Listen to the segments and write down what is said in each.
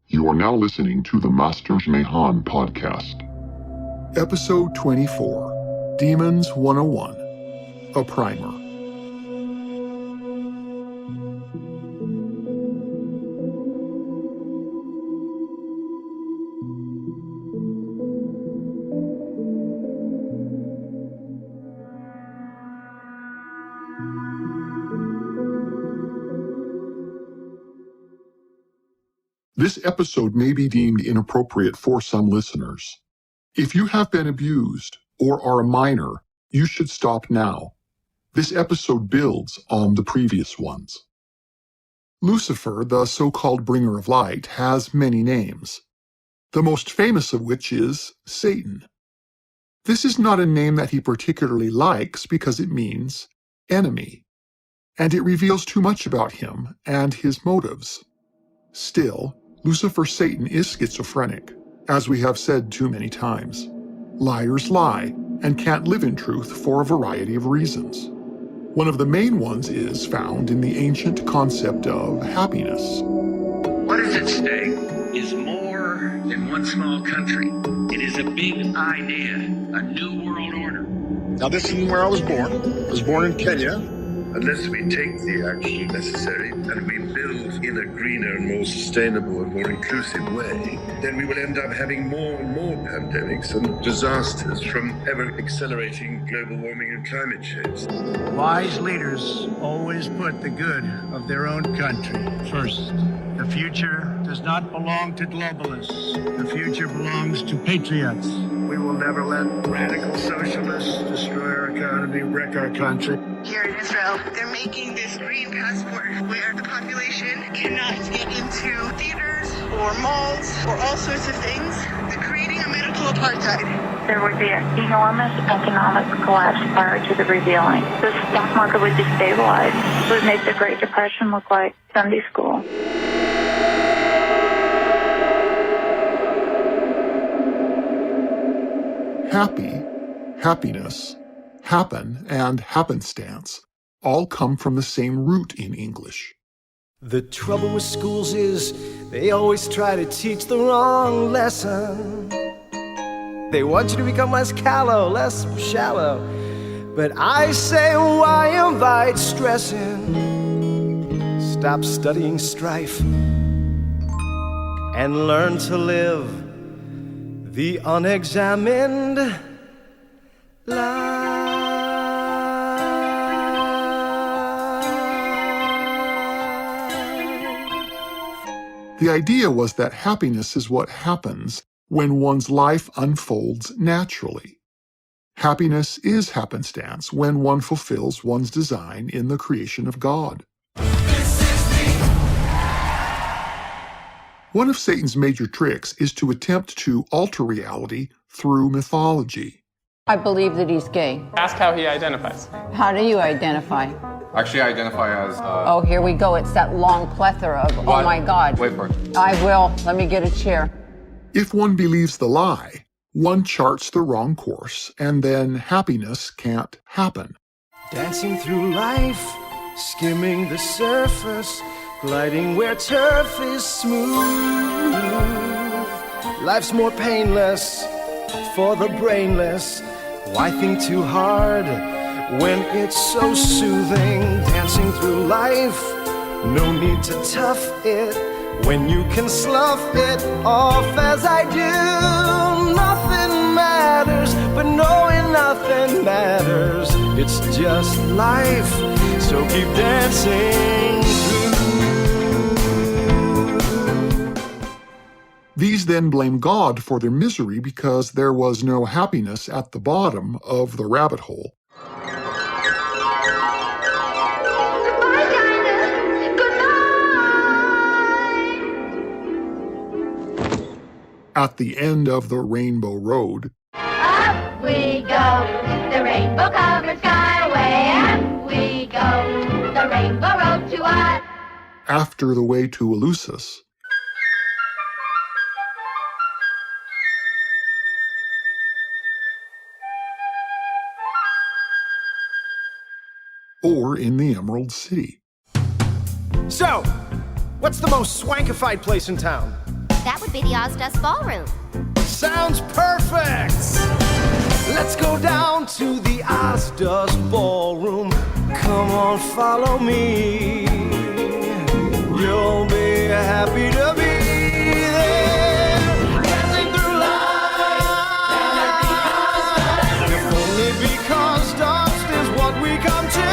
You are now listening to the Masters Mayhan podcast. Episode 24, Demons 101, a primer. This episode may be deemed inappropriate for some listeners. If you have been abused or are a minor, you should stop now. This episode builds on the previous ones. Lucifer, the so-called bringer of light, has many names, the most famous of which is Satan. This is not a name that he particularly likes because it means enemy, and it reveals too much about him and his motives. Still, Lucifer Satan is schizophrenic, as we have said too many times. Liars lie and can't live in truth for a variety of reasons. One of the main ones is found in the ancient concept of happiness. What is at stake is more than one small country. It is a big idea, a new world order. Now, this is where I was born. I was born in Kenya. Unless we take the action necessary and we build in a greener and more sustainable and more inclusive way, then we will end up having more and more pandemics and disasters from ever-accelerating global warming and climate change. Wise leaders always put the good of their own country first. The future does not belong to globalists. The future belongs to patriots. We will never let radical socialists destroy our economy, wreck our country. Here in Israel, they're making this green passport where the population cannot get into theaters or malls or all sorts of things. They're creating a medical apartheid. There would be an enormous economic collapse prior to the revealing. The stock market would destabilize. It would make the Great Depression look like Sunday school. Happy, happiness, happen, and happenstance all come from the same root in English. The trouble with schools is they always try to teach the wrong lesson. They want you to become less callow, less shallow. But I say, why invite stress in? Stop studying strife and learn to live the unexamined life. The idea was that happiness is what happens when one's life unfolds naturally. Happiness is happenstance when one fulfills one's design in the creation of God. One of Satan's major tricks is to attempt to alter reality through mythology. I believe that he's gay. Ask how he identifies. How do you identify? Actually, I identify as... Oh, here we go. It's that long plethora of, what? Oh my God. Wait for it. I will. Let me get a chair. If one believes the lie, one charts the wrong course, and then happiness can't happen. Dancing through life, skimming the surface, gliding where turf is smooth. Life's more painless for the brainless. Why think too hard when it's so soothing? Dancing through life, no need to tough it when you can slough it off as I do. Nothing matters, but knowing nothing matters. It's just life, so keep dancing through. These then blame God for their misery because there was no happiness at the bottom of the rabbit hole. Goodbye, Dinah. Goodbye. At the end of the Rainbow Road, Up we go, the rainbow-covered skyway. Up we go, the rainbow road to us. after the way to Eleusis, or in the Emerald City. So, what's the most swankified place in town? would be the Ozdust Ballroom. Sounds perfect! Let's go down to the Ozdust Ballroom. Come on, follow me. You'll be happy to be there. Dancing through life. If only because dust is what we come to.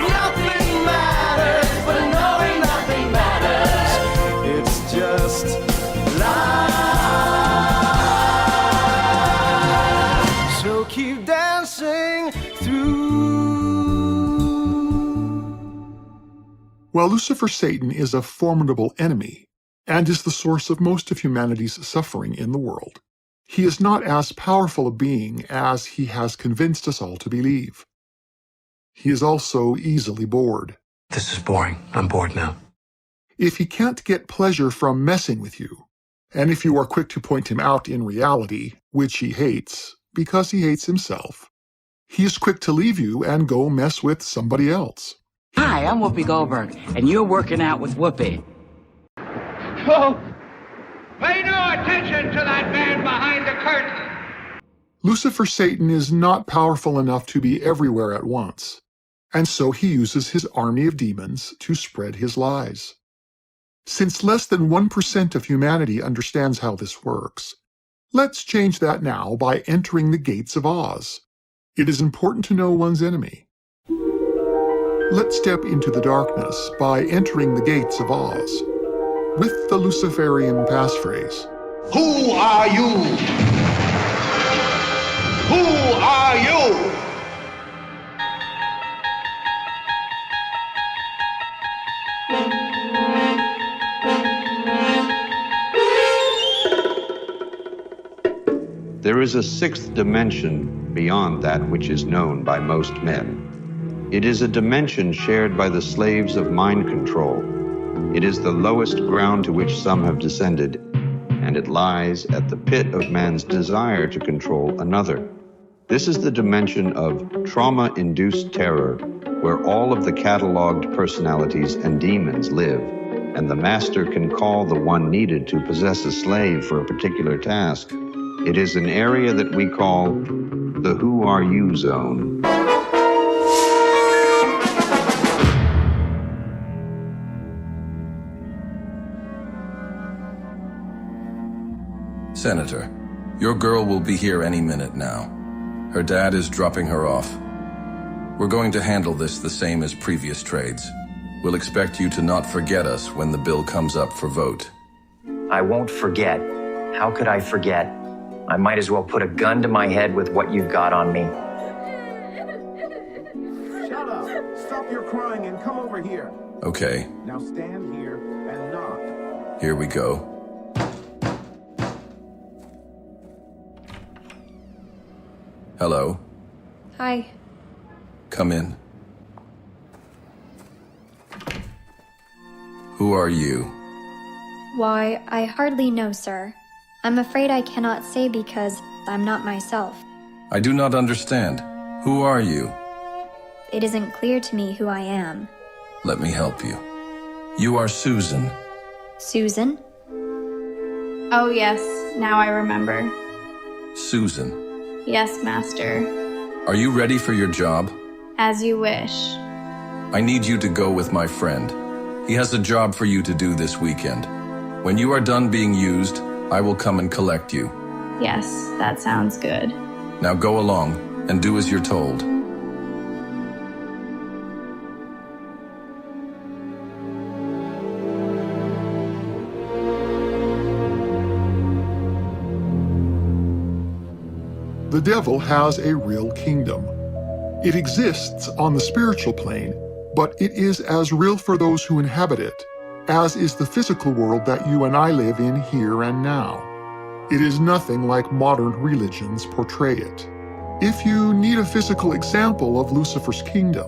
Nothing matters, but knowing nothing matters. It's just life. So keep dancing through. While Lucifer Satan is a formidable enemy and is the source of most of humanity's suffering in the world, he is not as powerful a being as he has convinced us all to believe. He is also easily bored. This is boring. I'm bored now. If he can't get pleasure from messing with you, and if you are quick to point him out in reality, which he hates because he hates himself, he is quick to leave you and go mess with somebody else. Hi, I'm Whoopi Goldberg, and you're working out with Whoopi. Oh, pay no attention to that man behind the curtain. Lucifer Satan is not powerful enough to be everywhere at once, and so he uses his army of demons to spread his lies. Since less than 1% of humanity understands how this works, let's change that now by entering the gates of Oz. It is important to know one's enemy. Let's step into the darkness by entering the gates of Oz with the Luciferian passphrase. Who are you? Who are you? There is a sixth dimension beyond that which is known by most men. It is a dimension shared by the slaves of mind control. It is the lowest ground to which some have descended, and it lies at the pit of man's desire to control another. This is the dimension of trauma-induced terror, where all of the cataloged personalities and demons live, and the master can call the one needed to possess a slave for a particular task. It is an area that we call the Who Are You zone. Senator, your girl will be here any minute now. Her dad is dropping her off. We're going to handle this the same as previous trades. We'll expect you to not forget us when the bill comes up for vote. I won't forget. How could I forget? I might as well put a gun to my head with what you've got on me. Shut up! Stop your crying and come over here. Okay. Now stand here and knock. Here we go. Hello. Hi. Come in. Who are you? Why, I hardly know, sir. I'm afraid I cannot say because I'm not myself. I do not understand. Who are you? It isn't clear to me who I am. Let me help you. You are Susan. Susan? Oh, yes. Now I remember. Susan. Yes, Master. Are you ready for your job? As you wish. I need you to go with my friend. He has a job for you to do this weekend. When you are done being used, I will come and collect you. Yes, that sounds good. Now go along and do as you're told. The devil has a real kingdom. It exists on the spiritual plane, but it is as real for those who inhabit it as is the physical world that you and I live in here and now. It is nothing like modern religions portray it. If you need a physical example of Lucifer's kingdom,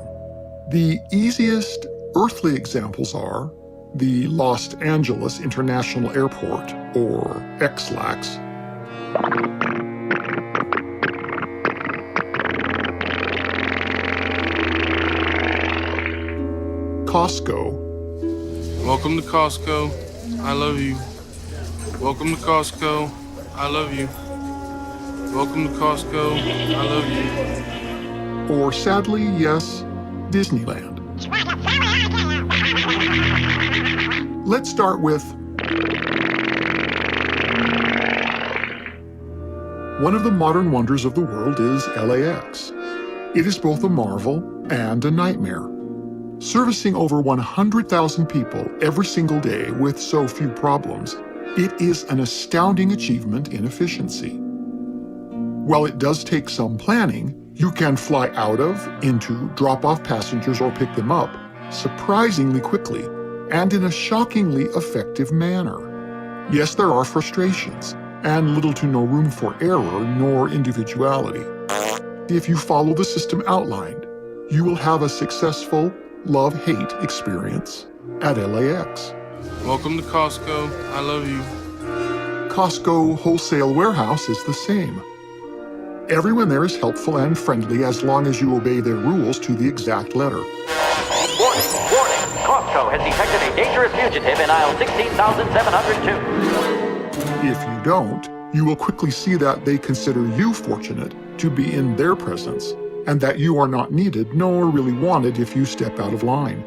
the easiest earthly examples are the Los Angeles International Airport, or XLAX, Costco. Welcome to Costco. I love you. Welcome to Costco. I love you. Welcome to Costco. I love you. Or sadly, yes, Disneyland. Let's start with one of the modern wonders of the world is LAX. It is both a marvel and a nightmare. Servicing over 100,000 people every single day with so few problems, it is an astounding achievement in efficiency. While it does take some planning, you can fly out of, into, drop off passengers or pick them up surprisingly quickly and in a shockingly effective manner. Yes, there are frustrations and little to no room for error nor individuality. If you follow the system outlined, you will have a successful love-hate experience at LAX. Welcome to Costco. I love you. Costco Wholesale Warehouse is the same. Everyone there is helpful and friendly as long as you obey their rules to the exact letter. Warning, warning! Costco has detected a dangerous fugitive in aisle 16,702. If you don't, you will quickly see that they consider you fortunate to be in their presence, and that you are not needed nor really wanted if you step out of line.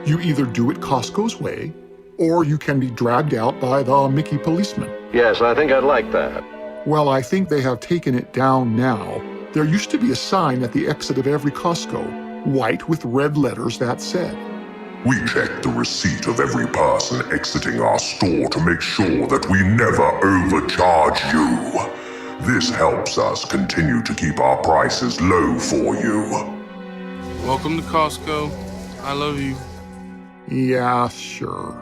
You either do it Costco's way, or you can be dragged out by the Mickey policeman. Yes, I think I'd like that. Well, I think they have taken it down now. There used to be a sign at the exit of every Costco, white with red letters that said, "We check the receipt of every person exiting our store to make sure that we never overcharge you. This helps us continue to keep our prices low for you." Welcome to Costco. I love you. Yeah, sure.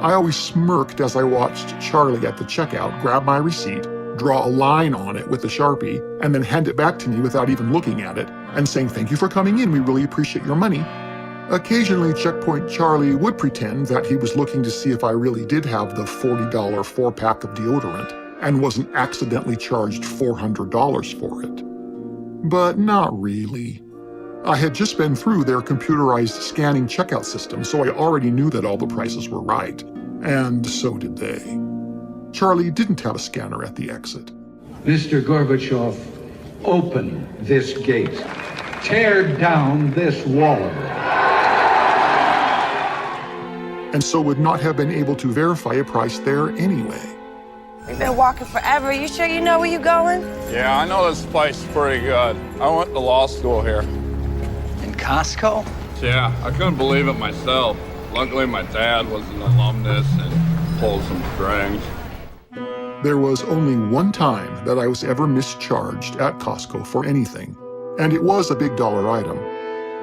I always smirked as I watched Charlie at the checkout grab my receipt, draw a line on it with a Sharpie, and then hand it back to me without even looking at it, and saying, "Thank you for coming in, we really appreciate your money." Occasionally, Checkpoint Charlie would pretend that he was looking to see if I really did have the $40 4-pack of deodorant and wasn't accidentally charged $400 for it. But not really. I had just been through their computerized scanning checkout system, so I already knew that all the prices were right. And so did they. Charlie didn't have a scanner at the exit. Mr. Gorbachev, open this gate. Tear down this wall. And so would not have been able to verify a price there anyway. We've been walking forever. You sure you know where you're going? Yeah, I know this place is pretty good. I went to law school here. In Costco? Yeah, I couldn't believe it myself. Luckily, my dad was an alumnus and pulled some strings. There was only one time that I was ever mischarged at Costco for anything, and it was a big dollar item.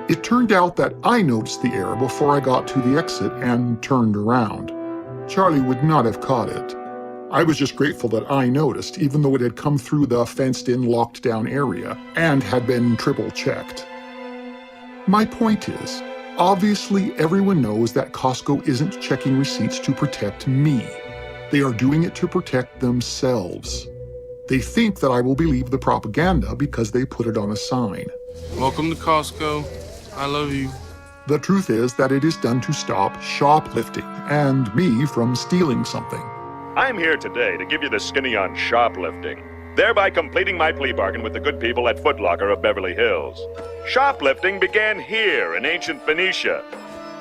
It turned out that I noticed the error before I got to the exit and turned around. Charlie would not have caught it. I was just grateful that I noticed, even though it had come through the fenced-in, locked-down area and had been triple-checked. My point is, obviously everyone knows that Costco isn't checking receipts to protect me. They are doing it to protect themselves. They think that I will believe the propaganda because they put it on a sign. Welcome to Costco. I love you. The truth is that it is done to stop shoplifting and me from stealing something. I'm here today to give you the skinny on shoplifting, thereby completing my plea bargain with the good people at Foot Locker of Beverly Hills. Shoplifting began here in ancient Phoenicia.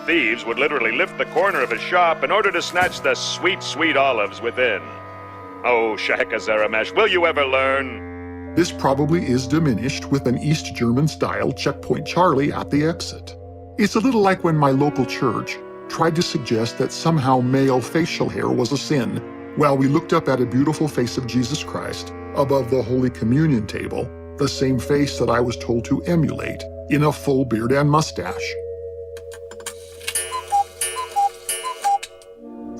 Thieves would literally lift the corner of a shop in order to snatch the sweet, sweet olives within. Oh, Shahekazaramesh, will you ever learn? This probably is diminished with an East German-style Checkpoint Charlie at the exit. It's a little like when my local church tried to suggest that somehow male facial hair was a sin, while we looked up at a beautiful face of Jesus Christ above the Holy Communion table, the same face that I was told to emulate in a full beard and mustache.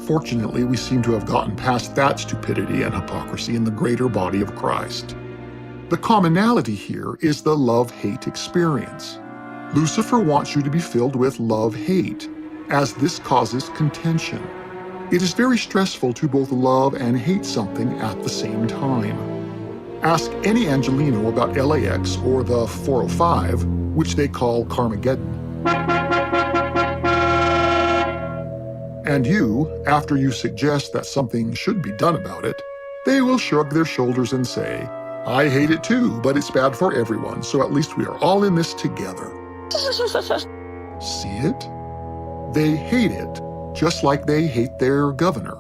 Fortunately, we seem to have gotten past that stupidity and hypocrisy in the greater body of Christ. The commonality here is the love-hate experience. Lucifer wants you to be filled with love-hate, as this causes contention. It is very stressful to both love and hate something at the same time. Ask any Angelino about LAX or the 405, which they call Carmageddon. And you, after you suggest that something should be done about it, they will shrug their shoulders and say, I hate it too, but it's bad for everyone, so at least we are all in this together. See it? They hate it, just like they hate their governor.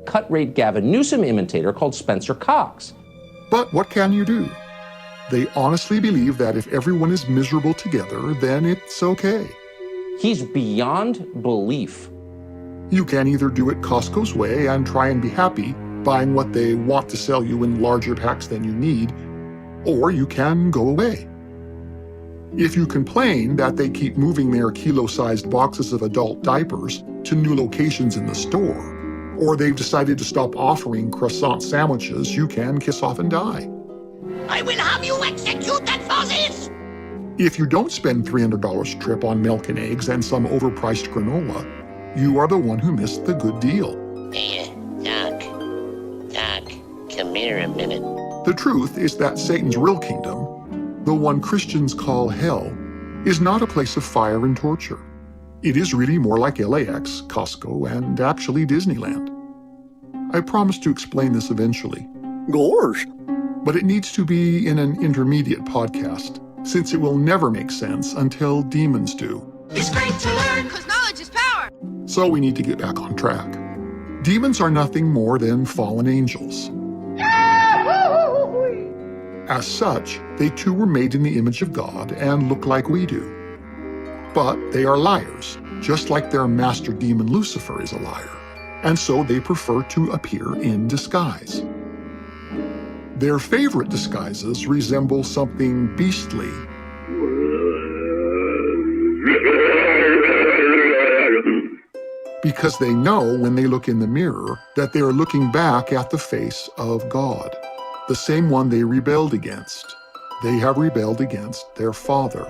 Cut-rate Gavin Newsom imitator called Spencer Cox. But what can you do? They honestly believe that if everyone is miserable together, then it's okay. He's beyond belief. You can either do it Costco's way and try and be happy, buying what they want to sell you in larger packs than you need, or you can go away. If you complain that they keep moving their kilo-sized boxes of adult diapers to new locations in the store, or they've decided to stop offering croissant sandwiches, you can kiss off and die. I will have you executed for this! If you don't spend $300 a trip on milk and eggs and some overpriced granola, you are the one who missed the good deal. Doc, come here a minute. The truth is that Satan's real kingdom, the one Christians call hell, is not a place of fire and torture. It is really more like LAX, Costco, and actually Disneyland. I promise to explain this eventually. Gosh! But it needs to be in an intermediate podcast, since it will never make sense until demons do. It's great to learn, because knowledge is power! So we need to get back on track. Demons are nothing more than fallen angels. As such, they too were made in the image of God and look like we do. But they are liars, just like their master demon Lucifer is a liar, and so they prefer to appear in disguise. Their favorite disguises resemble something beastly, because they know when they look in the mirror that they are looking back at the face of God, the same one they rebelled against. They have rebelled against their Father.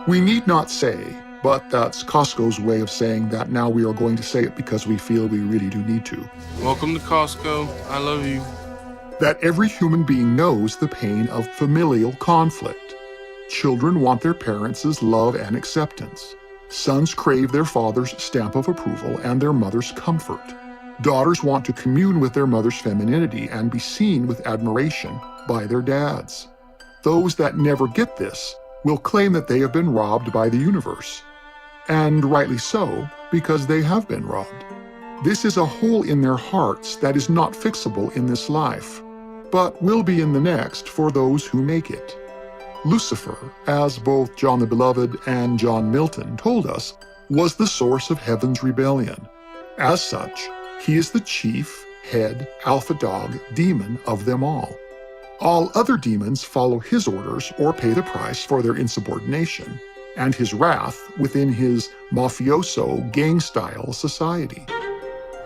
We need not say, but that's Costco's way of saying that now we are going to say it because we feel we really do need to. Welcome to Costco. I love you. That every human being knows the pain of familial conflict. Children want their parents' love and acceptance. Sons crave their father's stamp of approval and their mother's comfort. Daughters want to commune with their mother's femininity and be seen with admiration by their dads. Those that never get this will claim that they have been robbed by the universe. And rightly so, because they have been robbed. This is a hole in their hearts that is not fixable in this life, but will be in the next for those who make it. Lucifer, as both John the Beloved and John Milton told us, was the source of heaven's rebellion. As such, he is the chief, head, alpha dog, demon of them all. All other demons follow his orders or pay the price for their insubordination, and his wrath within his mafioso gang-style society.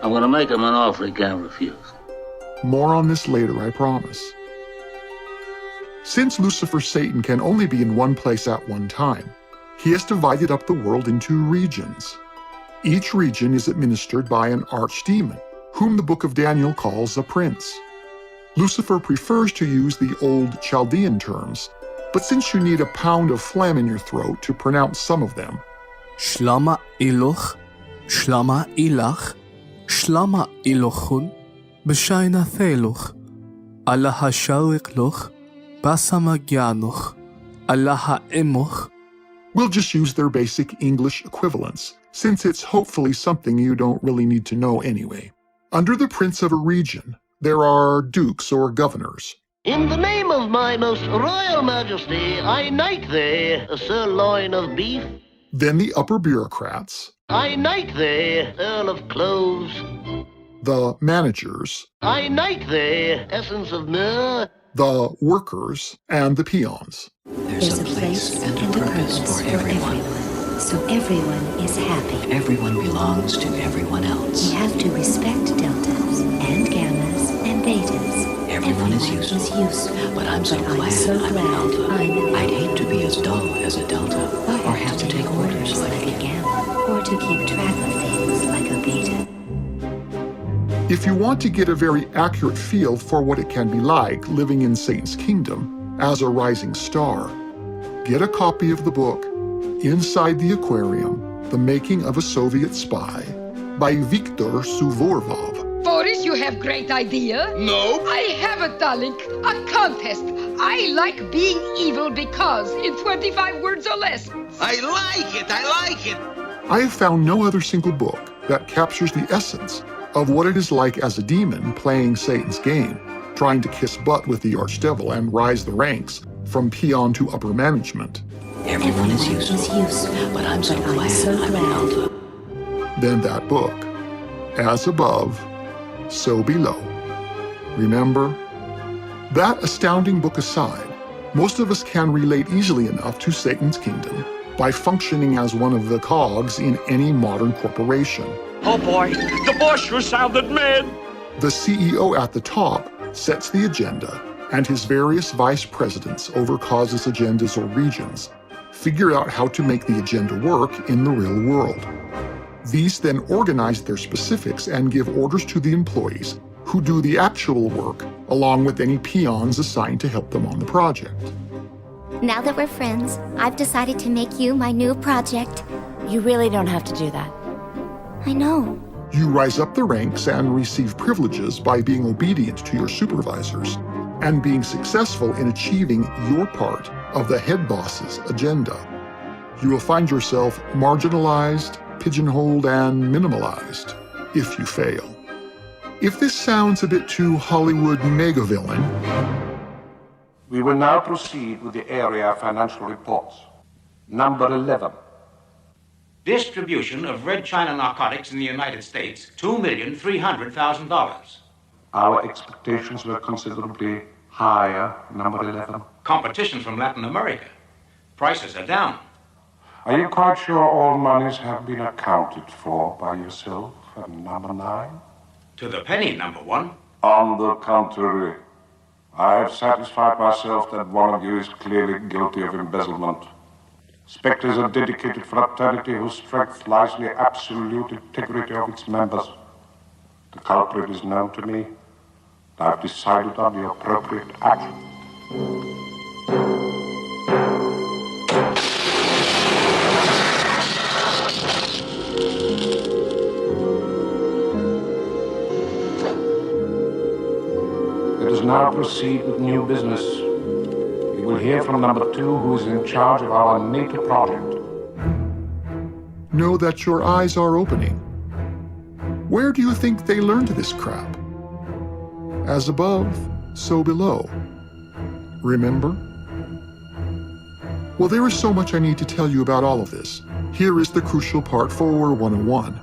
I'm going to make him an offer he can't refuse. More on this later, I promise. Since Lucifer Satan can only be in one place at one time, he has divided up the world into regions. Each region is administered by an archdemon, whom the book of Daniel calls a prince. Lucifer prefers to use the old Chaldean terms, but since you need a pound of phlegm in your throat to pronounce some of them, Shlama Iluch, Shlama Ilach, Shlama Ilochun, B'shayna Theluch, Allah HaSharik Luch, Basamagyanuch, Allah HaEmuch. We'll just use their basic English equivalents, since it's hopefully something you don't really need to know anyway. Under the prince of a region, there are dukes or governors. In the name of my most royal majesty, I knight thee, a sirloin of beef. Then the upper bureaucrats. I knight thee, Earl of Cloves. The managers. I knight thee, essence of myrrh. The workers and the peons. There's a place and a purpose for everyone. So everyone is happy. Everyone belongs to everyone else. We have to respect deltas and gammas and betas. Everyone is useful. But I'm so glad I'm an alpha. I'd hate to be as dull as a delta, or have to take orders like a gamma, or to keep track of things like a beta. If you want to get a very accurate feel for what it can be like living in Satan's kingdom as a rising star, get a copy of the book Inside the Aquarium, The Making of a Soviet Spy by Viktor Suvorov. Boris, you have great idea. No. I have it, darling. A contest. I like being evil because in 25 words or less. I like it. I have found no other single book that captures the essence of what it is like as a demon playing Satan's game, trying to kiss butt with the archdevil and rise the ranks from peon to upper management. Everyone is useful, but I'm so glad I'm an elder. Then that book, As Above, So Below. Remember? That astounding book aside, most of us can relate easily enough to Satan's kingdom by functioning as one of the cogs in any modern corporation. Oh boy, the boss sure sounded mad. The CEO at the top sets the agenda, and his various vice presidents over causes, agendas, or regions figure out how to make the agenda work in the real world. These then organize their specifics and give orders to the employees who do the actual work, along with any peons assigned to help them on the project. Now that we're friends, I've decided to make you my new project. You really don't have to do that. I know. You rise up the ranks and receive privileges by being obedient to your supervisors and being successful in achieving your part of the head boss's agenda. You will find yourself marginalized, pigeonholed, and minimalized if you fail. If this sounds a bit too Hollywood megavillain, We will now proceed with the area financial reports. Number 11. Distribution of red China narcotics in the United States, $2,300,000. Our expectations were considerably higher, number 11. Competition from Latin America. Prices are down. Are you quite sure all monies have been accounted for by yourself and number 9? To the penny, number 1. On the contrary, I have satisfied myself that one of you is clearly guilty of embezzlement. Spectre is a dedicated fraternity whose strength lies in the absolute integrity of its members. The culprit is known to me. I've decided on the appropriate action. Let us now proceed with new business. You will hear from number 2, who is in charge of our NATO project. know that your eyes are opening. Where do you think they learned this crap? As above, so below. Remember? Well, there is so much I need to tell you about all of this. Here is the crucial part for 101.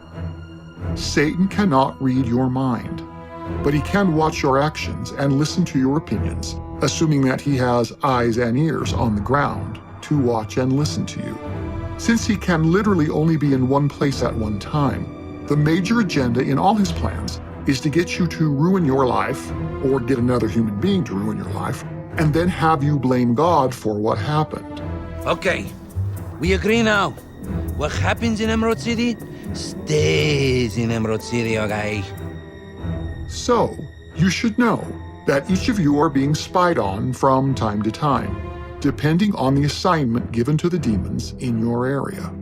Satan cannot read your mind, but he can watch your actions and listen to your opinions, assuming that he has eyes and ears on the ground to watch and listen to you. Since he can literally only be in one place at one time, the major agenda in all his plans is to get you to ruin your life, or get another human being to ruin your life, and then have you blame God for what happened. Okay, we agree now. What happens in Emerald City stays in Emerald City, okay? So, you should know that each of you are being spied on from time to time, depending on the assignment given to the demons in your area.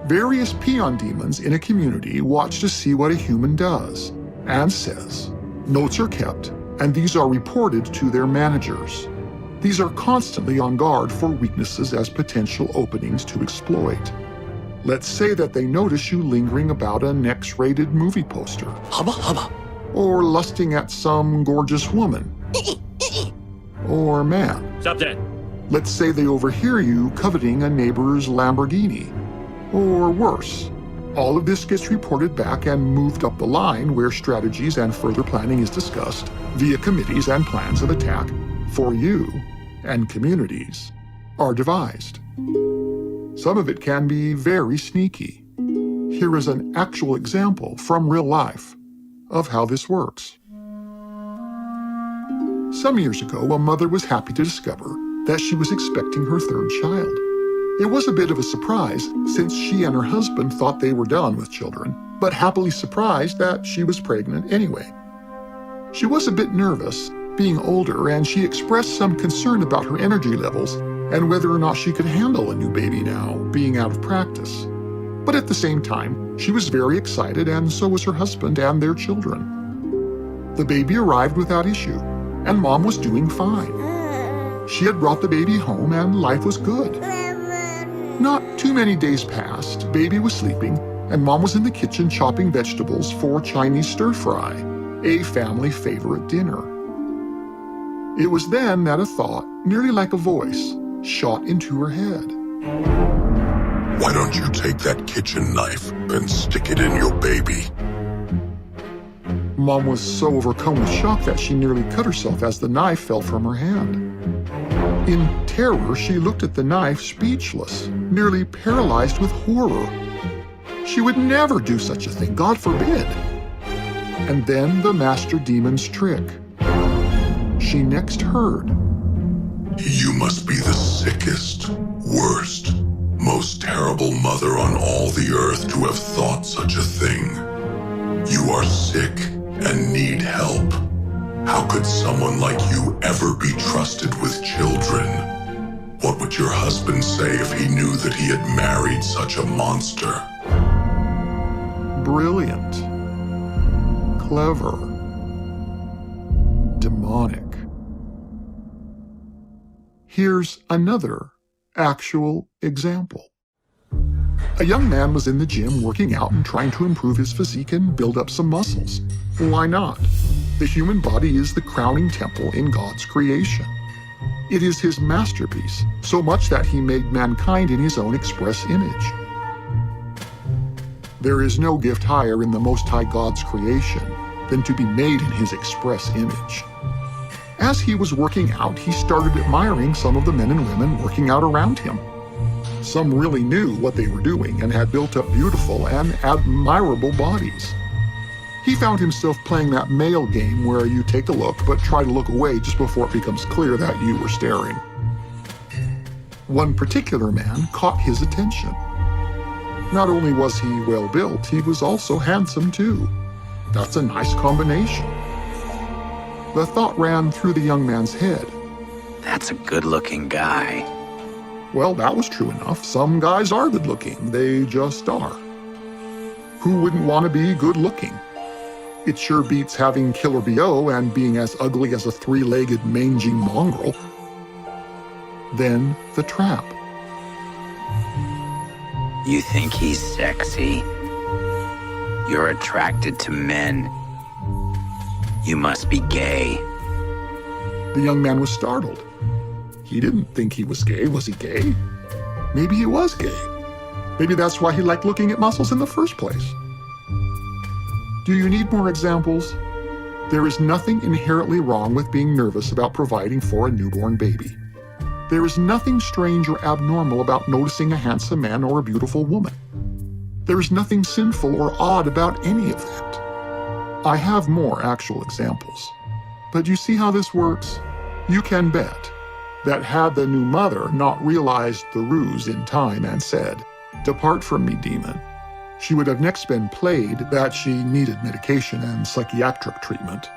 Various peon demons in a community watch to see what a human does and says. Notes are kept, and these are reported to their managers. These are constantly on guard for weaknesses as potential openings to exploit. Let's say that they notice you lingering about an X-rated movie poster. Hubba hubba. Or lusting at some gorgeous woman. Or man. Stop that. Let's say they overhear you coveting a neighbor's Lamborghini. Or worse. All of this gets reported back and moved up the line where strategies and further planning is discussed via committees and plans of attack for you and communities are devised. Some of it can be very sneaky. Here is an actual example from real life of how this works. Some years ago, a mother was happy to discover that she was expecting her third child. It was a bit of a surprise since she and her husband thought they were done with children, but happily surprised that she was pregnant anyway. She was a bit nervous, being older, and she expressed some concern about her energy levels and whether or not she could handle a new baby now, being out of practice. But at the same time, she was very excited, and so was her husband and their children. The baby arrived without issue, and Mom was doing fine. She had brought the baby home, and life was good. Not too many days passed, baby was sleeping, and Mom was in the kitchen chopping vegetables for Chinese stir-fry, a family favorite dinner. It was then that a thought, nearly like a voice, shot into her head. Why don't you take that kitchen knife and stick it in your baby? Mom was so overcome with shock that she nearly cut herself as the knife fell from her hand. In terror, she looked at the knife speechless, nearly paralyzed with horror. She would never do such a thing, God forbid. And then the master demon's trick. She next heard. You must be the sickest, worst, most terrible mother on all the earth to have thought such a thing. You are sick and need help. How could someone like you ever be trusted with children? What would your husband say if he knew that he had married such a monster? Brilliant. Clever. Demonic. Here's another actual example. A young man was in the gym working out and trying to improve his physique and build up some muscles. Why not? The human body is the crowning temple in God's creation. It is his masterpiece, so much that he made mankind in his own express image. There is no gift higher in the Most High God's creation than to be made in his express image. As he was working out, he started admiring some of the men and women working out around him. Some really knew what they were doing and had built up beautiful and admirable bodies. He found himself playing that male game where you take a look but try to look away just before it becomes clear that you were staring. One particular man caught his attention. Not only was he well built, he was also handsome too. That's a nice combination. The thought ran through the young man's head. That's a good-looking guy. Well, that was true enough. Some guys are good-looking. They just are. Who wouldn't want to be good-looking? It sure beats having killer BO and being as ugly as a three-legged mangy mongrel. Then the trap. You think he's sexy? You're attracted to men. You must be gay. The young man was startled. He didn't think he was gay. Was he gay? Maybe he was gay. Maybe that's why he liked looking at muscles in the first place. Do you need more examples? There is nothing inherently wrong with being nervous about providing for a newborn baby. There is nothing strange or abnormal about noticing a handsome man or a beautiful woman. There is nothing sinful or odd about any of that. I have more actual examples. But you see how this works? You can bet that had the new mother not realized the ruse in time and said, "Depart from me, demon," she would have next been played that she needed medication and psychiatric treatment.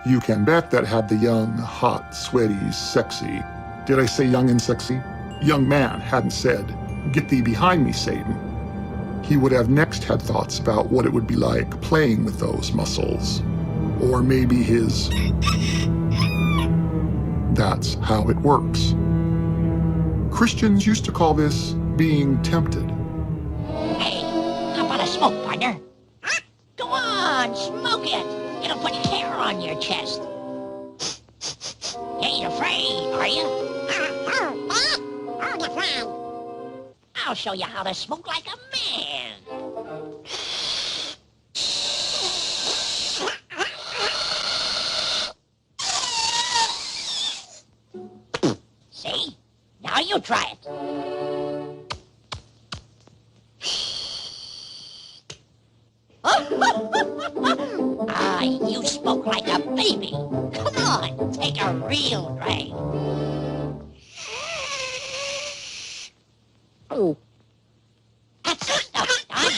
You can bet that had the young, hot, sweaty, sexy, did I say young and sexy? Young man hadn't said, "Get thee behind me, Satan," he would have next had thoughts about what it would be like playing with those muscles. Or maybe his... That's how it works. Christians used to call this being tempted. Hey, how about a smoke, partner? Huh? Go on, smoke it. It'll put hair on your chest. You ain't afraid, are you? I'll show you how to smoke like a man. See? Now you try it. Ah, you smoke like a baby. Come on, take a real drag. Oh. That's the stuff, Don.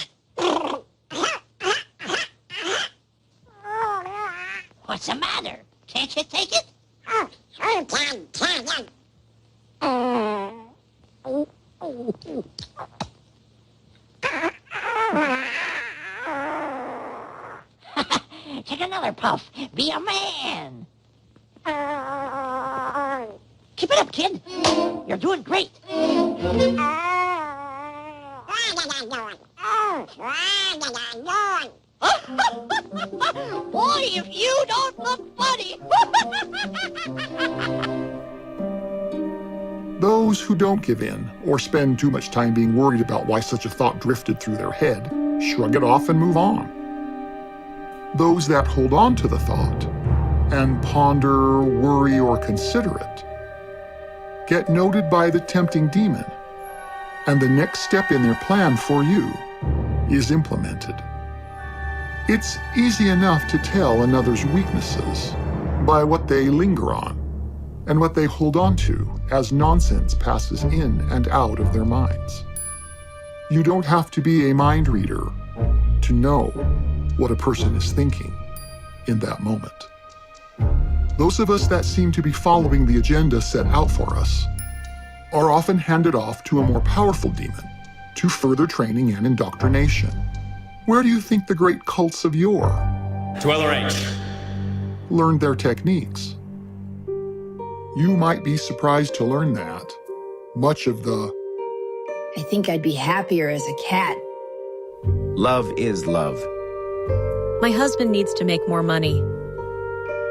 What's the matter? Can't you take it? Sure can. Take another puff. Be a man. Keep it up, kid. You're doing great. Boy, if you don't look funny. Those who don't give in or spend too much time being worried about why such a thought drifted through their head shrug it off and move on. Those that hold on to the thought and ponder, worry, or consider it get noted by the tempting demon, and the next step in their plan for you is implemented. It's easy enough to tell another's weaknesses by what they linger on and what they hold on to as nonsense passes in and out of their minds. You don't have to be a mind reader to know what a person is thinking in that moment. Those of us that seem to be following the agenda set out for us are often handed off to a more powerful demon to further training and indoctrination. Where do you think the great cults of yore to LRH learned their techniques? You might be surprised to learn that much of the I think I'd be happier as a cat. Love is love. My husband needs to make more money.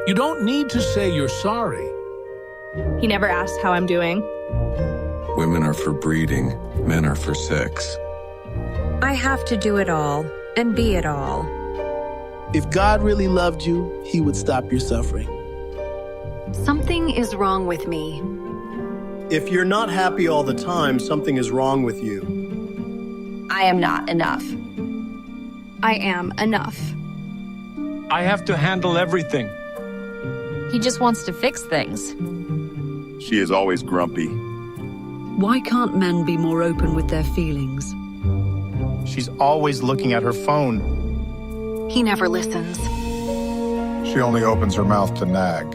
You don't need to say you're sorry. He never asks how I'm doing. Women are for breeding, men are for sex. I have to do it all and be it all. If God really loved you, he would stop your suffering. Something is wrong with me. If you're not happy all the time, something is wrong with you. I am not enough. I am enough. I have to handle everything. He just wants to fix things. She is always grumpy. Why can't men be more open with their feelings? She's always looking at her phone. He never listens. She only opens her mouth to nag.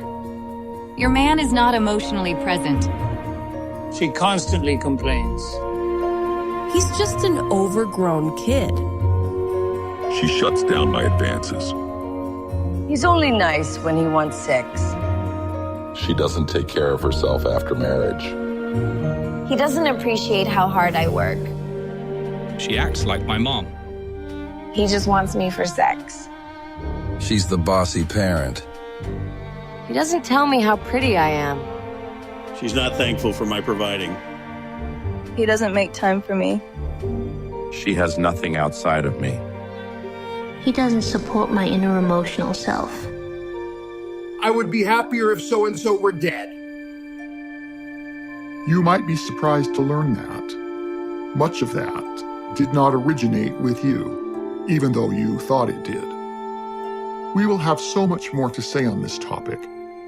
Your man is not emotionally present. She constantly complains. He's just an overgrown kid. She shuts down my advances. He's only nice when he wants sex. She doesn't take care of herself after marriage. He doesn't appreciate how hard I work. She acts like my mom. He just wants me for sex. She's the bossy parent. He doesn't tell me how pretty I am. She's not thankful for my providing. He doesn't make time for me. She has nothing outside of me. He doesn't support my inner emotional self. I would be happier if so-and-so were dead. You might be surprised to learn that much of that did not originate with you, even though you thought it did. We will have so much more to say on this topic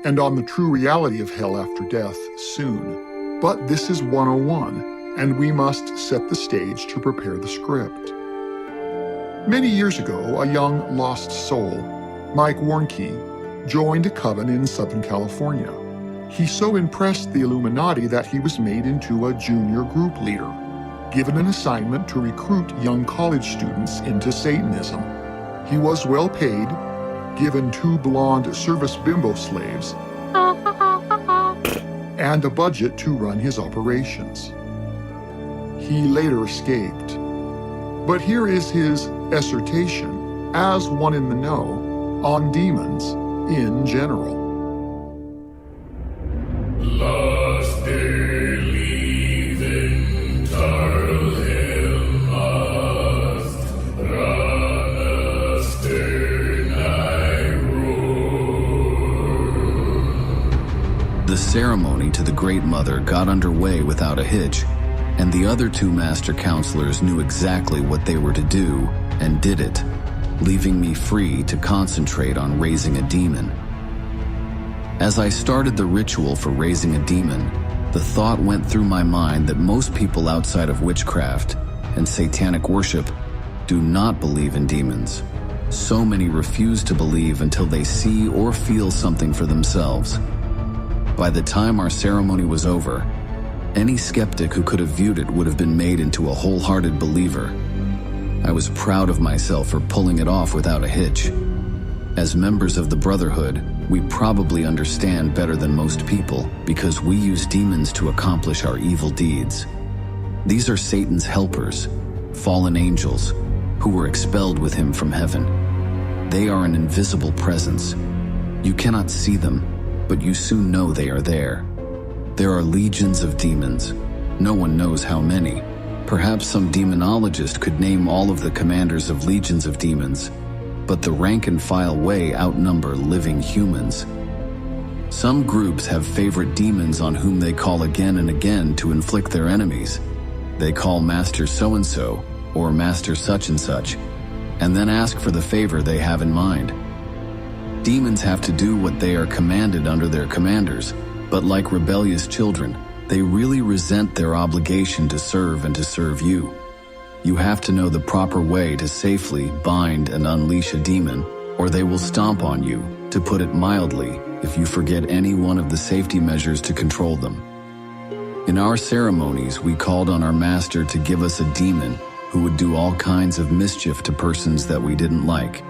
and on the true reality of hell after death soon. But this is 101, and we must set the stage to prepare the script. Many years ago, a young lost soul, Mike Warnke, joined a coven in Southern California. He so impressed the Illuminati that he was made into a junior group leader, given an assignment to recruit young college students into Satanism. He was well paid, given 2 blonde service bimbo slaves, and a budget to run his operations. He later escaped. But here is his assertion, as one in the know, on demons in general. Last day leaving The ceremony to the Great Mother got underway without a hitch, and the other 2 master counselors knew exactly what they were to do and did it, leaving me free to concentrate on raising a demon. As I started the ritual for raising a demon, the thought went through my mind that most people outside of witchcraft and satanic worship do not believe in demons. So many refuse to believe until they see or feel something for themselves. By the time our ceremony was over, any skeptic who could have viewed it would have been made into a wholehearted believer. I was proud of myself for pulling it off without a hitch. As members of the Brotherhood, we probably understand better than most people because we use demons to accomplish our evil deeds. These are Satan's helpers, fallen angels, who were expelled with him from heaven. They are an invisible presence. You cannot see them, but you soon know they are there. There are legions of demons. No one knows how many. Perhaps some demonologist could name all of the commanders of legions of demons, but the rank-and-file way outnumber living humans. Some groups have favorite demons on whom they call again and again to inflict their enemies. They call Master so-and-so or Master such-and-such, and then ask for the favor they have in mind. Demons have to do what they are commanded under their commanders, but like rebellious children, they really resent their obligation to serve and to serve you. You have to know the proper way to safely bind and unleash a demon, or they will stomp on you, to put it mildly, if you forget any one of the safety measures to control them. In our ceremonies, we called on our master to give us a demon who would do all kinds of mischief to persons that we didn't like.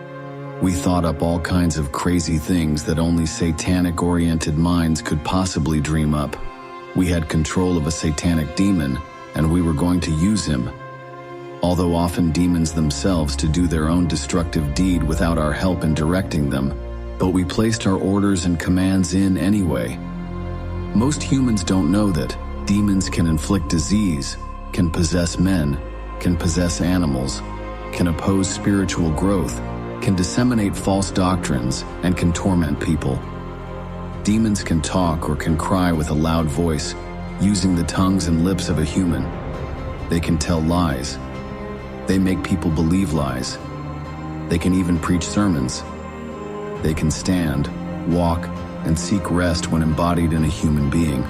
We thought up all kinds of crazy things that only satanic-oriented minds could possibly dream up. We had control of a satanic demon, and we were going to use him. Although often demons themselves to do their own destructive deed without our help in directing them, but we placed our orders and commands in anyway. Most humans don't know that demons can inflict disease, can possess men, can possess animals, can oppose spiritual growth, can disseminate false doctrines, and can torment people. Demons can talk or can cry with a loud voice, using the tongues and lips of a human. They can tell lies. They make people believe lies. They can even preach sermons. They can stand, walk, and seek rest when embodied in a human being.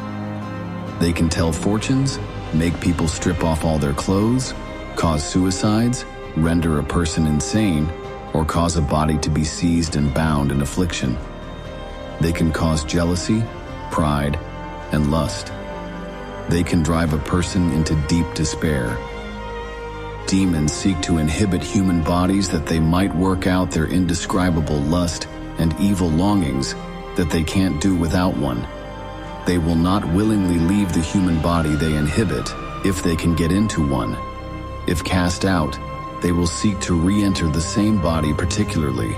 They can tell fortunes, make people strip off all their clothes, cause suicides, render a person insane, or cause a body to be seized and bound in affliction. They can cause jealousy, pride, and lust. They can drive a person into deep despair. Demons seek to inhibit human bodies that they might work out their indescribable lust and evil longings that they can't do without one. They will not willingly leave the human body they inhibit if they can get into one. If cast out, they will seek to re-enter the same body particularly.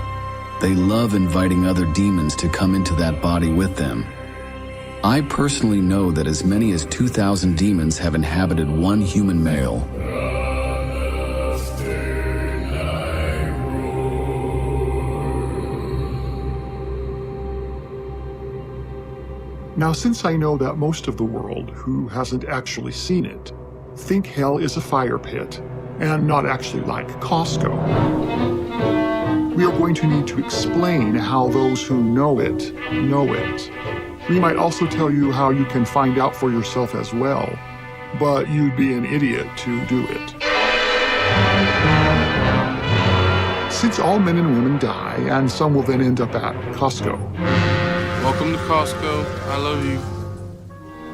They love inviting other demons to come into that body with them. I personally know that as many as 2,000 demons have inhabited one human male. Now, since I know that most of the world who hasn't actually seen it think hell is a fire pit and not actually like Costco, we are going to need to explain how those who know it know it. We might also tell you how you can find out for yourself as well, but you'd be an idiot to do it. Since all men and women die, and some will then end up at Costco. Welcome to Costco. I love you.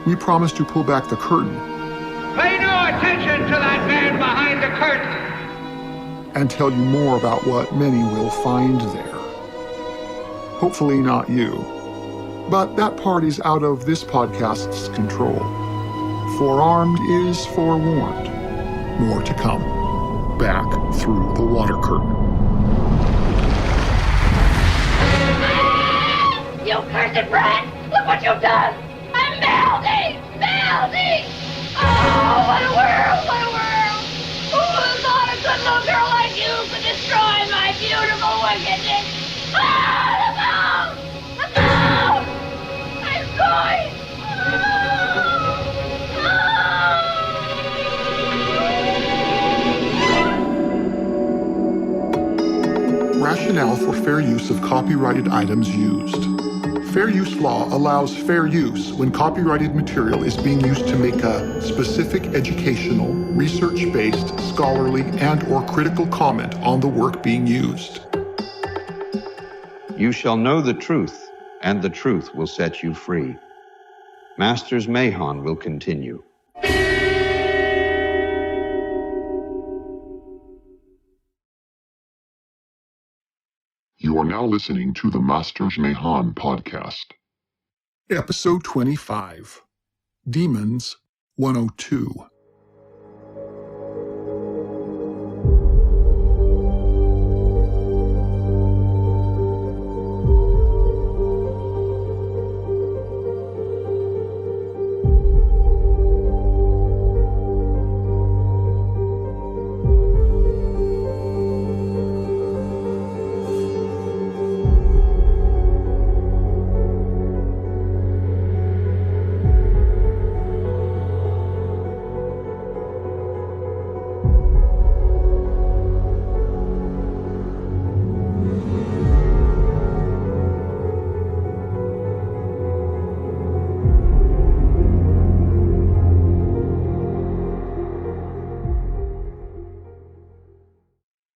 We promise to pull back the curtain. Pay no attention to that man behind the curtain. And tell you more about what many will find there. Hopefully not you. But that part is out of this podcast's control. Forearmed is forewarned. More to come. Back through the water curtain. You cursed brat! Look what you've done! I'm melting! Melting! Oh, what a world! What a world! Who would have thought a good little girl like you could destroy my beautiful wickedness? Ah, the moon! The moon! I'm going! Rationale for fair use of copyrighted items used. Fair use law allows fair use when copyrighted material is being used to make a specific educational, research-based, scholarly, and/or critical comment on the work being used. You shall know the truth, and the truth will set you free. Masters Mahon will continue. You are now listening to the Masters Mayhan podcast. Episode 25, Demons 102.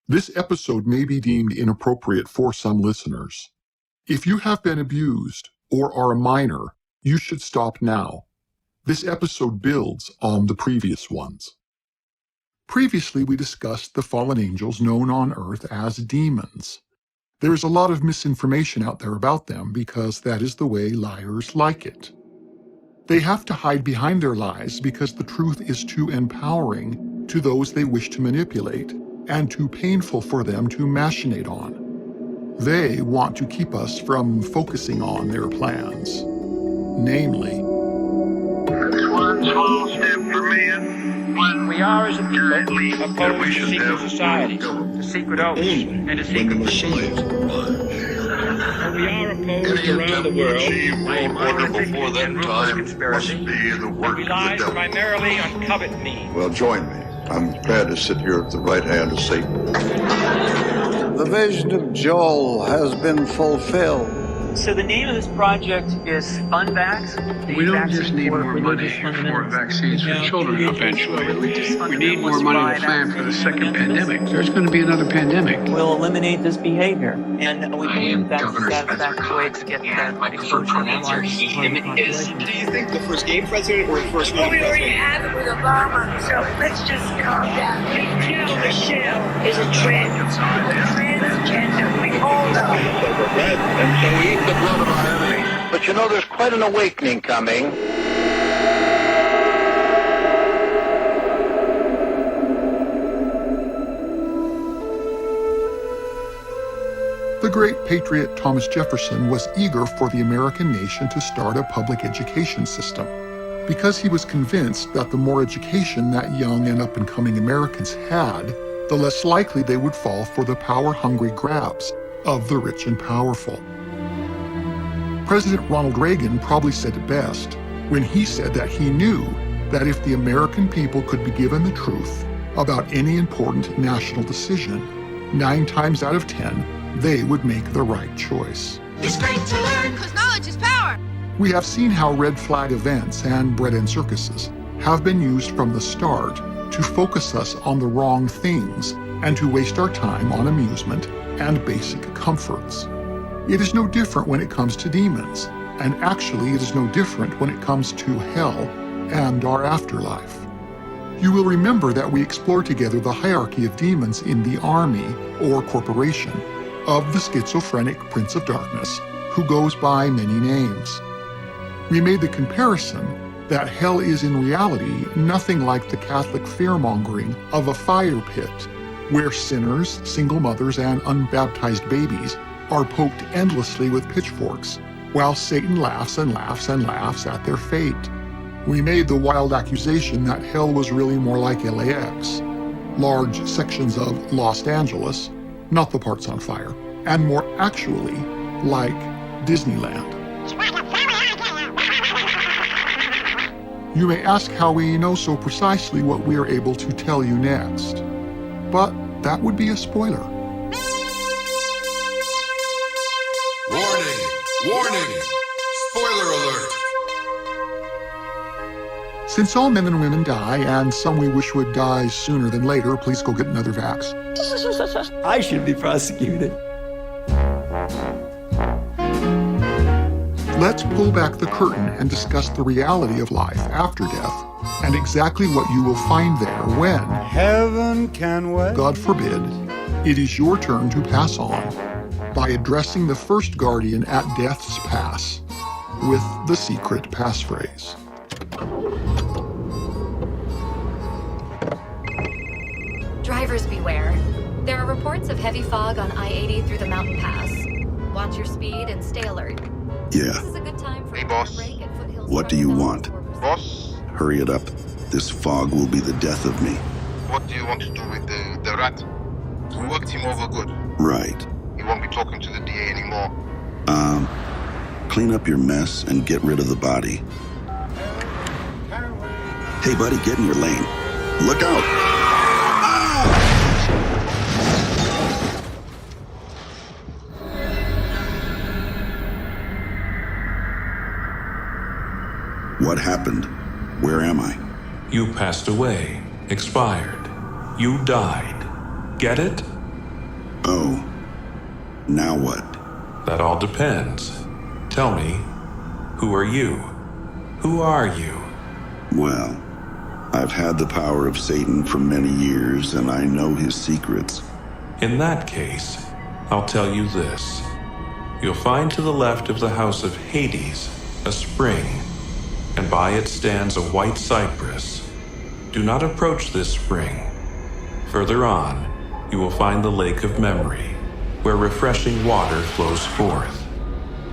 This episode may be deemed inappropriate for some listeners. If you have been abused or are a minor, you should stop now. This episode builds on the previous ones. Previously, we discussed the fallen angels known on Earth as demons. There is a lot of misinformation out there about them because that is the way liars like it. They have to hide behind their lies because the truth is too empowering to those they wish to manipulate and too painful for them to machinate on. They want to keep us from focusing on their plans. Namely, one small step for man. We are, as a people, opposed to secret society, to secret oaths, and to secret machines. And we are opposed around the world by a monolithic and ruthless conspiracy that relies primarily on covet means. Well, join me. I'm glad to sit here at the right hand of Satan. The vision of Joel has been fulfilled. So the name of this project is FunVax. We don't just need more money for vaccines for children eventually. We need more money to plan for the second pandemic. There's going to be another pandemic. We'll eliminate this behavior. And we believe that's the way to get that. My preferred pronouns are he, him, his. Do you think the first gay president or the first woman We already president? have it with Obama, so let's just calm down. Michelle is a transgender. We all know. Red, and so we eat the blood of our enemies. But you know, there's quite an awakening coming. the great patriot Thomas Jefferson was eager for the American nation to start a public education system, because he was convinced that the more education that young and up-and-coming Americans had, the less likely they would fall for the power-hungry grabs of the rich and powerful. President Ronald Reagan probably said it best when he said that he knew that if the American people could be given the truth about any important national decision, 9 times out of 10, they would make the right choice. It's great to learn, because knowledge is power. We have seen how red flag events and bread and circuses have been used from the start to focus us on the wrong things and to waste our time on amusement and basic comforts. It is no different when it comes to demons, and actually it is no different when it comes to hell and our afterlife. You will remember that we explored together the hierarchy of demons in the army or corporation of the schizophrenic Prince of Darkness, who goes by many names. We made the comparison that hell is in reality nothing like the Catholic fear-mongering of a fire pit, where sinners, single mothers, and unbaptized babies are poked endlessly with pitchforks, while Satan laughs and laughs and laughs at their fate. We made the wild accusation that hell was really more like LAX, large sections of Los Angeles, not the parts on fire, and more actually like Disneyland. You may ask how we know so precisely what we are able to tell you next, but that would be a spoiler. Warning! Warning! Spoiler alert! Since all men and women die, and some we wish would die sooner than later, please go get another vax. I should be prosecuted. Let's pull back the curtain and discuss the reality of life after death and exactly what you will find there when, Heaven can wait. God forbid, it is your turn to pass on. by addressing the first guardian at Death's Pass with the secret passphrase. Drivers beware. There are reports of heavy fog on I-80 through the mountain pass. Watch your speed and stay alert. Yeah. This is a good time for Hey, boss. break at Foothills. What do you want? Boss, Hurry it up. This fog will be the death of me. what do you want to do with the rat? We worked him over good. Right. He won't be talking to the DA anymore. Clean up your mess and get rid of the body. Hey, buddy, get in your lane. Look out! What happened? Where am I? You passed away, expired. You died. Get it? Oh. Now what? That all depends. Tell me, who are you? Who are you? Well, I've had the power of Satan for many years, and I know his secrets. In that case, I'll tell you this. You'll find to the left of the house of Hades a spring, and by it stands a white cypress. Do not approach this spring. Further on, you will find the Lake of Memory, where refreshing water flows forth.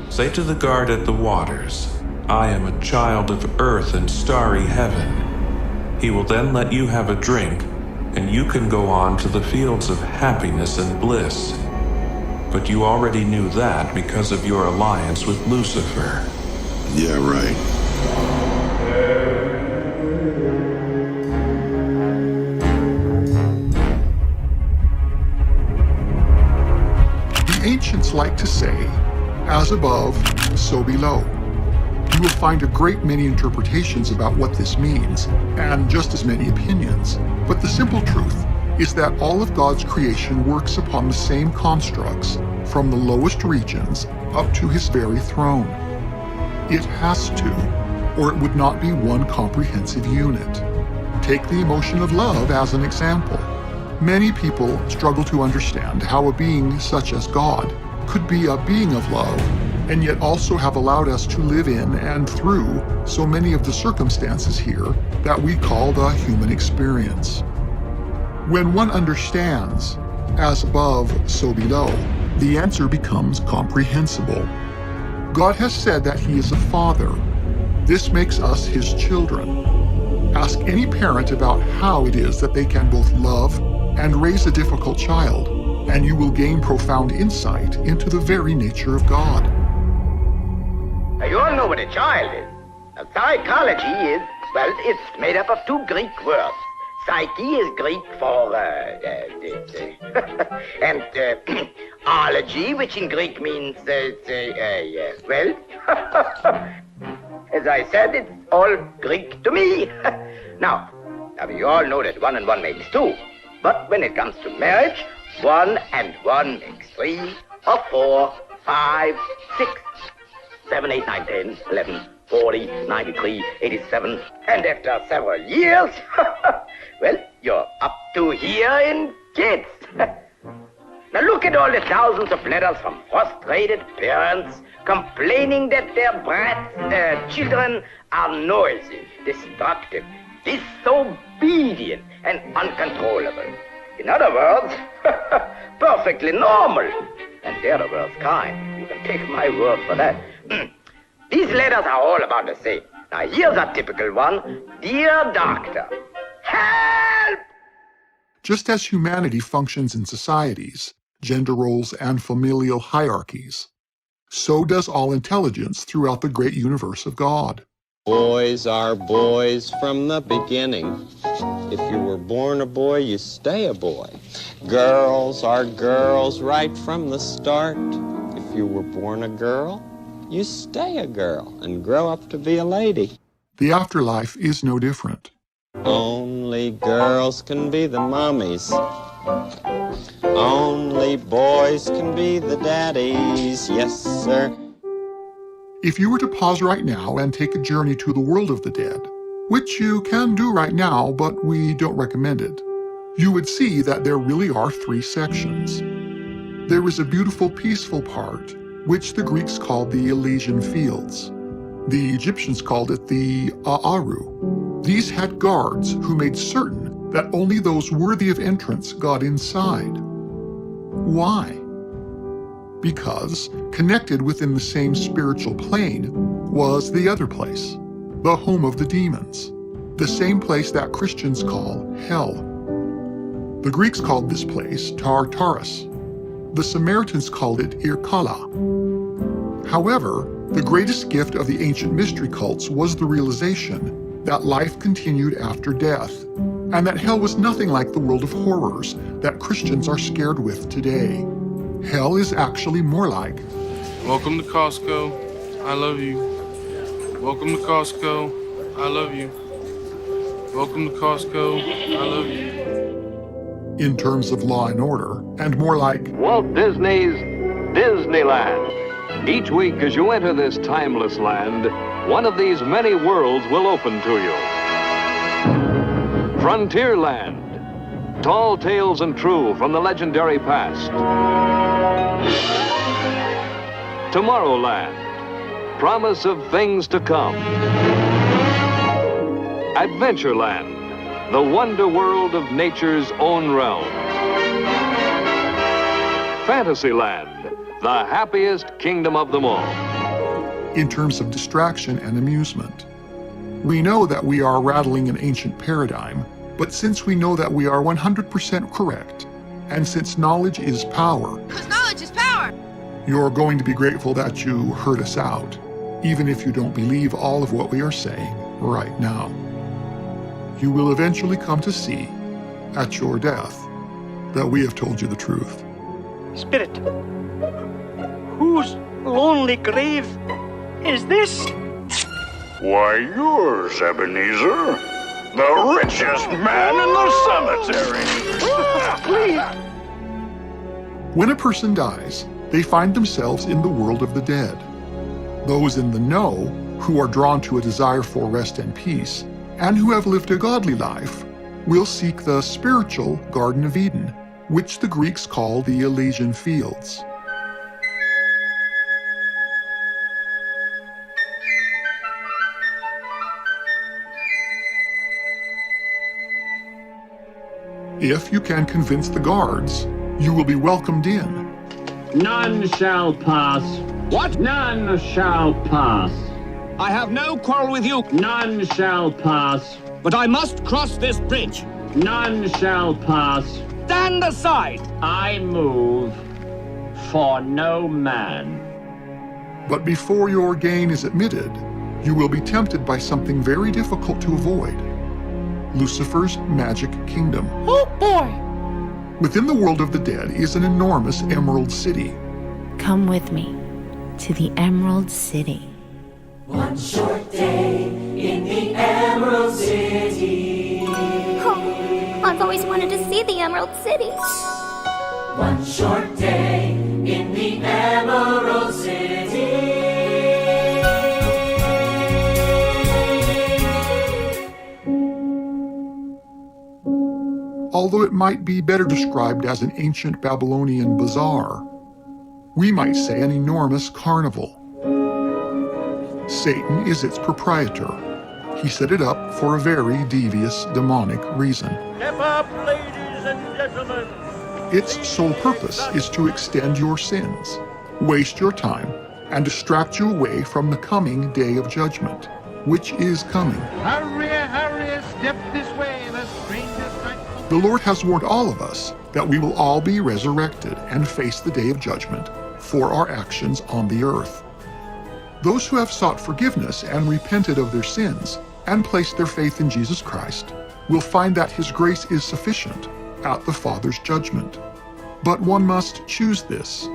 Say to the guard at the waters, I am a child of earth and starry heaven. He will then let you have a drink, and you can go on to the fields of happiness and bliss. But you already knew that because of your alliance with Lucifer. Yeah, right. The ancients like to say, as above, so below. You will find a great many interpretations about what this means, and just as many opinions. But the simple truth is that all of God's creation works upon the same constructs, from the lowest regions up to his very throne. It has to, or it would not be one comprehensive unit. Take the emotion of love as an example. Many people struggle to understand how a being such as God could be a being of love, and yet also have allowed us to live in and through so many of the circumstances here that we call the human experience. When one understands, as above, so below, the answer becomes comprehensible. God has said that he is a father. This makes us his children. Ask any parent about how it is that they can both love and raise a difficult child, and you will gain profound insight into the very nature of God. You all know what a child is. Now, psychology is, well, it's made up of two Greek words. Psyche is Greek for, and ology, which in Greek means, well, as I said, it's all Greek to me. Now, you all know that 1 and 1 makes 2. But when it comes to marriage, 1 and 1 makes 3, or 4, 5, 6, 7, 8, 9, 10, 11, 40, 93, 87, and after several years, well, you're up to here in kids. Now look at all the thousands of letters from frustrated parents complaining that their children are noisy, destructive, disobedient, and uncontrollable. In other words, perfectly normal. And they're the worst kind. You can take my word for that. These letters are all about the same. Now here's a typical one. Dear Doctor, help! Just as humanity functions in societies, gender roles, and familial hierarchies, so does all intelligence throughout the great universe of God. Boys are boys from the beginning. If you were born a boy, you stay a boy. Girls are girls right from the start. If you were born a girl, you stay a girl and grow up to be a lady. The afterlife is no different. Only girls can be the mommies. Only boys can be the daddies. Yes, sir. If you were to pause right now and take a journey to the world of the dead, which you can do right now, but we don't recommend it, you would see that there really are 3 sections. there is a beautiful, peaceful part, which the Greeks called the Elysian Fields. The Egyptians called it the Aaru. These had guards who made certain that only those worthy of entrance got inside. Why? Because connected within the same spiritual plane was the other place, the home of the demons, the same place that Christians call hell. The Greeks called this place Tartarus. The Samaritans called it Irkalla. However, the greatest gift of the ancient mystery cults was the realization that life continued after death, and that hell was nothing like the world of horrors that Christians are scared with today. Hell is actually more like, welcome to Costco, I love you. Welcome to Costco, I love you. Welcome to Costco, I love you. In terms of law and order, and more like Walt Disney's Disneyland. Each week as you enter this timeless land, one of these many worlds will open to you. Frontierland, tall tales and true from the legendary past. Tomorrowland, promise of things to come. Adventureland, the wonder world of nature's own realm. Fantasyland, the happiest kingdom of them all. in terms of distraction and amusement. We know that we are rattling an ancient paradigm, but since we know that we are 100% correct, and since knowledge is power, because knowledge is power, you're going to be grateful that you heard us out, even if you don't believe all of what we are saying right now. You will eventually come to see, at your death, that we have told you the truth. Spirit, whose lonely grave is this? Why, yours, Ebenezer. The richest man in the cemetery. Please. When a person dies, they find themselves in the world of the dead. Those in the know, who are drawn to a desire for rest and peace, and who have lived a godly life, will seek the spiritual Garden of Eden, which the Greeks call the Elysian Fields. If you can convince the guards, you will be welcomed in. None shall pass. What? None shall pass. I have no quarrel with you. None shall pass. But I must cross this bridge. None shall pass. Stand aside. I move for no man. But before your gain is admitted, you will be tempted by something very difficult to avoid: Lucifer's magic kingdom. Oh boy! Within the world of the dead is an enormous emerald city. Come with me to the Emerald City. One short day in the Emerald City. Oh, I've always wanted to see the Emerald City. One short day in the Emerald City. Although it might be better described as an ancient Babylonian bazaar, we might say an enormous carnival. Satan is its proprietor. He set it up for a very devious, demonic reason. Step up, ladies and gentlemen. Its sole purpose is to extend your sins, waste your time, and distract you away from the coming day of judgment, which is coming. Hurry, hurry, step this way, the strangest sight. The Lord has warned all of us that we will all be resurrected and face the day of judgment for our actions on the earth. Those who have sought forgiveness and repented of their sins and placed their faith in Jesus Christ will find that His grace is sufficient at the Father's judgment. But one must choose this.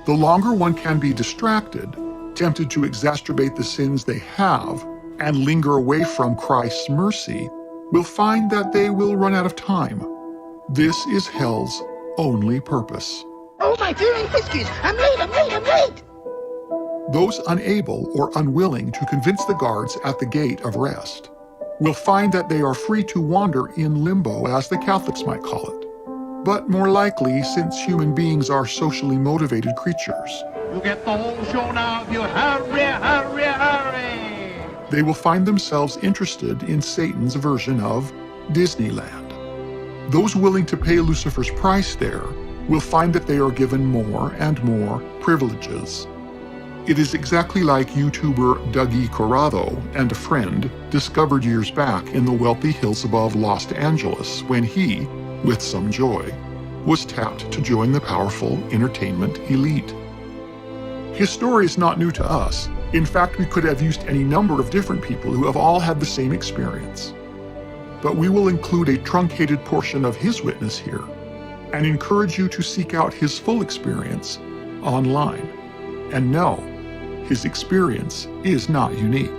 The longer one can be distracted, tempted to exacerbate the sins they have, and linger away from Christ's mercy, will find that they will run out of time. This is hell's only purpose. Oh, my fearing whiskies! I'm late! Those unable or unwilling to convince the guards at the gate of rest will find that they are free to wander in limbo, as the Catholics might call it. but more likely since human beings are socially motivated creatures. You get the whole show now if you hurry, hurry, hurry. They will find themselves interested in Satan's version of Disneyland. Those willing to pay Lucifer's price there will find that they are given more and more privileges. It is exactly like YouTuber Dougie Corrado and a friend discovered years back in the wealthy hills above Los Angeles when he, with some joy, was tapped to join the powerful entertainment elite. His story is not new to us. In fact, we could have used any number of different people who have all had the same experience. But we will include a truncated portion of his witness here and encourage you to seek out his full experience online. And no, his experience is not unique.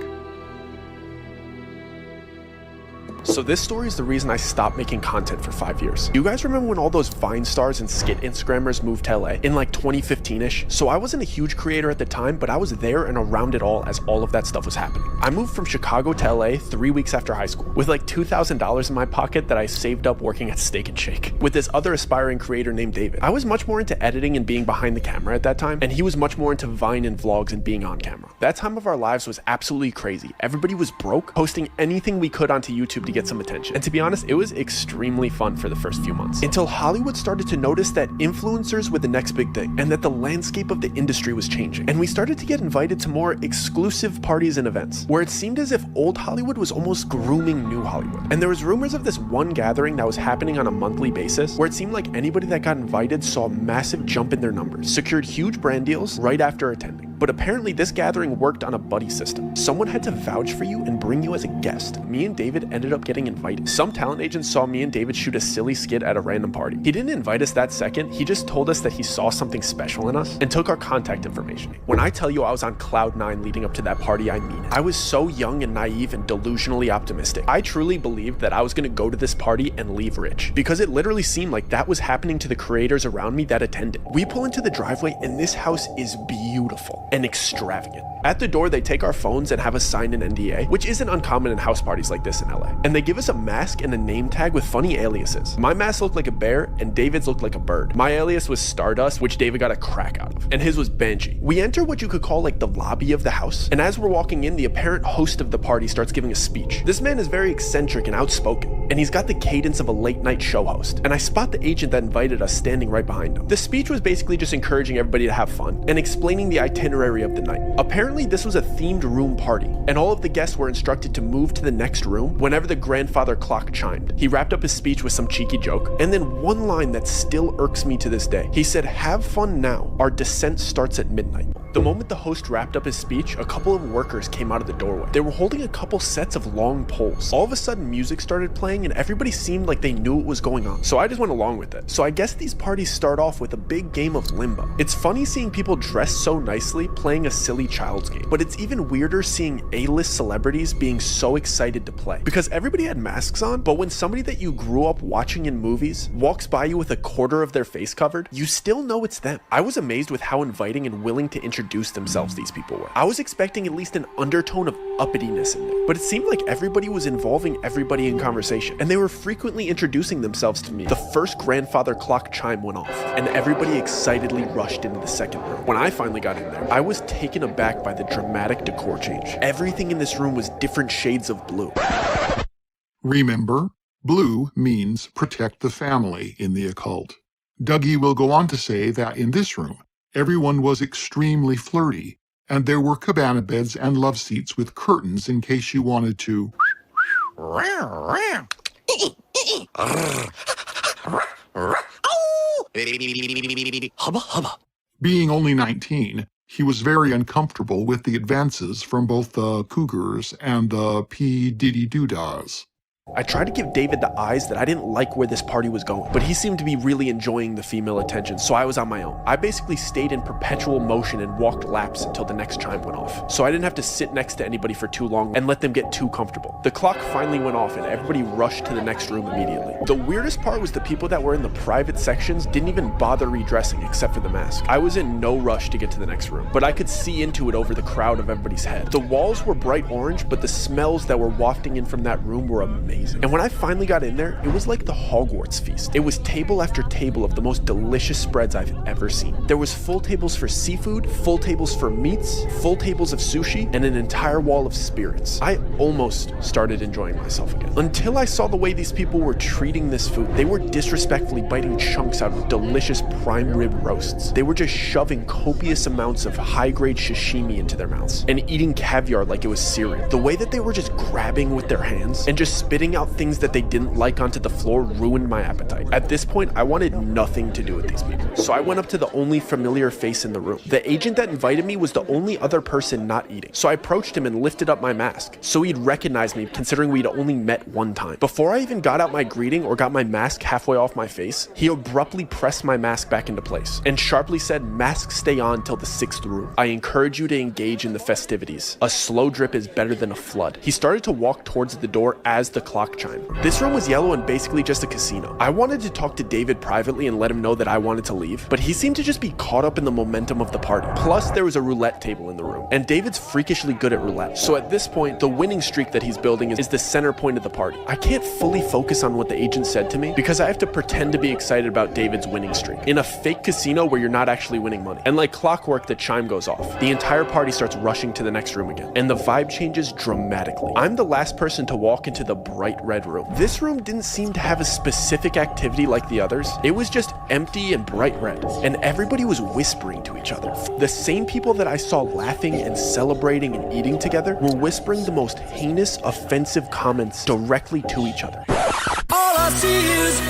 So this story is the reason I stopped making content for 5 years. You guys remember when all those Vine stars and skit Instagrammers moved to LA in like 2015-ish? So I wasn't a huge creator at the time, but I was there and around it all as all of that stuff was happening. I moved from Chicago to LA 3 weeks after high school with like $2,000 in my pocket that I saved up working at Steak and Shake with this other aspiring creator named David. I was much more into editing and being behind the camera at that time, and he was much more into Vine and vlogs and being on camera. That time of our lives was absolutely crazy. Everybody was broke, posting anything we could onto YouTube to get some attention. And to be honest, it was extremely fun for the first few months until Hollywood started to notice that influencers were the next big thing and that the landscape of the industry was changing. And we started to get invited to more exclusive parties and events where it seemed as if old Hollywood was almost grooming new Hollywood. And there was rumors of this one gathering that was happening on a monthly basis where it seemed like anybody that got invited saw a massive jump in their numbers, secured huge brand deals right after attending. But apparently this gathering worked on a buddy system. Someone had to vouch for you and bring you as a guest. Me and David ended up getting invited. Some talent agents saw me and David shoot a silly skit at a random party. He didn't invite us that second, he just told us that he saw something special in us and took our contact information. When I tell you I was on cloud 9 leading up to that party, I mean it. I was so young and naive and delusionally optimistic. I truly believed that I was gonna go to this party and leave rich, because it literally seemed like that was happening to the creators around me that attended. We pull into the driveway and this house is beautiful and extravagant. At the door, they take our phones and have us sign an NDA, which isn't uncommon in house parties like this in LA. And they give us a mask and a name tag with funny aliases. My mask looked like a bear and David's looked like a bird. My alias was Stardust, which David got a crack out of, and his was Banshee. We enter what you could call like the lobby of the house, and as we're walking in, the apparent host of the party starts giving a speech. This man is very eccentric and outspoken, and he's got the cadence of a late night show host, and I spot the agent that invited us standing right behind him. The speech was basically just encouraging everybody to have fun and explaining the itinerary of the night. Apparently this was a themed room party, and all of the guests were instructed to move to the next room whenever the grandfather clock chimed. He wrapped up his speech with some cheeky joke, and then one line that still irks me to this day. He said, "Have fun now, our descent starts at midnight." The moment the host wrapped up his speech, a couple of workers came out of the doorway. They were holding a couple sets of long poles. All of a sudden music started playing and everybody seemed like they knew what was going on, so I just went along with it. So I guess these parties start off with a big game of limbo. It's funny seeing people dressed so nicely playing a silly child's game, but it's even weirder seeing A-list celebrities being so excited to play, because everybody had masks on, but when somebody that you grew up watching in movies walks by you with a quarter of their face covered, you still know it's them. I was amazed with how inviting and willing to introduce themselves these people were. I was expecting at least an undertone of uppityness in there, but it seemed like everybody was involving everybody in conversation, and they were frequently introducing themselves to me. The first grandfather clock chime went off, and everybody excitedly rushed into the second room. When I finally got in there, I was taken aback by the dramatic decor change. Everything in this room was different shades of blue. Remember, blue means protect the family in the occult. Dougie will go on to say that in this room, everyone was extremely flirty, and there were cabana beds and love seats with curtains in case you wanted to. Being only 19, he was very uncomfortable with the advances from both the Cougars and the P. Diddy Doodas. I tried to give David the eyes that I didn't like where this party was going, but he seemed to be really enjoying the female attention, so I was on my own. I basically stayed in perpetual motion and walked laps until the next chime went off, so I didn't have to sit next to anybody for too long and let them get too comfortable. The clock finally went off and everybody rushed to the next room immediately. The weirdest part was the people that were in the private sections didn't even bother redressing except for the mask. I was in no rush to get to the next room, but I could see into it over the crowd of everybody's head. The walls were bright orange, but the smells that were wafting in from that room were amazing. amazing. And when I finally got in there, it was like the Hogwarts feast. It was table after table of the most delicious spreads I've ever seen. There was full tables for seafood, full tables for meats, full tables of sushi, and an entire wall of spirits. I almost started enjoying myself again. Until I saw the way these people were treating this food. They were disrespectfully biting chunks out of delicious prime rib roasts. They were just shoving copious amounts of high-grade sashimi into their mouths and eating caviar like it was cereal. The way that they were just grabbing with their hands and just spitting out things that they didn't like onto the floor ruined my appetite. At this point, I wanted nothing to do with these people. So I went up to the only familiar face in the room. The agent that invited me was the only other person not eating. So I approached him and lifted up my mask so he'd recognize me, considering we'd only met one time. Before I even got out my greeting or got my mask halfway off my face, he abruptly pressed my mask back into place and sharply said, "Masks stay on till the 6th room. I encourage you to engage in the festivities. A slow drip is better than a flood." He started to walk towards the door as the clock chimed. This room was yellow and basically just a casino. I wanted to talk to David privately and let him know that I wanted to leave, but he seemed to just be caught up in the momentum of the party. Plus, there was a roulette table in the room, and David's freakishly good at roulette. So at this point, the winning streak that he's building is the center point of the party. I can't fully focus on what the agent said to me because I have to pretend to be excited about David's winning streak in a fake casino where you're not actually winning money. And like clockwork, the chime goes off. The entire party starts rushing to the next room again, and the vibe changes dramatically. I'm the last person to walk into the bright red room. This room didn't seem to have a specific activity like the others. It was just empty and bright red, and everybody was whispering to each other. The same people that I saw laughing and celebrating and eating together were whispering the most heinous, offensive comments directly to each other. All I see is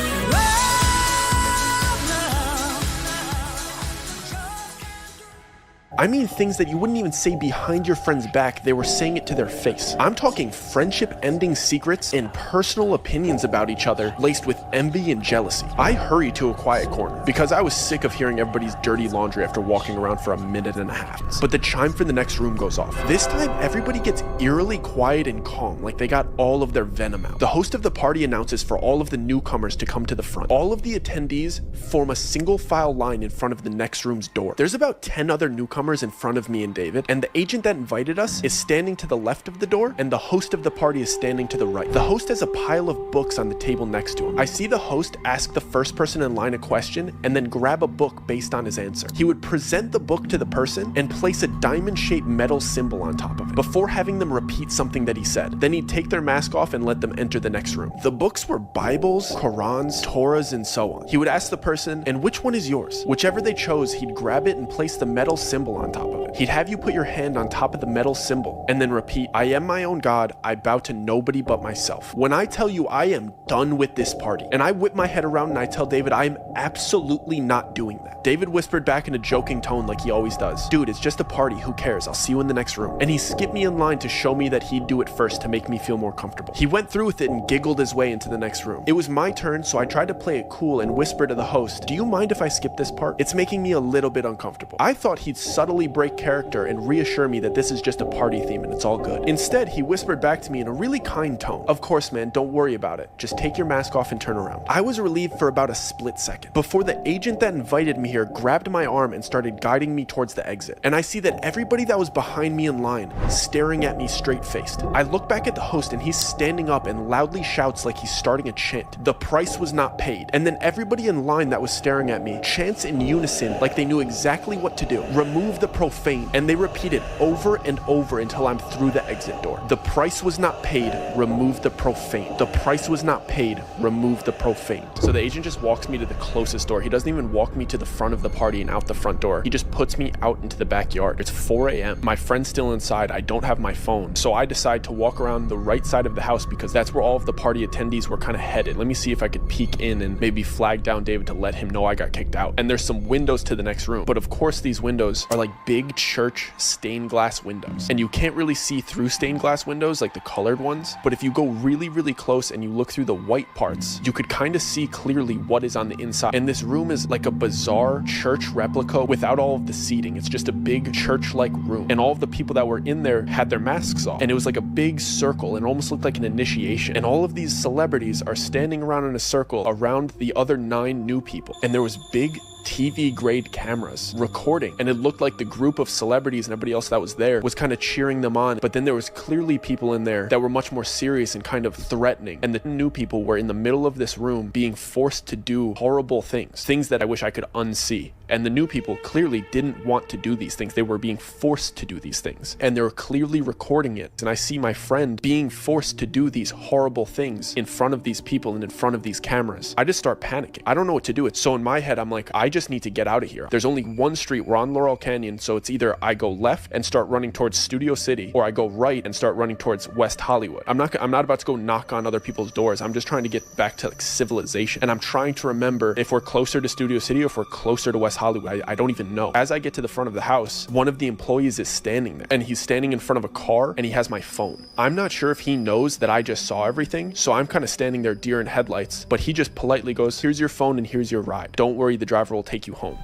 I mean things that you wouldn't even say behind your friend's back, they were saying it to their face. I'm talking friendship-ending secrets and personal opinions about each other laced with envy and jealousy. I hurried to a quiet corner because I was sick of hearing everybody's dirty laundry after walking around for a minute and a half. But the chime for the next room goes off. This time, everybody gets eerily quiet and calm, like they got all of their venom out. The host of the party announces for all of the newcomers to come to the front. All of the attendees form a single file line in front of the next room's door. There's about 10 other newcomers in front of me and David, and the agent that invited us is standing to the left of the door, and the host of the party is standing to the right. The host has a pile of books on the table next to him. I see the host ask the first person in line a question and then grab a book based on his answer. He would present the book to the person and place a diamond-shaped metal symbol on top of it before having them repeat something that he said. Then he'd take their mask off and let them enter the next room. The books were Bibles, Qurans, Torahs, and so on. He would ask the person, "And which one is yours?" Whichever they chose, he'd grab it and place the metal symbol on top of it. He'd have you put your hand on top of the metal symbol and then repeat, "I am my own God. I bow to nobody but myself." When I tell you I am done with this party, and I whip my head around and I tell David I am absolutely not doing that. David whispered back in a joking tone like he always does, "Dude, it's just a party. Who cares? I'll see you in the next room." And he skipped me in line to show me that he'd do it first to make me feel more comfortable. He went through with it and giggled his way into the next room. It was my turn, so I tried to play it cool and whisper to the host, "Do you mind if I skip this part? It's making me a little bit uncomfortable." I thought he'd subtly break character and reassure me that this is just a party theme and it's all good. Instead, he whispered back to me in a really kind tone, "Of course, man, don't worry about it. Just take your mask off and turn around." I was relieved for about a split second before the agent that invited me here grabbed my arm and started guiding me towards the exit. And I see that everybody that was behind me in line staring at me straight-faced. I look back at the host and he's standing up and loudly shouts like he's starting a chant. The price was not paid. And then everybody in line that was staring at me chants in unison like they knew exactly what to do. Remove the profane. And they repeat it over and over until I'm through the exit door. The price was not paid. Remove the profane. The price was not paid. Remove the profane. So the agent just walks me to the closest door. He doesn't even walk me to the front of the party and out the front door. He just puts me out into the backyard. It's 4 a.m. My friend's still inside. I don't have my phone. So I decide to walk around the right side of the house because that's where all of the party attendees were kind of headed. Let me see if I could peek in and maybe flag down David to let him know I got kicked out. And there's some windows to the next room. But of course these windows are like big church stained glass windows. And you can't really see through stained glass windows like the colored ones. But if you go really, really close and you look through the white parts, you could kind of see clearly what is on the inside. And this room is like a bizarre church replica without all of the seating. It's just a big church-like room. And all of the people that were in there had their masks off. And it was like a big circle and almost looked like an initiation. And all of these celebrities are standing around in a circle around the other 9 new people. And there was big TV grade cameras recording, and it looked like the group of celebrities and everybody else that was there was kind of cheering them on, but then there was clearly people in there that were much more serious and kind of threatening, and the new people were in the middle of this room being forced to do horrible things that I wish I could unsee. And the new people clearly didn't want to do these things. They were being forced to do these things, and they were clearly recording it. And I see my friend being forced to do these horrible things in front of these people and in front of these cameras. I just start panicking. I don't know what to do. So in my head, I'm like, I just need to get out of here. There's only one street. We're on Laurel Canyon, so it's either I go left and start running towards Studio City, or I go right and start running towards West Hollywood. I'm not about to go knock on other people's doors. I'm just trying to get back to like civilization. And I'm trying to remember if we're closer to Studio City or if we're closer to West Hollywood. I don't even know. As I get to the front of the house, one of the employees is standing there, and he's standing in front of a car, and he has my phone. I'm not sure if he knows that I just saw everything, so I'm kind of standing there deer in headlights, but he just politely goes, "Here's your phone and here's your ride. Don't worry, the driver will take you home."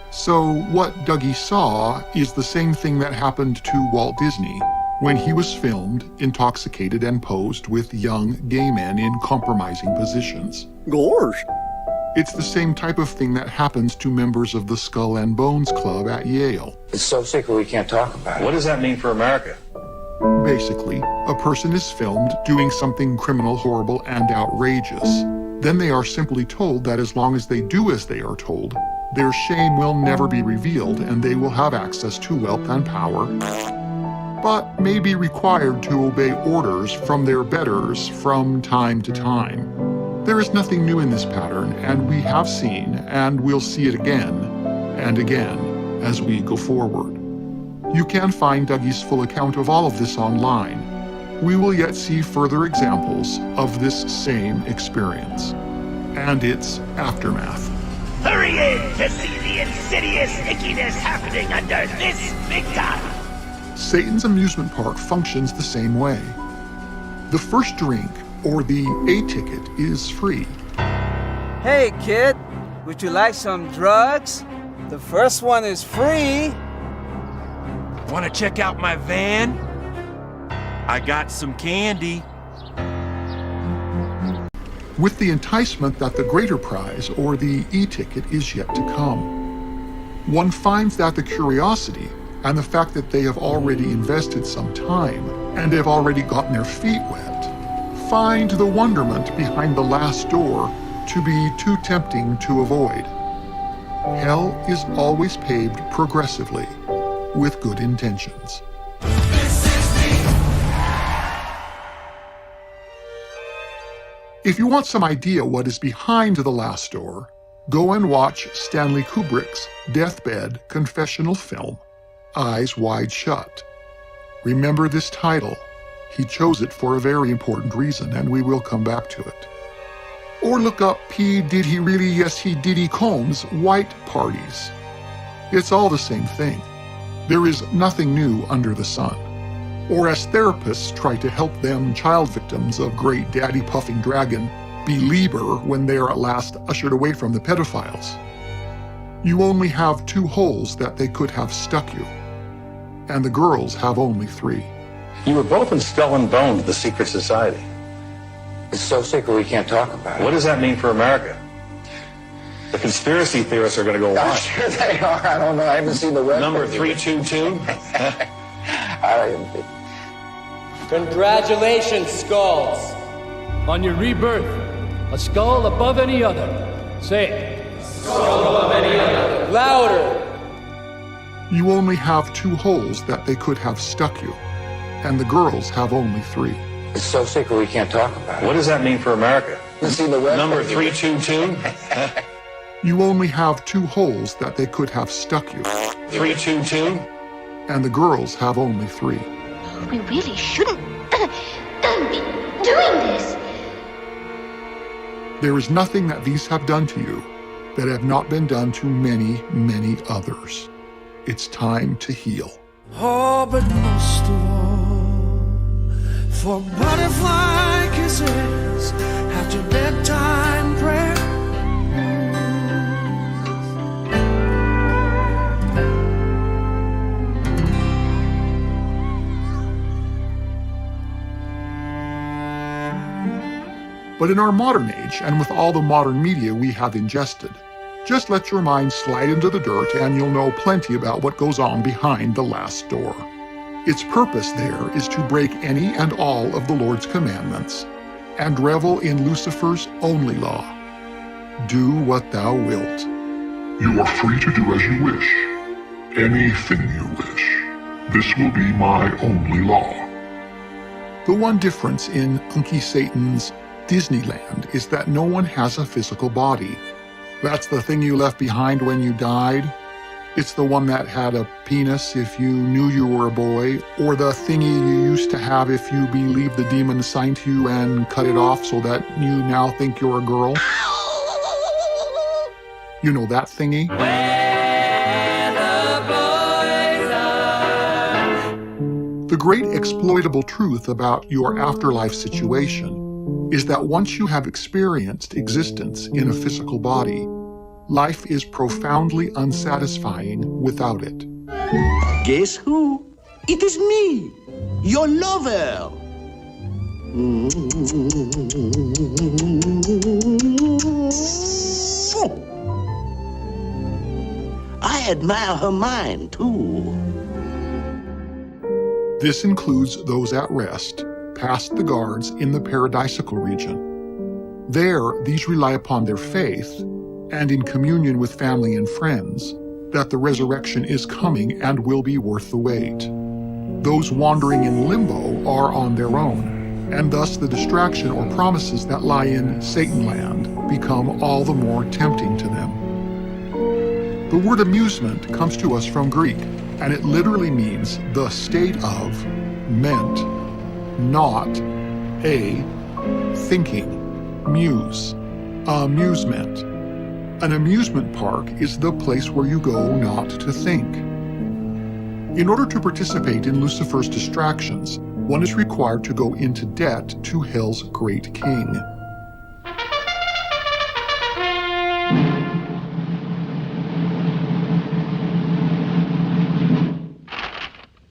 So what Dougie saw is the same thing that happened to Walt Disney when he was filmed, intoxicated, and posed with young gay men in compromising positions. Gosh! It's the same type of thing that happens to members of the Skull and Bones Club at Yale. It's so secret we can't talk about it. What does that mean for America? Basically, a person is filmed doing something criminal, horrible, and outrageous. Then they are simply told that as long as they do as they are told, their shame will never be revealed and they will have access to wealth and power, but may be required to obey orders from their betters from time to time. There is nothing new in this pattern, and we have seen, and we'll see it again and again as we go forward. You can find Dougie's full account of all of this online. We will yet see further examples of this same experience and its aftermath. Hurry in to see the insidious ickiness happening under this big time. Satan's amusement park functions the same way. The first drink, or the A ticket, is free. Hey kid, would you like some drugs? The first one is free. Want to check out my van? I got some candy. With the enticement that the greater prize, or the E-ticket, is yet to come. One finds that the curiosity and the fact that they have already invested some time and have already gotten their feet wet find the wonderment behind the last door to be too tempting to avoid. Hell is always paved progressively with good intentions. If you want some idea what is behind the last door, go and watch Stanley Kubrick's deathbed confessional film, Eyes Wide Shut. Remember this title. He chose it for a very important reason, and we will come back to it. Or look up P. Did He Really Yes He Diddy Combs' White Parties. It's all the same thing. There is nothing new under the sun. Or as therapists try to help them child victims of Great Daddy Puffing Dragon be Lieber when they are at last ushered away from the pedophiles. You only have 2 holes that they could have stuck you, and the girls have only 3. You were both in Skull and Bones, the secret society. It's so secret we can't talk about it. What does that mean for America? The conspiracy theorists are going to go I'm wild. sure they are. I don't know. I haven't seen the web. Number page. 322? I don't even think. Congratulations, Skulls, on your rebirth. A skull above any other. Say it. Skull above any other. Louder. You only have 2 holes that they could have stuck you, and the girls have only 3. It's so secret we can't talk about it. What does that mean for America? Haven't seen the web. Number page. 322? You only have 2 holes that they could have stuck you, 322? and the girls have only 3. We really shouldn't be doing this. There is nothing that these have done to you that have not been done to many, many others. It's time to heal. Oh, but most of all, for butterfly kisses after bedtime prayer. but in our modern age and with all the modern media we have ingested. Just let your mind slide into the dirt and you'll know plenty about what goes on behind the last door. Its purpose there is to break any and all of the Lord's commandments and revel in Lucifer's only law. Do what thou wilt. You are free to do as you wish. Anything you wish. This will be my only law. The one difference in Unky Satan's Disneyland is that no one has a physical body. That's the thing you left behind when you died. It's the one that had a penis if you knew you were a boy, or the thingy you used to have if you believed the demon assigned to you and cut it off so that you now think you're a girl. You know that thingy? The great exploitable truth about your afterlife situation is that once you have experienced existence in a physical body, life is profoundly unsatisfying without it. Guess who? It is me, your lover. I admire her mind, too. This includes those at rest, past the guards in the paradisical region. There, these rely upon their faith, and in communion with family and friends, that the resurrection is coming and will be worth the wait. Those wandering in limbo are on their own, and thus the distraction or promises that lie in Satanland become all the more tempting to them. The word amusement comes to us from Greek, and it literally means the state of, meant, not, a, thinking, muse, amusement. An amusement park is the place where you go not to think. In order to participate in Lucifer's distractions, one is required to go into debt to hell's great king.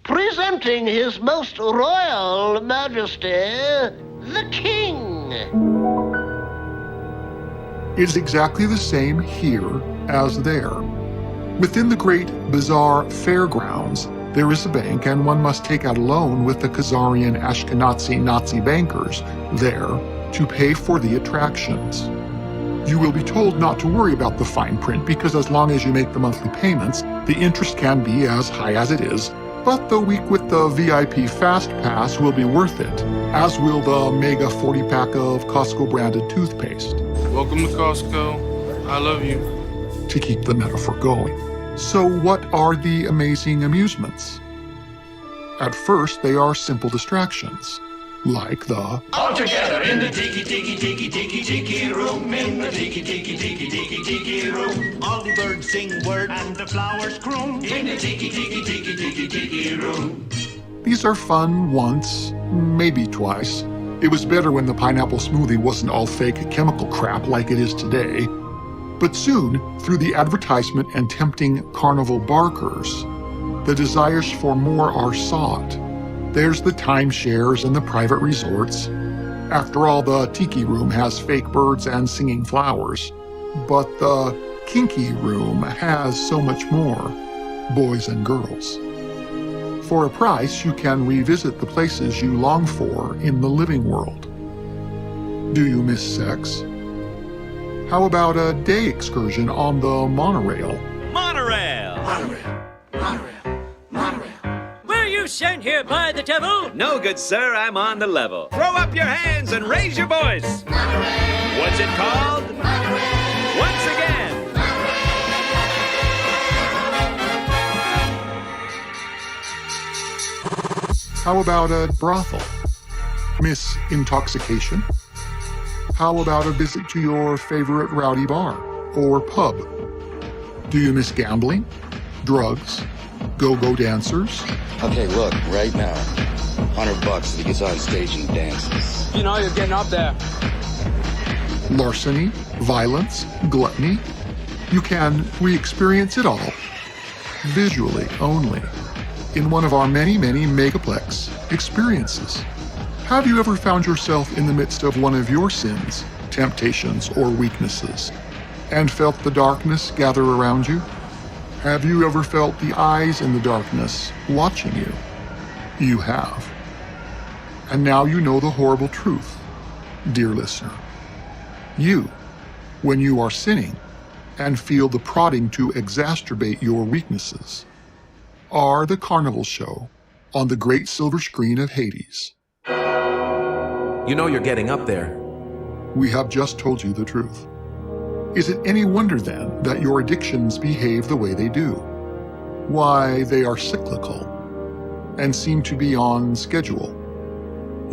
Presenting His Most Royal Majesty, the King. It is exactly the same here as there. Within the great bizarre fairgrounds, there is a bank, and one must take out a loan with the Khazarian Ashkenazi Nazi bankers there to pay for the attractions. You will be told not to worry about the fine print because as long as you make the monthly payments, the interest can be as high as it is, but the week with the VIP Fast Pass will be worth it, as will the mega 40-pack of Costco-branded toothpaste. Welcome to Costco. I love you. To keep the metaphor going. So what are the amazing amusements? At first, they are simple distractions, like the All together in the tiki tiki tiki tiki tiki room, in the tiki tiki tiki tiki tiki room. All the birds sing word and the flowers croon, in the tiki tiki tiki tiki tiki room. These are fun once, maybe twice. It was better when the pineapple smoothie wasn't all fake chemical crap like it is today. But soon, through the advertisement and tempting carnival barkers, the desires for more are sought. There's the timeshares and the private resorts. After all, the tiki room has fake birds and singing flowers. But the kinky room has so much more, boys and girls. For a price, you can revisit the places you long for in the living world. Do you miss sex? How about a day excursion on the monorail? Monorail! Were you sent here by the devil? No, good sir, I'm on the level. Throw up your hands and raise your voice. What's it called? Once again. How about a brothel? Miss intoxication? How about a visit to your favorite rowdy bar or pub? Do you miss gambling, drugs, go-go dancers? Okay, look, right now, $100 if he gets on stage and dances. You know you're getting up there. Larceny, violence, gluttony? You can re-experience it all, visually only, in one of our many, many megaplex experiences. Have you ever found yourself in the midst of one of your sins, temptations, or weaknesses, and felt the darkness gather around you? Have you ever felt the eyes in the darkness watching you? You have. And now you know the horrible truth, dear listener. You, when you are sinning and feel the prodding to exacerbate your weaknesses, are the carnival show on the great silver screen of Hades. You know you're getting up there. We have just told you the truth. Is it any wonder then that your addictions behave the way they do? Why, they are cyclical and seem to be on schedule.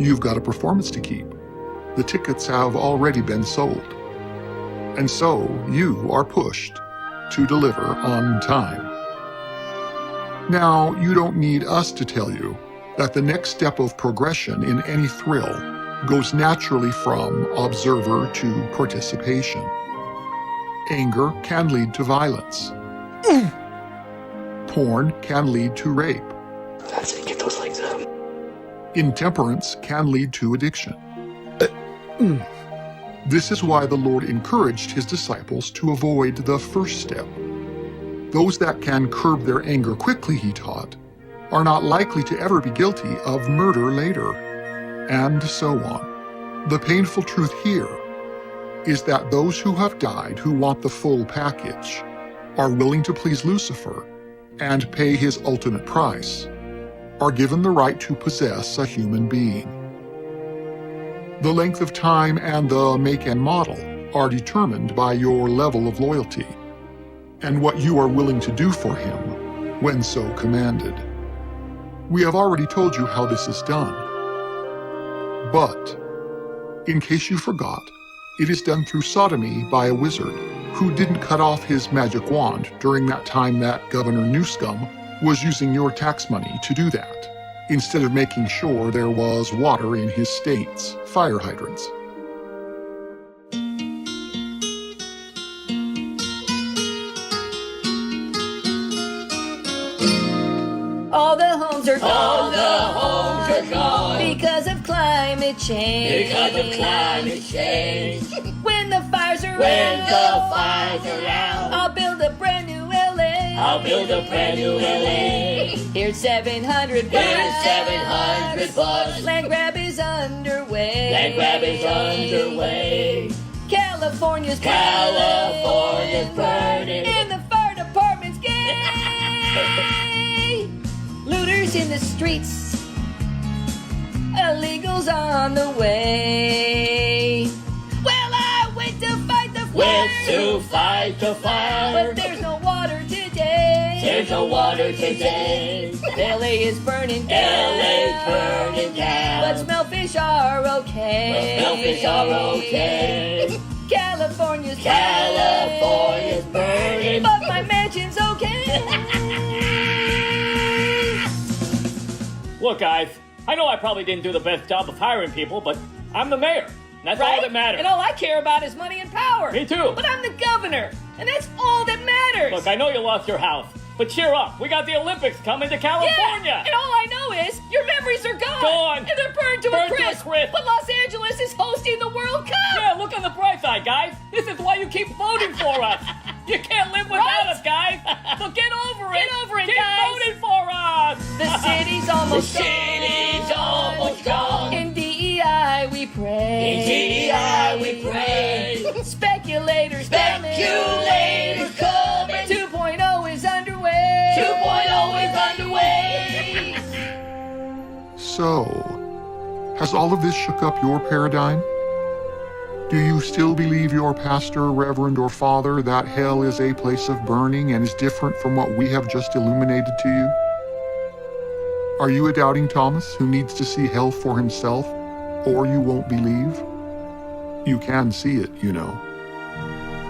You've got a performance to keep. The tickets have already been sold. And so you are pushed to deliver on time. Now, you don't need us to tell you that the next step of progression in any thrill goes naturally from observer to participation. Anger can lead to violence. Porn can lead to rape. That's it, get those legs up. Intemperance can lead to addiction. This is why the Lord encouraged his disciples to avoid the first step. Those that can curb their anger quickly, he taught, are not likely to ever be guilty of murder later, and so on. The painful truth here is that those who have died who want the full package are willing to please Lucifer and pay his ultimate price, are given the right to possess a human being. The length of time and the make and model are determined by your level of loyalty and what you are willing to do for him when so commanded. We have already told you how this is done, but in case you forgot, it is done through sodomy by a wizard who didn't cut off his magic wand during that time that Governor Newscum was using your tax money to do that, instead of making sure there was water in his state's fire hydrants. All the homes are gone. All the homes are gone. Because of climate change. Because of climate change. When the fires are When out. the fires are out. I'll build a brand new LA. I'll build a brand new LA. Here's $700. Here's $700. Land grab is underway. Land grab is underway. California's California's burning. And the fire department's gay. Looters in the streets. Illegals on the way. Well, I went to fight the fire. Went to fight the fire. But there's no water today. There's no water today. LA is burning down. LA's burning down. But smellfish are okay. But smellfish are okay. California's burning. But my mansion's okay. Look, guys, I know I probably didn't do the best job of hiring people, but I'm the mayor. And that's all that matters. And all I care about is money and power. Me too. But I'm the governor, and that's all that matters. Look, I know you lost your house, but cheer up. We got the Olympics coming to California. Yeah, and all I know is your memories are gone. Gone. And they're burned to a crisp. But Los Angeles is hosting the World Cup. Yeah, look on the bright side, guys. This is why you keep voting for us. You can't live without us, guys. So get over it. Get over it, Keep guys. voting for us. The city's almost The city's almost gone. In DEI we pray. In DEI we pray. Speculators coming. 2.0 is underway. 2.0 is underway. So, has all of this shook up your paradigm? Do you still believe your pastor, reverend, or father that hell is a place of burning and is different from what we have just illuminated to you? Are you a doubting Thomas who needs to see hell for himself, or you won't believe? You can see it, you know.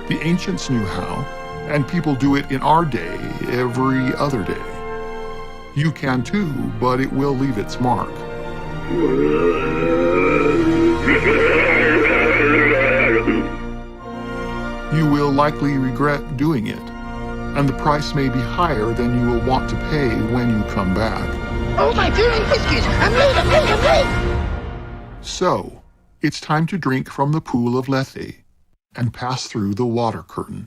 The ancients knew how, and people do it in our day every other day. You can too, but it will leave its mark. You will likely regret doing it, and the price may be higher than you will want to pay when you come back. Oh, my dearie whiskies. I'm late. So, it's time to drink from the pool of Lethe and pass through the water curtain.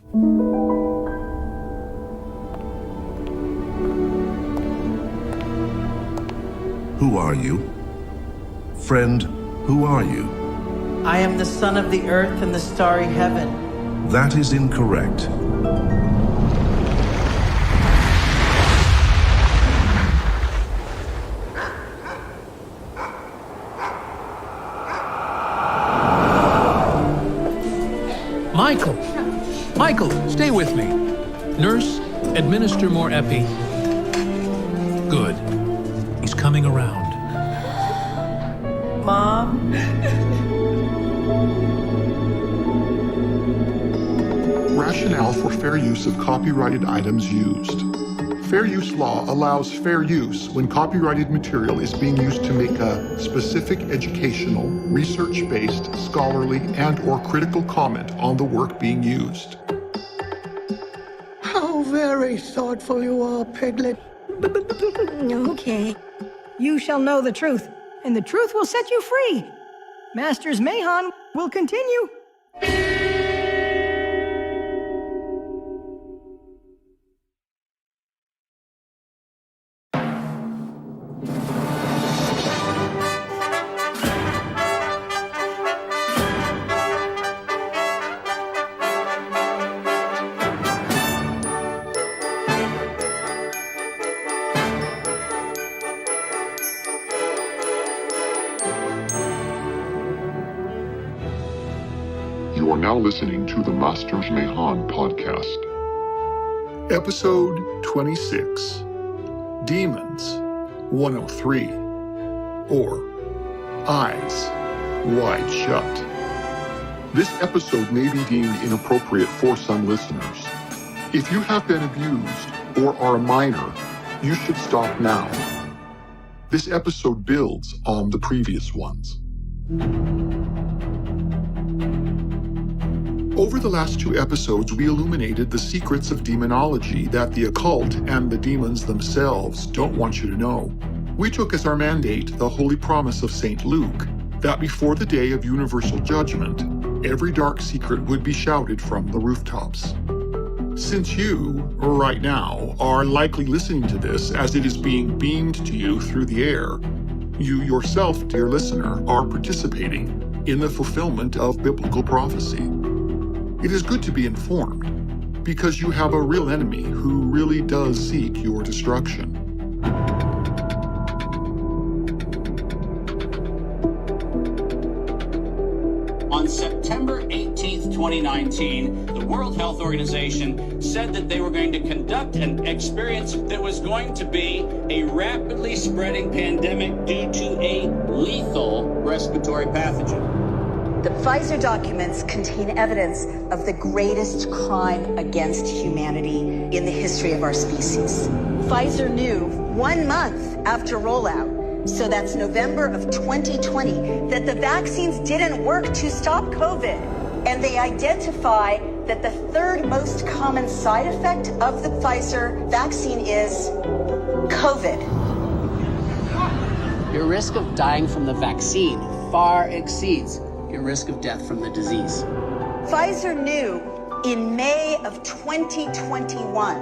Who are you? Friend, who are you? I am the son of the earth and the starry heaven. That is incorrect. Michael, stay with me. Nurse, administer more epi. Good. He's coming around. Mom? Rationale for fair use of copyrighted items used. Fair use law allows fair use when copyrighted material is being used to make a specific educational, research-based, scholarly, and/or critical comment on the work being used. How very thoughtful you are, Piglet. Okay. You shall know the truth, and the truth will set you free. Masters Mahon will continue. You are now listening to the Masters Mahon podcast. Episode 26, Demons 103, or Eyes Wide Shut. This episode may be deemed inappropriate for some listeners. If you have been abused or are a minor, you should stop now. This episode builds on the previous ones. Over the last 2 episodes, we illuminated the secrets of demonology that the occult and the demons themselves don't want you to know. We took as our mandate the holy promise of St. Luke that before the day of universal judgment, every dark secret would be shouted from the rooftops. Since you, right now, are likely listening to this as it is being beamed to you through the air, you yourself, dear listener, are participating in the fulfillment of biblical prophecy. It is good to be informed, because you have a real enemy who really does seek your destruction. On September 18th, 2019, the World Health Organization said that they were going to conduct an experience that was going to be a rapidly spreading pandemic due to a lethal respiratory pathogen. The Pfizer documents contain evidence of the greatest crime against humanity in the history of our species. Pfizer knew 1 month after rollout, so that's November of 2020, that the vaccines didn't work to stop COVID. And they identify that the third most common side effect of the Pfizer vaccine is COVID. Your risk of dying from the vaccine far exceeds your risk of death from the disease. Pfizer knew in May of 2021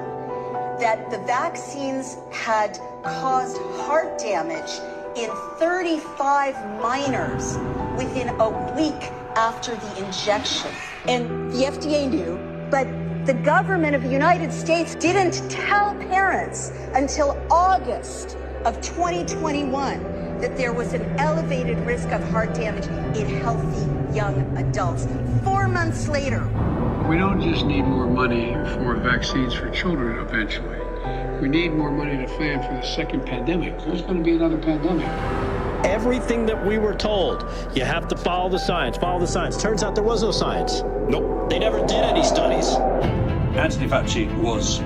that the vaccines had caused heart damage in 35 minors within a week after the injection. And the FDA knew, but the government of the United States didn't tell parents until August of 2021 that there was an elevated risk of heart damage in healthy young adults. 4 months later. We don't just need more money for vaccines for children eventually. We need more money to plan for the second pandemic. There's going to be another pandemic. Everything that we were told, you have to follow the science, follow the science. Turns out there was no science. Nope. They never did any studies. Anthony Fauci was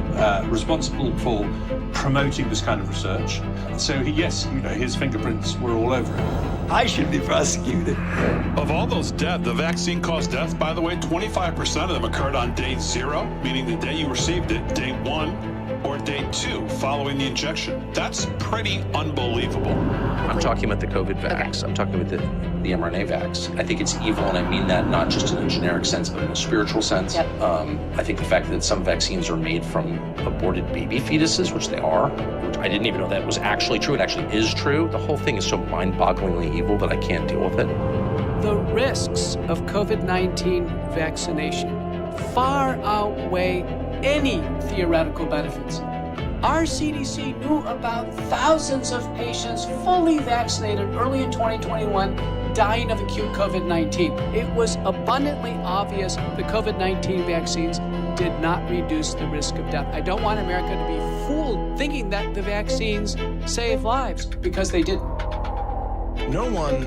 responsible for promoting this kind of research. So yes, his fingerprints were all over it. I should be prosecuted. Of all those deaths, the vaccine caused deaths, by the way, 25% of them occurred on day 0, meaning the day you received it. Day 1, or day 2 following the injection. That's pretty unbelievable. I'm talking about the COVID vax. I'm talking about the mRNA vax. I think it's evil, and I mean that not just in a generic sense, but in a spiritual sense. Yep. I think the fact that some vaccines are made from aborted baby fetuses, which they are, which I didn't even know that was actually true. It actually is true. The whole thing is so mind-bogglingly evil that I can't deal with it. The risks of COVID-19 vaccination far outweigh any theoretical benefits. Our CDC knew about thousands of patients fully vaccinated early in 2021 dying of acute COVID-19. It was abundantly obvious the COVID-19 vaccines did not reduce the risk of death. I don't want America to be fooled thinking that the vaccines save lives, because they didn't. No one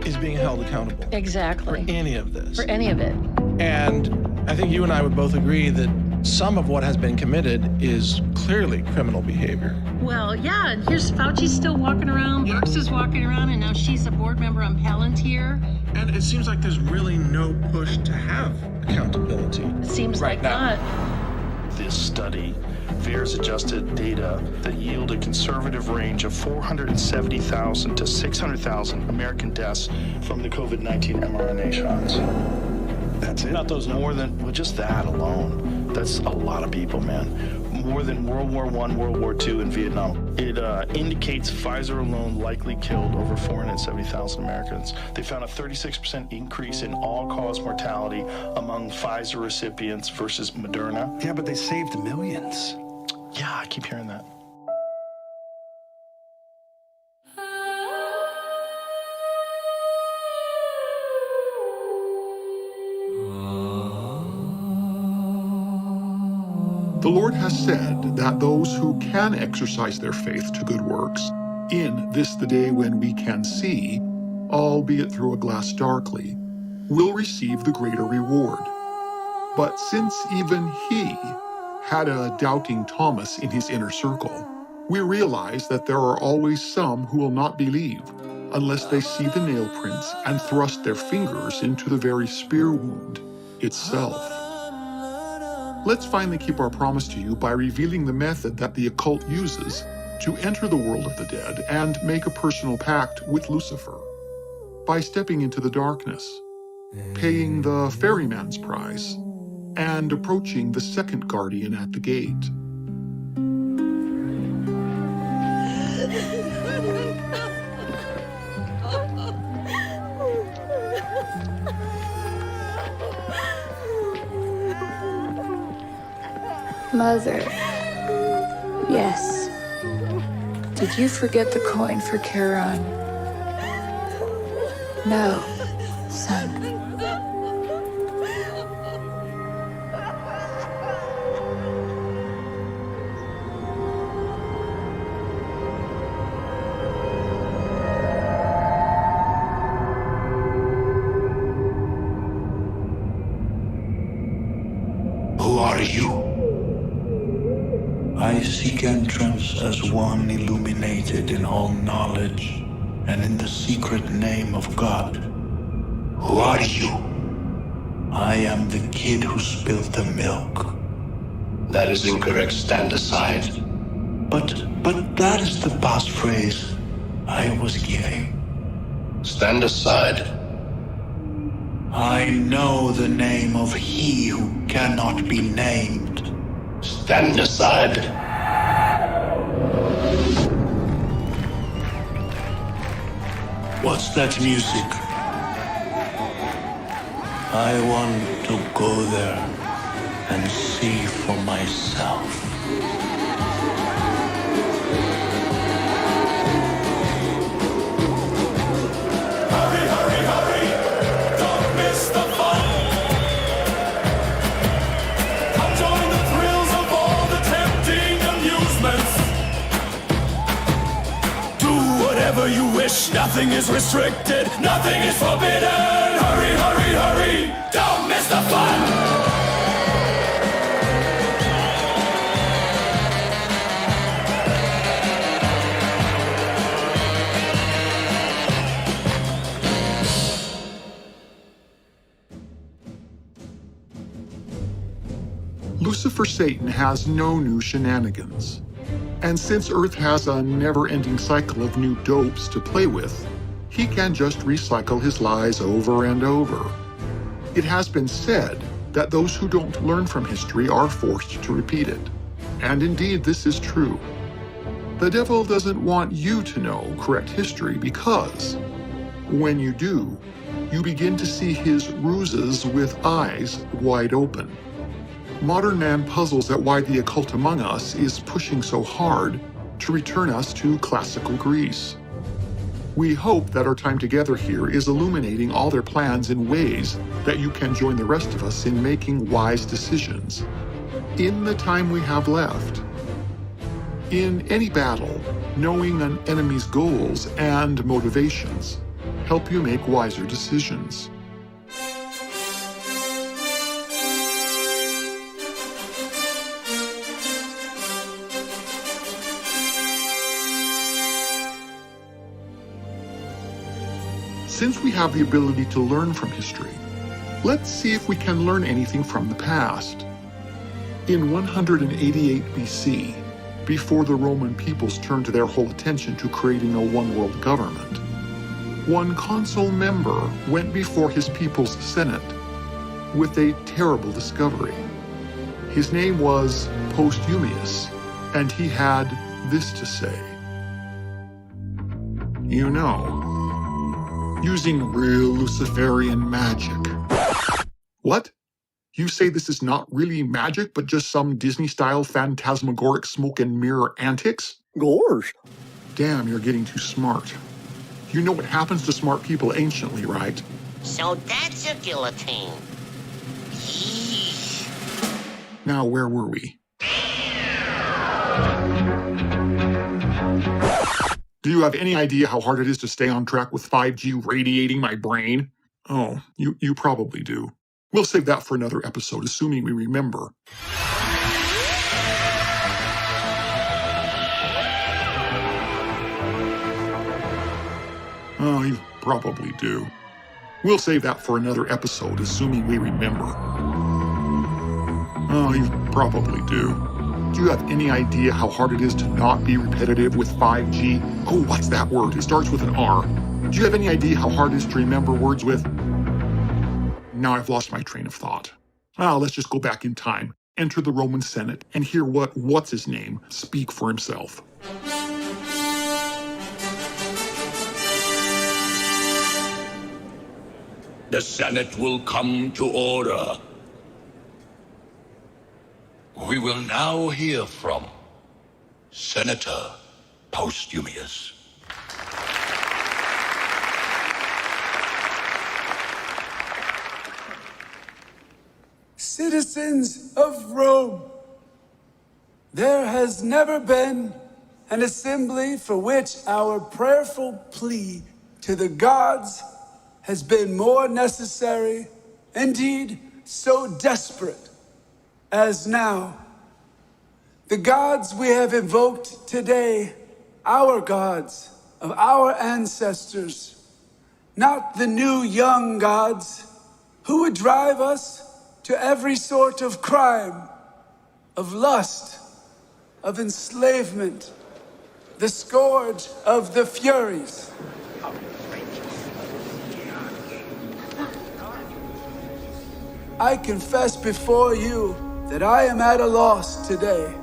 is being held accountable. Exactly. For any of this. For any of it. And I think you and I would both agree that some of what has been committed is clearly criminal behavior. Well, yeah, and here's Fauci still walking around, Birx is walking around, and now she's a board member on Palantir. And it seems like there's really no push to have accountability. It seems right like now. Not. This study, VAERS adjusted data that yield a conservative range of 470,000 to 600,000 American deaths from the COVID-19 mRNA shots. That's it? Not those more than, well, just that alone. That's a lot of people, man. More than World War I, World War II, and Vietnam. It indicates Pfizer alone likely killed over 470,000 Americans. They found a 36% increase in all-cause mortality among Pfizer recipients versus Moderna. Yeah, but they saved millions. Yeah, I keep hearing that. The Lord has said that those who can exercise their faith to good works, in this the day when we can see, albeit through a glass darkly, will receive the greater reward. But since even he had a doubting Thomas in his inner circle, we realize that there are always some who will not believe unless they see the nail prints and thrust their fingers into the very spear wound itself. Let's finally keep our promise to you by revealing the method that the occult uses to enter the world of the dead and make a personal pact with Lucifer. By stepping into the darkness, paying the ferryman's price, and approaching the second guardian at the gate. Mother. Yes. Did you forget the coin for Charon? No, son. Who are you? I seek entrance as one illuminated in all knowledge and in the secret name of God. Who are you? I am the kid who spilled the milk. That is incorrect. Stand aside. But that is the passphrase I was giving. Stand aside. I know the name of he who cannot be named. Stand aside. What's that music? I want to go there and see for myself. Hurry, hurry, hurry! Don't miss the fun! Come join the thrills of all the tempting amusements. Do whatever you wish, nothing is restricted, nothing is forbidden. Hurry, hurry, hurry! Don't miss the fun! Lucifer Satan has no new shenanigans. And since Earth has a never-ending cycle of new dopes to play with, he can just recycle his lies over and over. It has been said that those who don't learn from history are forced to repeat it. And indeed, this is true. The devil doesn't want you to know correct history because, when you do, you begin to see his ruses with eyes wide open. Modern man puzzles at why the occult among us is pushing so hard to return us to classical Greece. We hope that our time together here is illuminating all their plans in ways that you can join the rest of us in making wise decisions in the time we have left. In any battle, knowing an enemy's goals and motivations help you make wiser decisions. Since we have the ability to learn from history, let's see if we can learn anything from the past. In 188 BC, before the Roman peoples turned their whole attention to creating a one-world government, one consul member went before his people's senate with a terrible discovery. His name was Postumius, and he had this to say. You know, using real Luciferian magic. What? You say this is not really magic, but just some Disney-style phantasmagoric smoke and mirror antics? Gosh. Damn, you're getting too smart. You know what happens to smart people anciently, right? So that's a guillotine. Yeesh. Now, where were we? Do you have any idea how hard it is to stay on track with 5G radiating my brain? Oh, you probably do. We'll save that for another episode, assuming we remember. Oh, you probably do. We'll save that for another episode, assuming we remember. Oh, you probably do. Do you have any idea how hard it is to not be repetitive with 5G? Oh, what's that word? It starts with an R. Do you have any idea how hard it is to remember words with... Now I've lost my train of thought. Let's just go back in time, enter the Roman Senate, and hear what's-his-name speak for himself. The Senate will come to order. We will now hear from Senator Postumius. Citizens of Rome, there has never been an assembly for which our prayerful plea to the gods has been more necessary, indeed so desperate, as now. The gods we have invoked today, our gods of our ancestors, not the new young gods who would drive us to every sort of crime, of lust, of enslavement, the scourge of the Furies. I confess before you that I am at a loss today.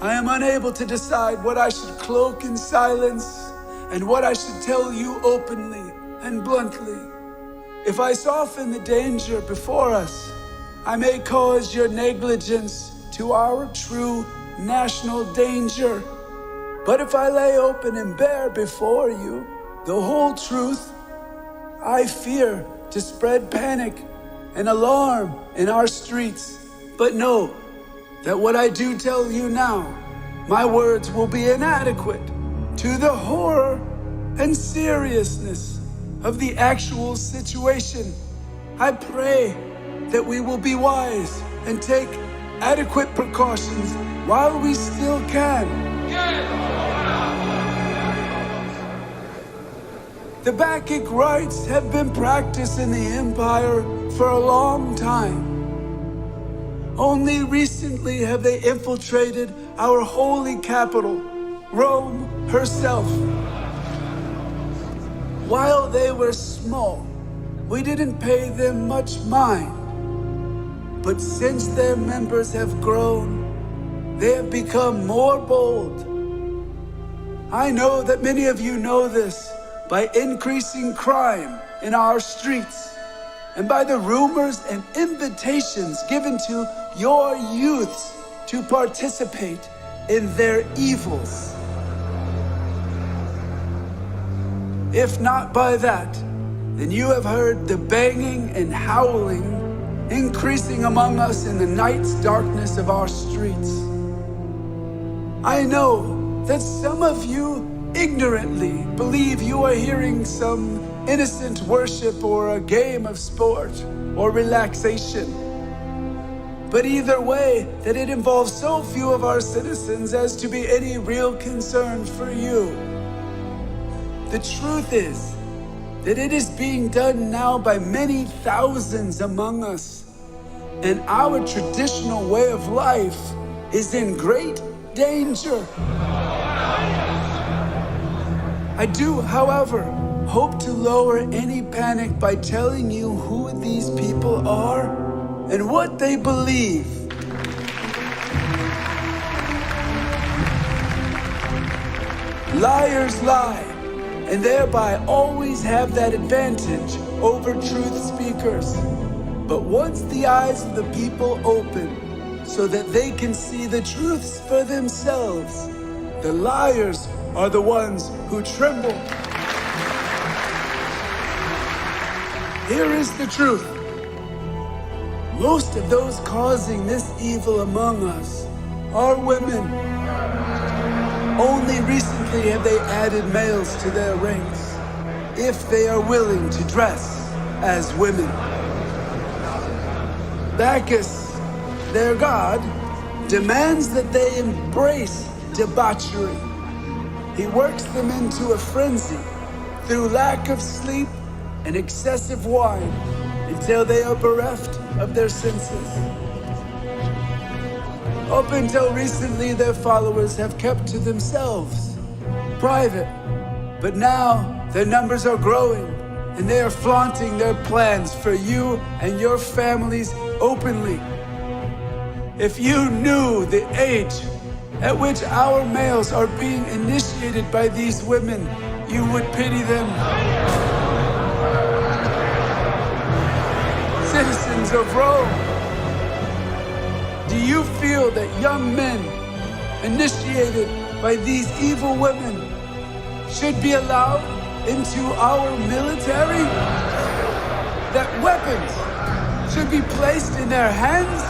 I am unable to decide what I should cloak in silence and what I should tell you openly and bluntly. If I soften the danger before us, I may cause your negligence to our true national danger. But if I lay open and bare before you the whole truth, I fear to spread panic and alarm in our streets. But know that what I do tell you now, my words will be inadequate to the horror and seriousness of the actual situation. I pray that we will be wise and take adequate precautions while we still can. The Bacchic rites have been practiced in the Empire for a long time. Only recently have they infiltrated our holy capital, Rome herself. While they were small, we didn't pay them much mind. But since their members have grown, they have become more bold. I know that many of you know this by increasing crime in our streets and by the rumors and invitations given to your youths to participate in their evils. If not by that, then you have heard the banging and howling increasing among us in the night's darkness of our streets. I know that some of you ignorantly believe you are hearing some innocent worship or a game of sport or relaxation. But either way, that it involves so few of our citizens as to be any real concern for you. The truth is that it is being done now by many thousands among us, and our traditional way of life is in great danger. I do, however, hope to lower any panic by telling you who these people are and what they believe. Liars lie, and thereby always have that advantage over truth speakers. But once the eyes of the people open so that they can see the truths for themselves, the liars are the ones who tremble. Here is the truth. Most of those causing this evil among us are women. Only recently have they added males to their ranks, if they are willing to dress as women. Bacchus, their god, demands that they embrace debauchery. He works them into a frenzy through lack of sleep and excessive wine until they are bereft of their senses. Up until recently, their followers have kept to themselves, private. But now their numbers are growing, and they are flaunting their plans for you and your families openly. If you knew the age at which our males are being initiated by these women, you would pity them. Citizens of Rome, do you feel that young men initiated by these evil women should be allowed into our military? That weapons should be placed in their hands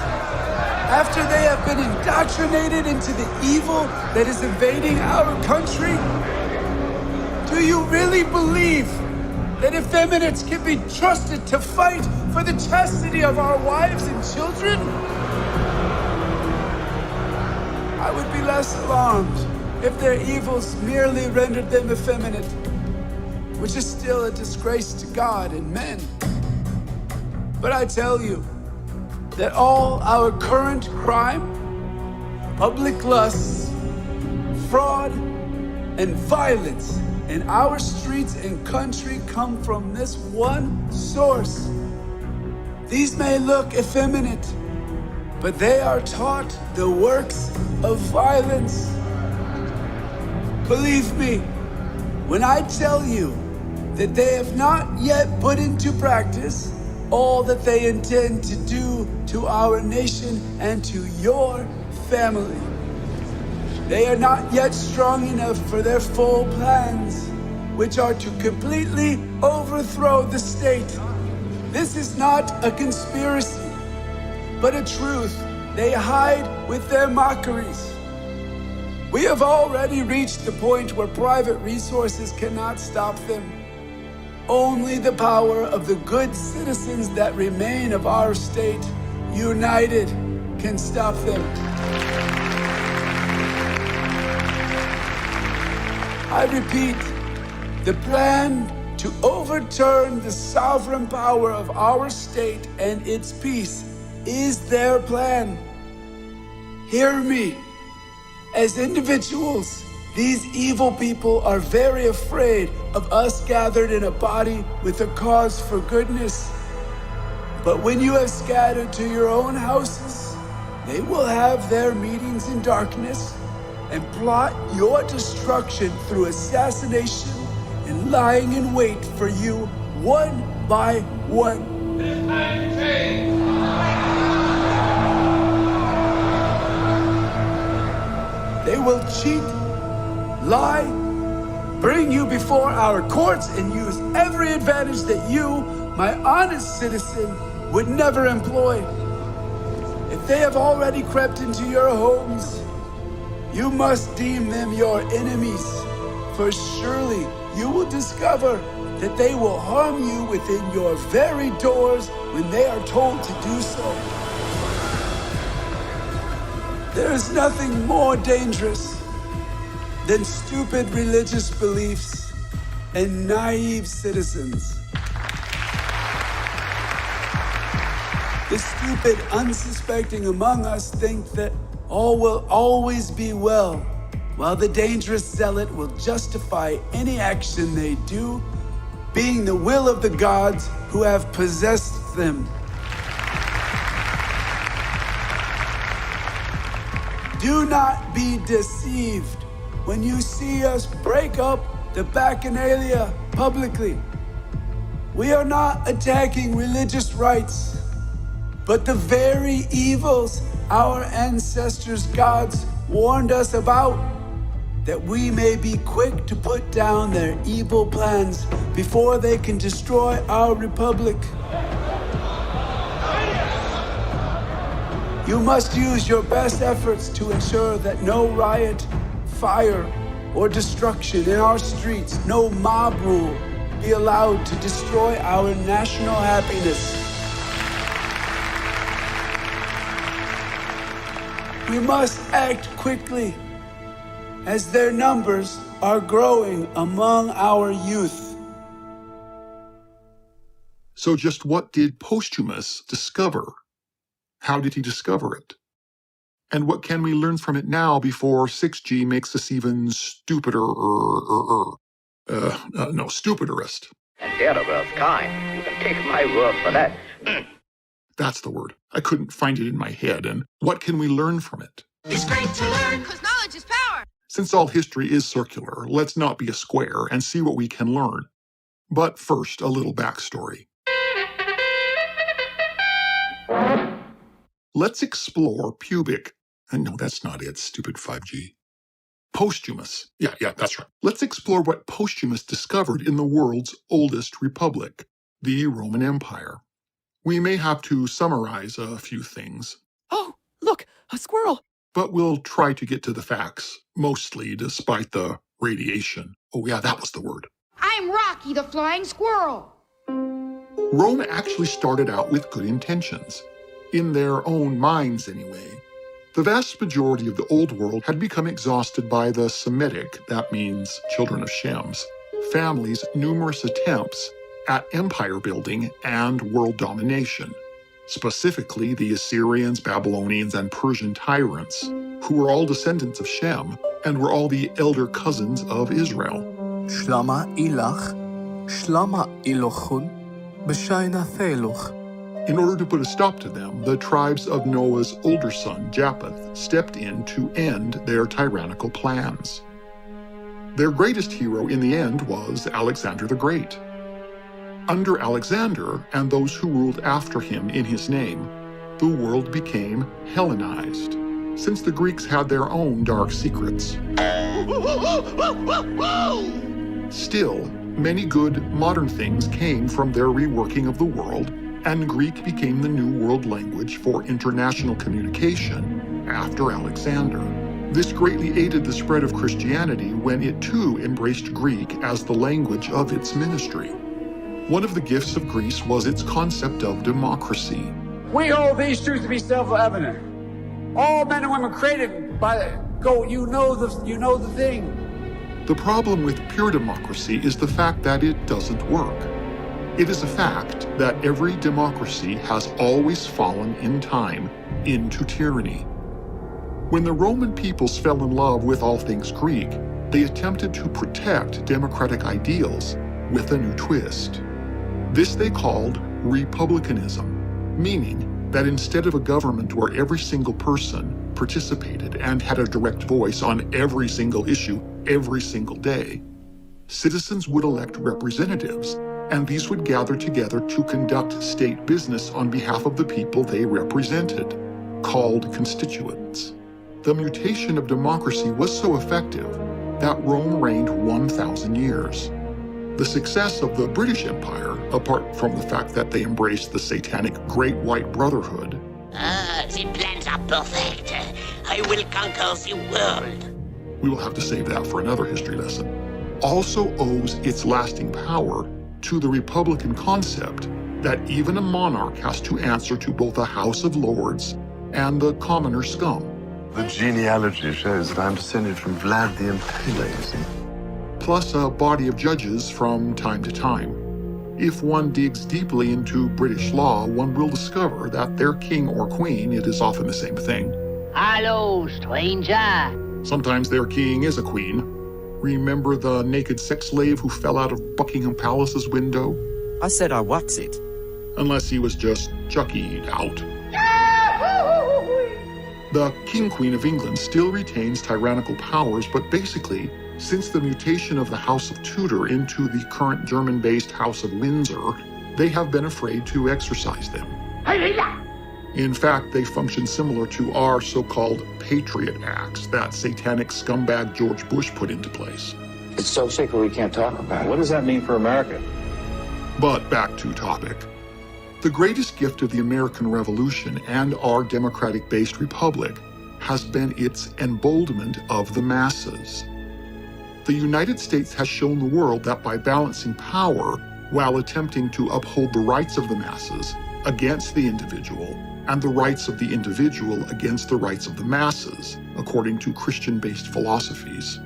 after they have been indoctrinated into the evil that is invading our country? Do you really believe that effeminates can be trusted to fight for the chastity of our wives and children? I would be less alarmed if their evils merely rendered them effeminate, which is still a disgrace to God and men. But I tell you that all our current crime, public lusts, fraud, and violence in our streets and country come from this one source. These may look effeminate, but they are taught the works of violence. Believe me when I tell you that they have not yet put into practice all that they intend to do to our nation and to your family. They are not yet strong enough for their full plans, which are to completely overthrow the state. This is not a conspiracy, but a truth they hide with their mockeries. We have already reached the point where private resources cannot stop them. Only the power of the good citizens that remain of our state, united, can stop them. I repeat, the plan to overturn the sovereign power of our state and its peace is their plan. Hear me. As individuals, these evil people are very afraid of us gathered in a body with a cause for goodness. But when you have scattered to your own houses, they will have their meetings in darkness and plot your destruction through assassination and lying in wait for you one by one. They will cheat, lie, bring you before our courts, and use every advantage that you, my honest citizen, would never employ. If they have already crept into your homes, you must deem them your enemies, for surely you will discover that they will harm you within your very doors when they are told to do so. There is nothing more dangerous than stupid religious beliefs and naive citizens. The stupid, unsuspecting among us think that all will always be well, while the dangerous zealot will justify any action they do being the will of the gods who have possessed them. Do not be deceived when you see us break up the Bacchanalia publicly. We are not attacking religious rights, but the very evils our ancestors' gods warned us about, that we may be quick to put down their evil plans before they can destroy our republic. You must use your best efforts to ensure that no riot, fire, or destruction in our streets, no mob rule, be allowed to destroy our national happiness. We must act quickly, as their numbers are growing among our youth. So just what did Posthumus discover? How did he discover it? And what can we learn from it now before 6G makes us even stupider? Stupiderest. And dare of Earth's kind. You can take my word for that. That's the word. I couldn't find it in my head. And what can we learn from it? It's great to learn, because knowledge is power. Since all history is circular, let's not be a square and see what we can learn. But first, a little backstory. Let's explore pubic. No, that's not it, stupid 5G. Posthumus. Yeah, that's right. Let's explore what Posthumus discovered in the world's oldest republic, the Roman Empire. We may have to summarize a few things. Oh, look, a squirrel. But we'll try to get to the facts, mostly despite the radiation. Oh yeah, that was the word. I'm Rocky the Flying Squirrel. Rome actually started out with good intentions. In their own minds, anyway. The vast majority of the Old World had become exhausted by the Semitic, that means children of Shem's, families' numerous attempts at empire building and world domination, specifically the Assyrians, Babylonians, and Persian tyrants, who were all descendants of Shem and were all the elder cousins of Israel. Shlama ilach, shlama ilochun, b'shayna theluch. In order to put a stop to them, the tribes of Noah's older son, Japheth, stepped in to end their tyrannical plans. Their greatest hero in the end was Alexander the Great. Under Alexander, and those who ruled after him in his name, the world became Hellenized, since the Greeks had their own dark secrets. Still, many good modern things came from their reworking of the world, and Greek became the new world language for international communication after Alexander. This greatly aided the spread of Christianity when it too embraced Greek as the language of its ministry. One of the gifts of Greece was its concept of democracy. We hold these truths to be self-evident. All men and women created by you know the thing. The problem with pure democracy is the fact that it doesn't work. It is a fact that every democracy has always fallen in time into tyranny. When the Roman peoples fell in love with all things Greek, they attempted to protect democratic ideals with a new twist. This they called republicanism, meaning that instead of a government where every single person participated and had a direct voice on every single issue every single day, citizens would elect representatives, and these would gather together to conduct state business on behalf of the people they represented, called constituents. The mutation of democracy was so effective that Rome reigned 1,000 years. The success of the British Empire, apart from the fact that they embraced the satanic Great White Brotherhood, the plans are perfect. I will conquer the world. We will have to save that for another history lesson, also owes its lasting power to the Republican concept that even a monarch has to answer to both the House of Lords and the commoner scum. The genealogy shows that I'm descended from Vlad the Impaler, you see. Plus a body of judges from time to time. If one digs deeply into British law, one will discover that their king or queen, it is often the same thing. Hello, stranger. Sometimes their king is a queen. Remember the naked sex slave who fell out of Buckingham Palace's window? I said I what's it. Unless he was just Chuckied out. The King Queen of England still retains tyrannical powers, but basically, since the mutation of the House of Tudor into the current German-based House of Windsor, they have been afraid to exercise them. In fact, they function similar to our so-called Patriot Acts that satanic scumbag George Bush put into place. It's so sacred we can't talk about it. What does that mean for America? But back to topic. The greatest gift of the American Revolution and our democratic-based republic has been its emboldenment of the masses. The United States has shown the world that by balancing power while attempting to uphold the rights of the masses against the individual and the rights of the individual against the rights of the masses, according to Christian-based philosophies,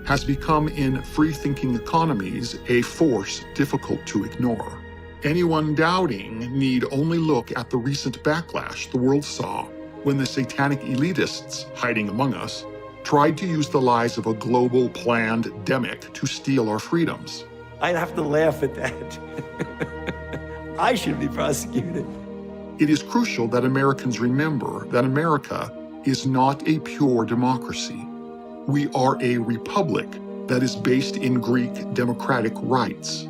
has become in free-thinking economies a force difficult to ignore. Anyone doubting need only look at the recent backlash the world saw when the satanic elitists hiding among us tried to use the lies of a global planned demic to steal our freedoms. I'd have to laugh at that. I should be prosecuted. It is crucial that Americans remember that America is not a pure democracy. We are a republic that is based in Greek democratic rights.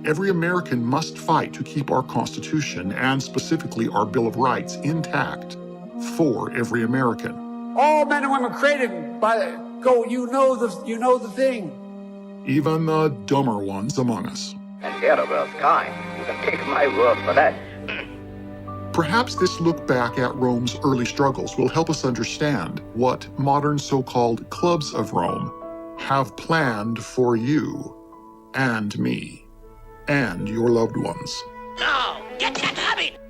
Every American must fight to keep our Constitution, and specifically our Bill of Rights, intact for every American. All men and women created by go. You know the thing. Even the dumber ones among us. And Annabelle's kind. You can take my word for that. Perhaps this look back at Rome's early struggles will help us understand what modern so-called clubs of Rome have planned for you and me and your loved ones. No, get that rabbit!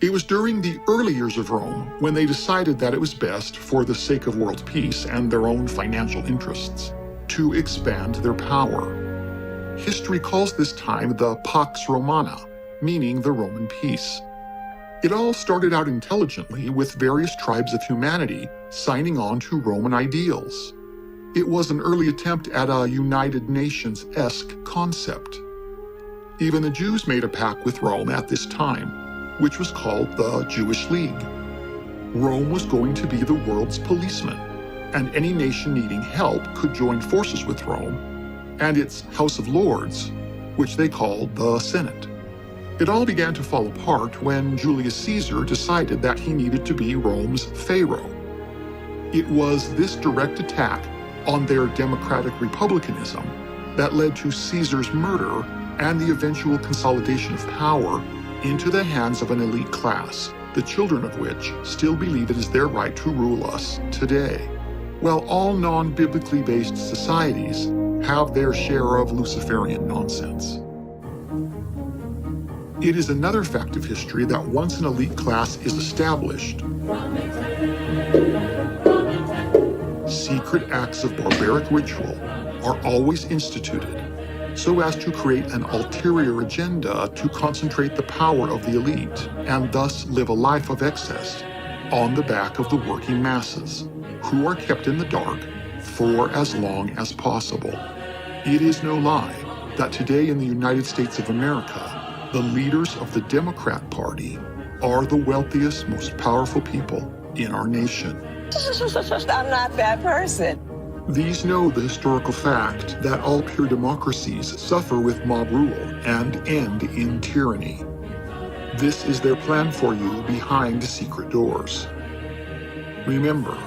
It was during the early years of Rome when they decided that it was best, for the sake of world peace and their own financial interests, to expand their power. History calls this time the Pax Romana, meaning the Roman peace. It all started out intelligently with various tribes of humanity signing on to Roman ideals. It was an early attempt at a United Nations-esque concept. Even the Jews made a pact with Rome at this time, which was called the Jewish League. Rome was going to be the world's policeman, and any nation needing help could join forces with Rome and its House of Lords, which they called the Senate. It all began to fall apart when Julius Caesar decided that he needed to be Rome's pharaoh. It was this direct attack on their democratic republicanism that led to Caesar's murder and the eventual consolidation of power into the hands of an elite class, the children of which still believe it is their right to rule us today. While all non-biblically based societies have their share of Luciferian nonsense. It is another fact of history that once an elite class is established, secret acts of barbaric ritual are always instituted so as to create an ulterior agenda to concentrate the power of the elite and thus live a life of excess on the back of the working masses, who are kept in the dark for as long as possible. It is no lie that today in the United States of America, the leaders of the Democrat Party are the wealthiest, most powerful people in our nation. I'm not that person. These know the historical fact that all pure democracies suffer with mob rule and end in tyranny. This is their plan for you behind secret doors. Remember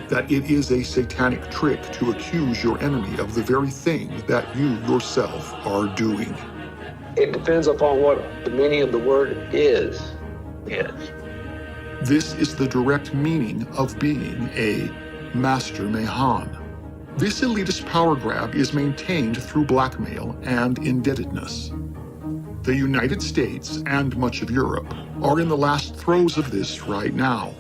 that it is a satanic trick to accuse your enemy of the very thing that you yourself are doing. It depends upon what the meaning of the word is. This is the direct meaning of being a Master Mehan. This elitist power grab is maintained through blackmail and indebtedness. The United States and much of Europe are in the last throes of this right now.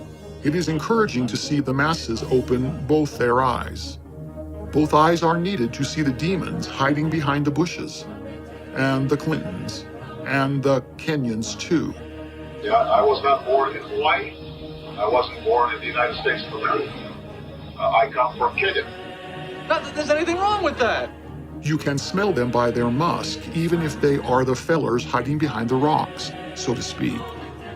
It is encouraging to see the masses open both their eyes. Both eyes are needed to see the demons hiding behind the Bushes, and the Clintons, and the Kenyans too. Yeah, I was not born in Hawaii. I wasn't born in the United States of America. I come from Kenya. Not that there's anything wrong with that. You can smell them by their musk, even if they are the fellers hiding behind the rocks, so to speak.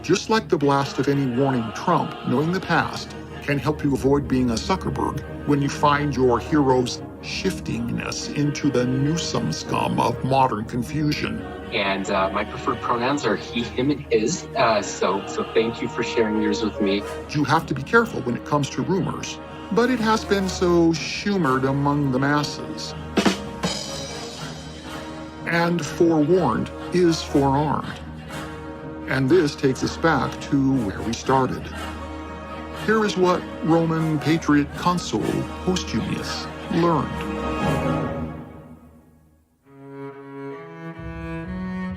Just like the blast of any warning Trump, knowing the past can help you avoid being a Zuckerberg when you find your hero's shiftingness into the Newsom scum of modern confusion. And my preferred pronouns are he, him, and his, so thank you for sharing yours with me. You have to be careful when it comes to rumors, but it has been so Schumered among the masses. And forewarned is forearmed. And this takes us back to where we started. Here is what Roman Patriot Consul Postumius learned.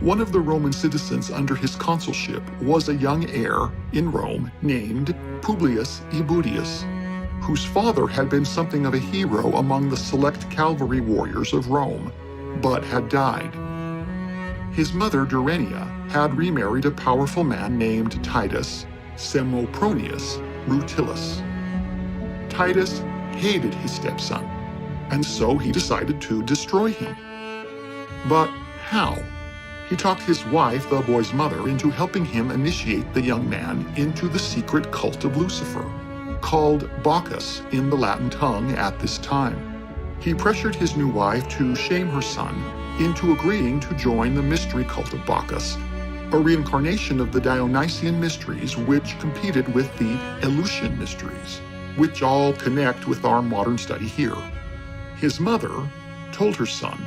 One of the Roman citizens under his consulship was a young heir in Rome named Publius Ebudius, whose father had been something of a hero among the select cavalry warriors of Rome, but had died. His mother, Durania, had remarried a powerful man named Titus Semopronius Rutilus. Titus hated his stepson, and so he decided to destroy him. But how? He talked his wife, the boy's mother, into helping him initiate the young man into the secret cult of Lucifer, called Bacchus in the Latin tongue at this time. He pressured his new wife to shame her son into agreeing to join the mystery cult of Bacchus, a reincarnation of the Dionysian mysteries which competed with the Eleusinian mysteries, which all connect with our modern study here. His mother told her son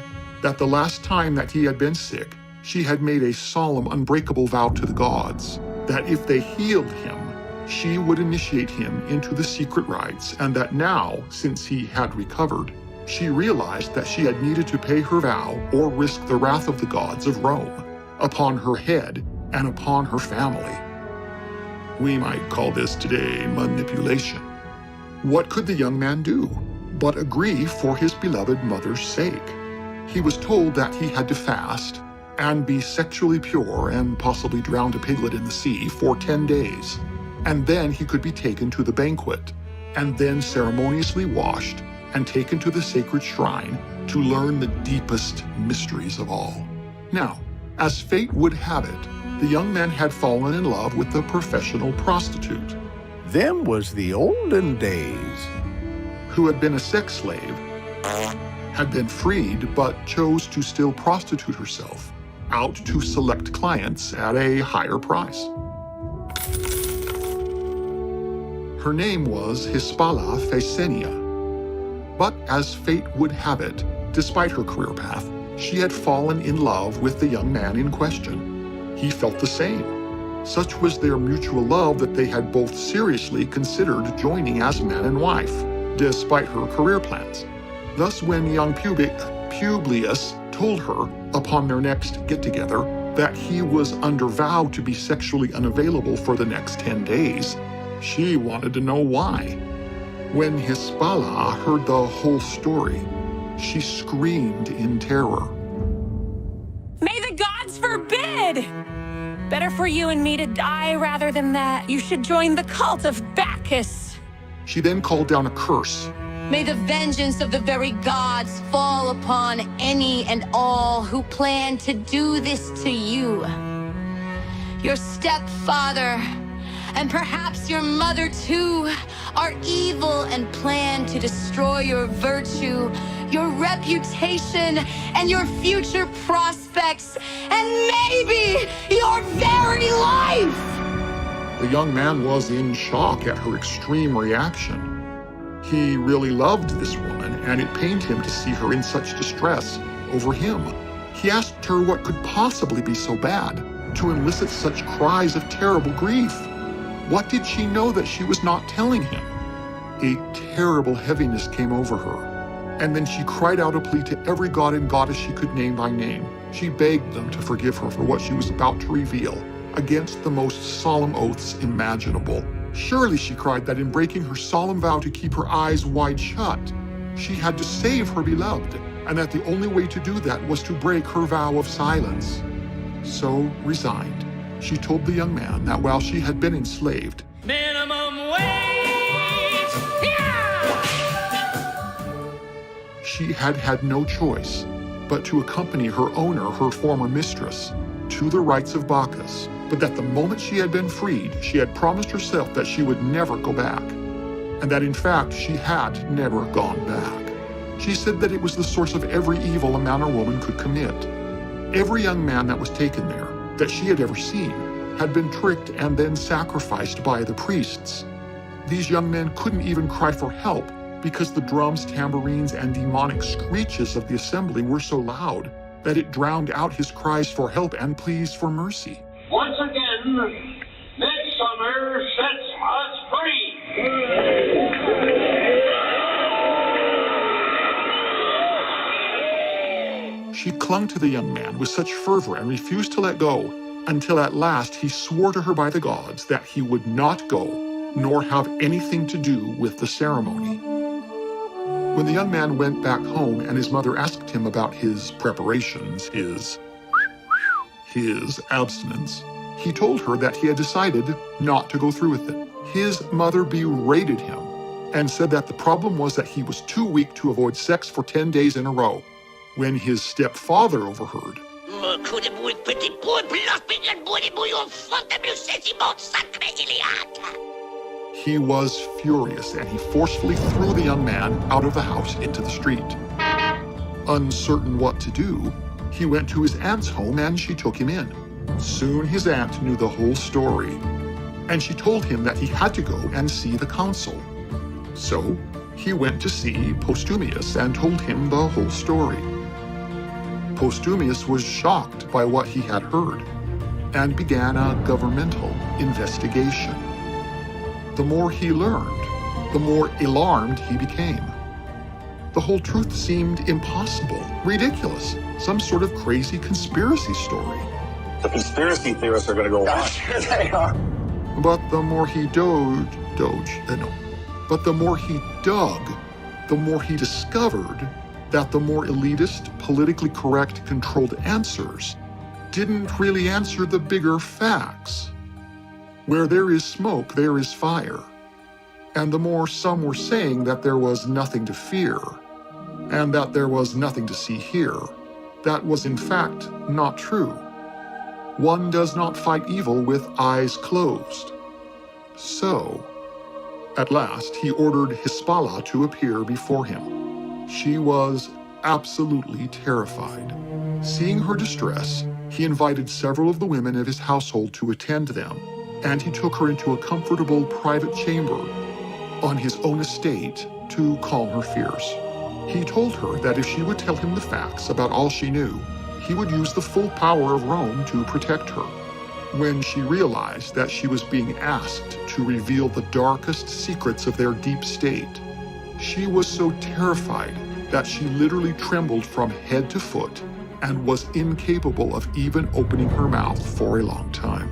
that the last time that he had been sick, she had made a solemn, unbreakable vow to the gods that if they healed him, she would initiate him into the secret rites, and that now, since he had recovered, she realized that she had needed to pay her vow or risk the wrath of the gods of Rome upon her head and upon her family. We might call this today manipulation. What could the young man do but agree for his beloved mother's sake? He was told that he had to fast and be sexually pure and possibly drown a piglet in the sea for 10 days. And then he could be taken to the banquet, and then ceremoniously washed and taken to the sacred shrine to learn the deepest mysteries of all. Now, as fate would have it, the young man had fallen in love with the professional prostitute. Them was the olden days. Who had been a sex slave, had been freed, but chose to still prostitute herself out to select clients at a higher price. Her name was Hispala Phaesenia. But as fate would have it, despite her career path, she had fallen in love with the young man in question. He felt the same. Such was their mutual love that they had both seriously considered joining as man and wife, despite her career plans. Thus, when young Publius told her, upon their next get-together, that he was under vow to be sexually unavailable for the next 10 days, she wanted to know why. When Hispala heard the whole story, she screamed in terror. gods forbid! Better for you and me to die rather than that. You should join the cult of Bacchus. She then called down a curse. May the vengeance of the very gods fall upon any and all who plan to do this to you. Your stepfather, and perhaps your mother too, are evil and plan to destroy your virtue, your reputation, and your future prospects, and maybe your very life! The young man was in shock at her extreme reaction. He really loved this woman, and it pained him to see her in such distress over him. He asked her what could possibly be so bad to elicit such cries of terrible grief. What did she know that she was not telling him? A terrible heaviness came over her, and then she cried out a plea to every god and goddess she could name by name. She begged them to forgive her for what she was about to reveal, against the most solemn oaths imaginable. Surely, she cried, that in breaking her solemn vow to keep her eyes wide shut, she had to save her beloved, and that the only way to do that was to break her vow of silence. So, resigned, she told the young man that while she had been enslaved, Minimum wage! she had had no choice but to accompany her owner, her former mistress, to the rites of Bacchus, but that the moment she had been freed, she had promised herself that she would never go back, and that in fact she had never gone back. She said that it was the source of every evil a man or woman could commit. Every young man that was taken there, that she had ever seen, had been tricked and then sacrificed by the priests. These young men couldn't even cry for help because the drums, tambourines, and demonic screeches of the assembly were so loud that it drowned out his cries for help and pleas for mercy. Once again, midsummer sets us free! She clung to the young man with such fervor and refused to let go, until at last he swore to her by the gods that he would not go, nor have anything to do with the ceremony. When the young man went back home and his mother asked him about his preparations, his abstinence, he told her that he had decided not to go through with it. His mother berated him and said that the problem was that he was too weak to avoid sex for 10 days in a row. When his stepfather overheard, he was furious and he forcefully threw the young man out of the house into the street. Uncertain what to do, he went to his aunt's home and she took him in. Soon his aunt knew the whole story, and she told him that he had to go and see the council. So he went to see Postumius and told him the whole story. Postumius was shocked by what he had heard and began a governmental investigation. The more he learned, the more alarmed he became. The whole truth seemed impossible, ridiculous, some sort of crazy conspiracy story. The conspiracy theorists are going to go on. Here they are. But the more he dug, the more he discovered that the more elitist, politically correct, controlled answers didn't really answer the bigger facts. Where there is smoke, there is fire. And the more some were saying that there was nothing to fear, and that there was nothing to see here, that was in fact not true. One does not fight evil with eyes closed. So, at last, he ordered Hispala to appear before him. She was absolutely terrified. Seeing her distress, he invited several of the women of his household to attend them, and he took her into a comfortable private chamber on his own estate to calm her fears. He told her that if she would tell him the facts about all she knew, he would use the full power of Rome to protect her. When she realized that she was being asked to reveal the darkest secrets of their deep state, she was so terrified that she literally trembled from head to foot and was incapable of even opening her mouth for a long time.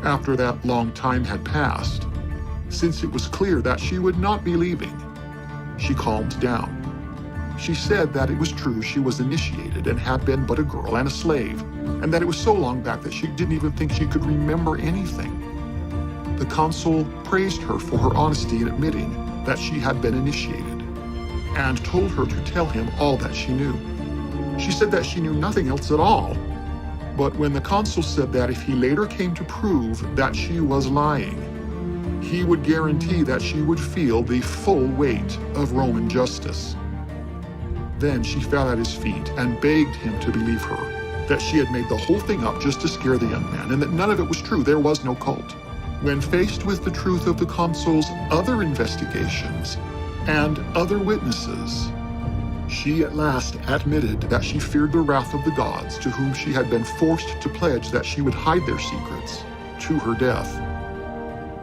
After that long time had passed, since it was clear that she would not be leaving, she calmed down. She said that it was true she was initiated and had been but a girl and a slave, and that it was so long back that she didn't even think she could remember anything. The consul praised her for her honesty in admitting that she had been initiated, and told her to tell him all that she knew. She said that she knew nothing else at all, but when the consul said that if he later came to prove that she was lying, he would guarantee that she would feel the full weight of Roman justice. Then she fell at his feet and begged him to believe her, that she had made the whole thing up just to scare the young man, and that none of it was true. There was no cult. When faced with the truth of the consul's other investigations and other witnesses, she at last admitted that she feared the wrath of the gods, to whom she had been forced to pledge that she would hide their secrets to her death.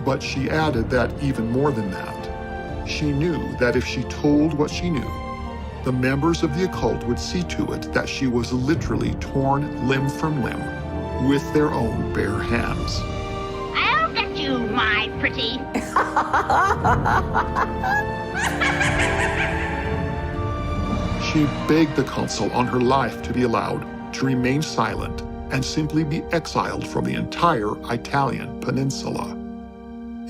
But she added that even more than that, she knew that if she told what she knew, the members of the occult would see to it that she was literally torn limb from limb with their own bare hands. I'll get you, my pretty. She begged the consul on her life to be allowed to remain silent and simply be exiled from the entire Italian peninsula.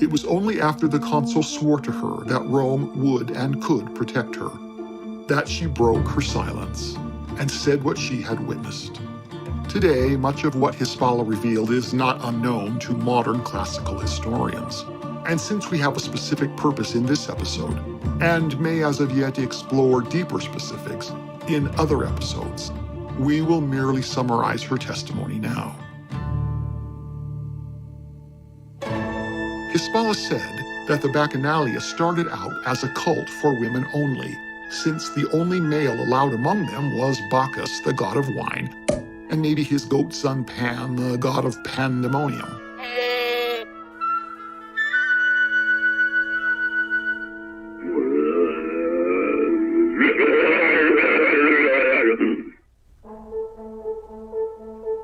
It was only after the consul swore to her that Rome would and could protect her that she broke her silence and said what she had witnessed. Today, much of what Hispala revealed is not unknown to modern classical historians. And since we have a specific purpose in this episode, and may as of yet explore deeper specifics in other episodes, we will merely summarize her testimony now. Hispala said that the Bacchanalia started out as a cult for women only, since the only male allowed among them was Bacchus, the god of wine, and maybe his goat son Pan, the god of pandemonium.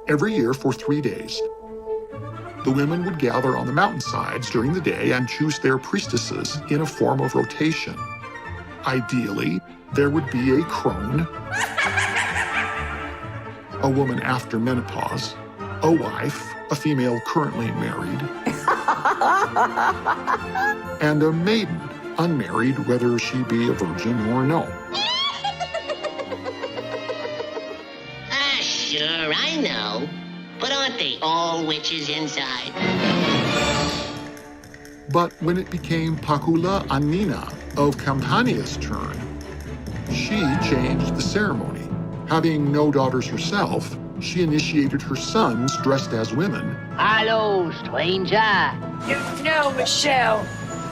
Every year for 3 days, the women would gather on the mountainsides during the day and choose their priestesses in a form of rotation. Ideally, there would be a crone, a woman after menopause, a wife, a female currently married, and a maiden, unmarried, whether she be a virgin or no. Sure, I know. But aren't they all witches inside? But when it became Pacula Annina of Campania's turn, she changed the ceremony. Having no daughters herself, she initiated her sons dressed as women. Hello, stranger. You know Michelle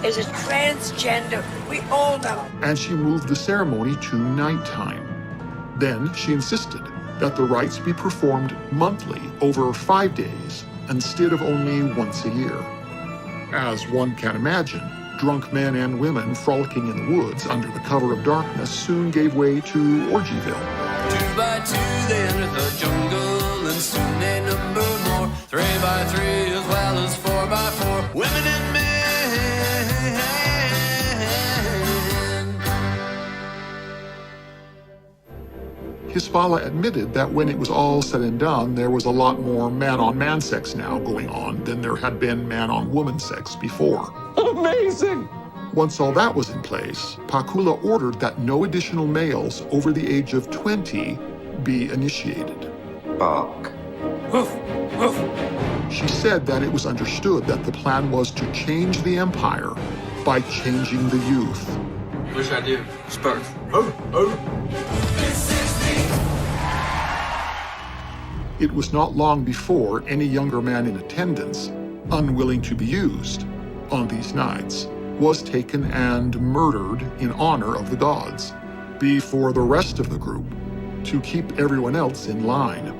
is a transgender. We all know. And she moved the ceremony to nighttime. Then she insisted that the rites be performed monthly over 5 days instead of only once a year. As one can imagine, drunk men and women frolicking in the woods under the cover of darkness soon gave way to Orgyville. 2 by 2 they enter the jungle, and soon they number more. 3 by 3 as well as 4 by 4, women and men. Hispala admitted that when it was all said and done, there was a lot more man-on-man sex now going on than there had been man-on-woman sex before. Amazing! Once all that was in place, Pacula ordered that no additional males over the age of 20 be initiated. Bark. Woof, woof. She said that it was understood that the plan was to change the empire by changing the youth. What should I do? Spurs. It was not long before any younger man in attendance, unwilling to be used on these nights, was taken and murdered in honor of the gods, before the rest of the group, to keep everyone else in line.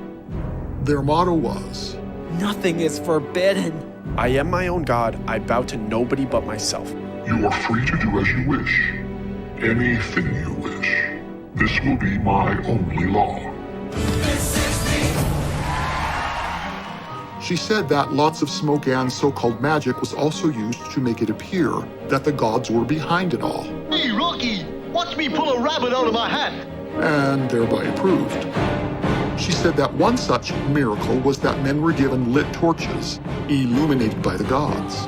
Their motto was, "Nothing is forbidden. I am my own god. I bow to nobody but myself." "You are free to do as you wish. Anything you wish. This will be my only law." She said that lots of smoke and so-called magic was also used to make it appear that the gods were behind it all. Hey, Rocky, Watch me pull a rabbit out of my hat. And thereby approved. She said that one such miracle was that men were given lit torches, illuminated by the gods.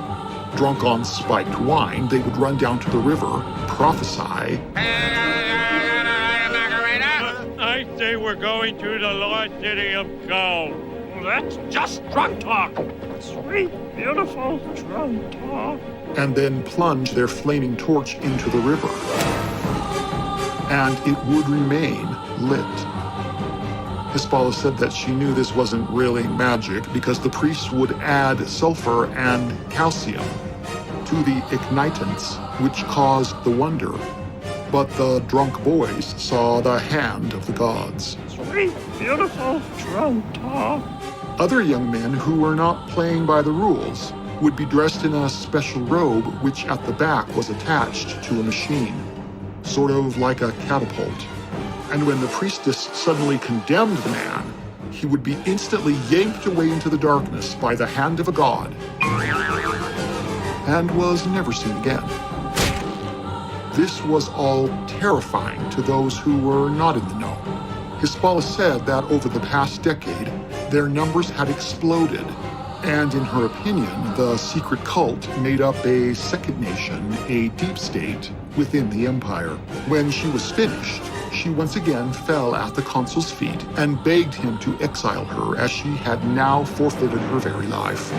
Drunk on spiked wine, they would run down to the river, prophesy, I say we're going to the lost city of gold. That's just drunk talk. Sweet, beautiful drunk talk. and then plunge their flaming torch into the river. And it would remain lit. Hezbollah said that she knew this wasn't really magic because the priests would add sulfur and calcium to the ignitants, which caused the wonder. But the drunk boys saw the hand of the gods. Sweet, beautiful, drunk talk. Other young men who were not playing by the rules would be dressed in a special robe which at the back was attached to a machine, sort of like a catapult. And when the priestess suddenly condemned the man, he would be instantly yanked away into the darkness by the hand of a god and was never seen again. This was all terrifying to those who were not in the know. Hezbollah said that over the past decade, their numbers had exploded, and in her opinion, the secret cult made up a second nation, a deep state, within the empire. When she was finished, she once again fell at the consul's feet and begged him to exile her, as she had now forfeited her very life.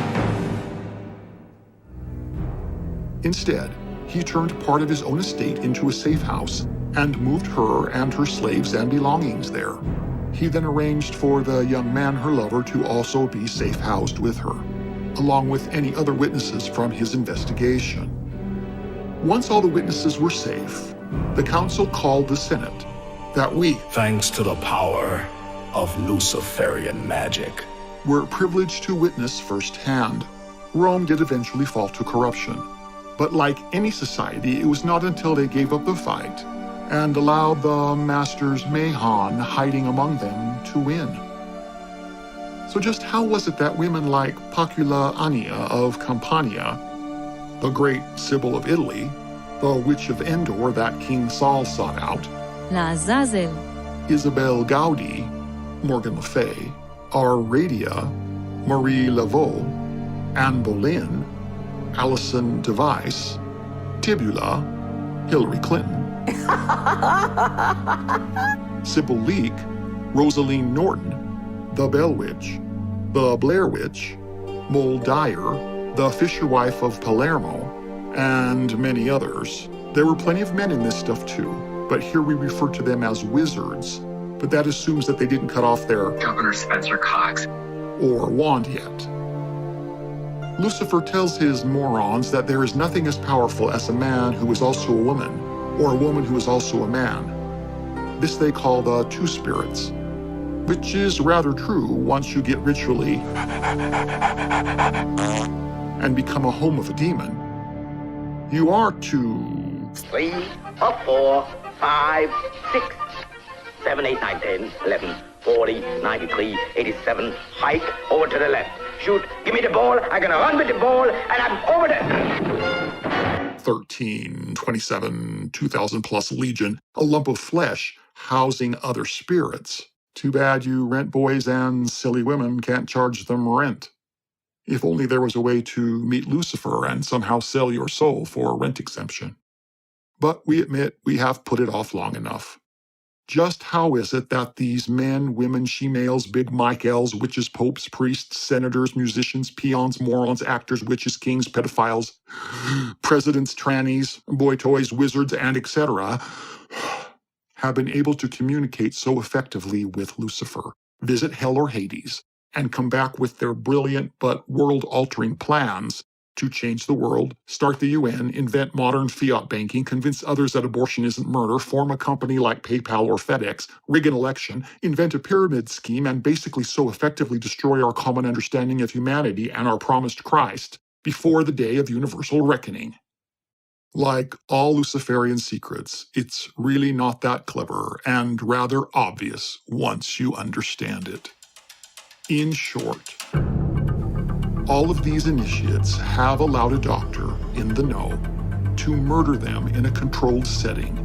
Instead, he turned part of his own estate into a safe house and moved her and her slaves and belongings there. He then arranged for the young man, her lover, to also be safe housed with her, along with any other witnesses from his investigation. Once all the witnesses were safe, the council called the Senate that we, thanks to the power of Luciferian magic, were privileged to witness firsthand. Rome did eventually fall to corruption. But like any society, it was not until they gave up the fight and allowed the masters Mahon hiding among them to win. So just how was it that women like Pacula Ania of Campania, the great Sibyl of Italy, the witch of Endor that King Saul sought out, L'Azazel, Isabel Gaudi, Morgan Le Fay, Aradia, Marie Laveau, Anne Boleyn, Alison Device, Tibula, Hillary Clinton, Sybil Leek, Rosaline Norton, the Bell Witch, the Blair Witch, Mole Dyer, the Fisher Wife of Palermo, and many others. There were plenty of men in this stuff too, but here we refer to them as wizards, but that assumes that they didn't cut off their Governor Spencer Cox or wand yet. Lucifer tells his morons that there is nothing as powerful as a man who is also a woman, or a woman who is also a man. This they call the two spirits, which is rather true once you get ritually and become a home of a demon. You are to 3 or 4, 5, 6, 7, 8, 9, 10, 11, 40, 93, 87, hike over to the left. Shoot, give me the ball, I'm gonna run with the ball, and I'm over there. 13, 27, 2,000 plus legion, a lump of flesh housing other spirits. Too bad you rent boys and silly women can't charge them rent. If only there was a way to meet Lucifer and somehow sell your soul for a rent exemption. But we admit we have put it off long enough. Just how is it that these men, women, she-males, big Mike-Ls, witches, popes, priests, senators, musicians, peons, morons, actors, witches, kings, pedophiles, presidents, trannies, boy toys, wizards, and etc., have been able to communicate so effectively with Lucifer, visit hell or Hades, and come back with their brilliant but world-altering plans to change the world, start the UN, invent modern fiat banking, convince others that abortion isn't murder, form a company like PayPal or FedEx, rig an election, invent a pyramid scheme, and basically so effectively destroy our common understanding of humanity and our promised Christ before the day of universal reckoning. Like all Luciferian secrets, it's really not that clever and rather obvious once you understand it. In short, all of these initiates have allowed a doctor in the know to murder them in a controlled setting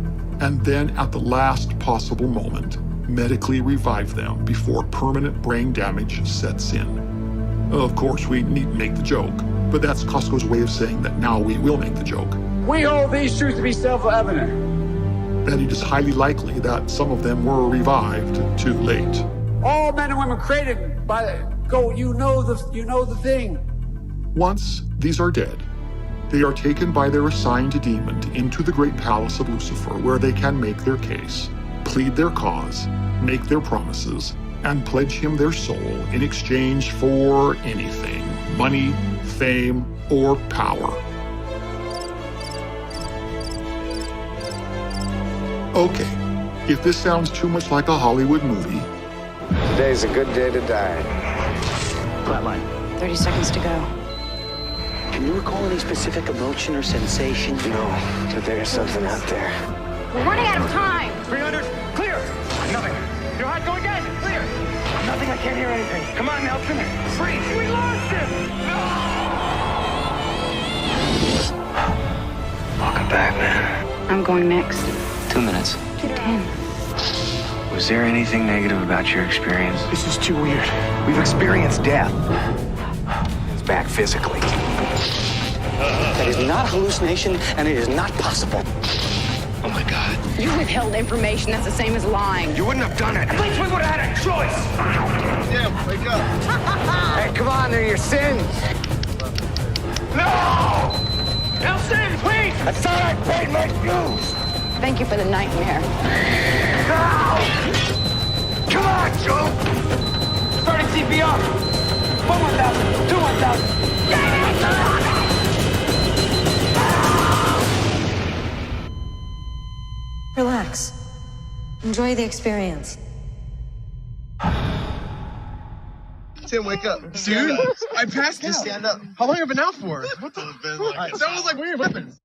and then at the last possible moment, medically revive them before permanent brain damage sets in. Of course, we needn't make the joke, but that's Costco's way of saying that now we will make the joke. We hold these truths to be self-evident. That it is highly likely that some of them were revived too late. All men and women created by you know the thing. Once these are dead, they are taken by their assigned demon into the great palace of Lucifer, where they can make their case, plead their cause, make their promises, and pledge him their soul in exchange for anything: money, fame, or power. Okay, if this sounds too much like a Hollywood movie, today's a good day to die. Flatline. 30 seconds to go. Can you recall any specific emotion or sensation? No, but there's something out there. We're running out of time. 300, clear. Nothing. Your hot go again, clear. Nothing, I can't hear anything. Come on, Nelson. Freeze. We lost him. No! Welcome back, man. I'm going next. 2 minutes. 10. Was there anything negative about your experience? This is too weird. We've experienced death. It's back physically. That is not a hallucination, and it is not possible. Oh my God. You withheld information. That's the same as lying. You wouldn't have done it. At least we would have had a choice. Yeah, wake up. Hey, come on, they're your sins. No! Nelson, wait! I thought I paid my dues. Thank you for the nightmare. No! Come on, Joe! Starting CPR. 1,000, 2,000. Relax. Enjoy the experience. Tim, wake up. Dude, I passed out. Just stand up. How long have I been out for? What the? That was like weird weapons.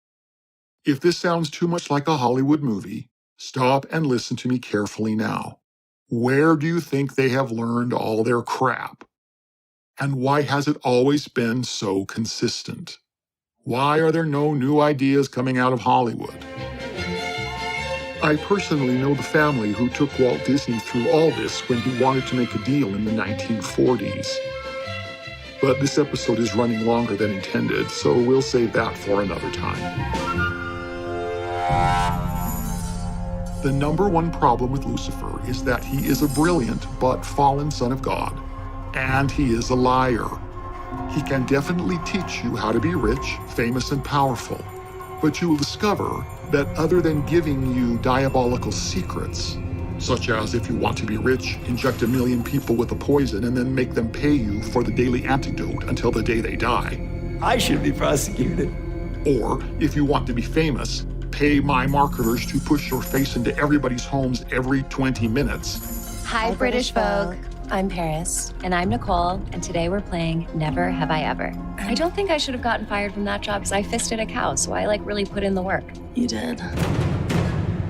if this sounds too much like a Hollywood movie, stop and listen to me carefully now. Where do you think they have learned all their crap? And why has it always been so consistent? Why are there no new ideas coming out of Hollywood? I personally know the family who took Walt Disney through all this when he wanted to make a deal in the 1940s. But this episode is running longer than intended, so we'll save that for another time. The number one problem with Lucifer is that he is a brilliant but fallen son of God, and he is a liar. He can definitely teach you how to be rich, famous, and powerful, but you will discover that other than giving you diabolical secrets, such as if you want to be rich, inject 1 million people with a poison and then make them pay you for the daily antidote until the day they die. I should be prosecuted. Or, if you want to be famous, pay my marketers to push your face into everybody's homes every 20 minutes. Hi, British Vogue. I'm Paris. And I'm Nicole, and today we're playing Never Have I Ever. I don't think I should have gotten fired from that job because I fisted a cow, so I really put in the work. You did.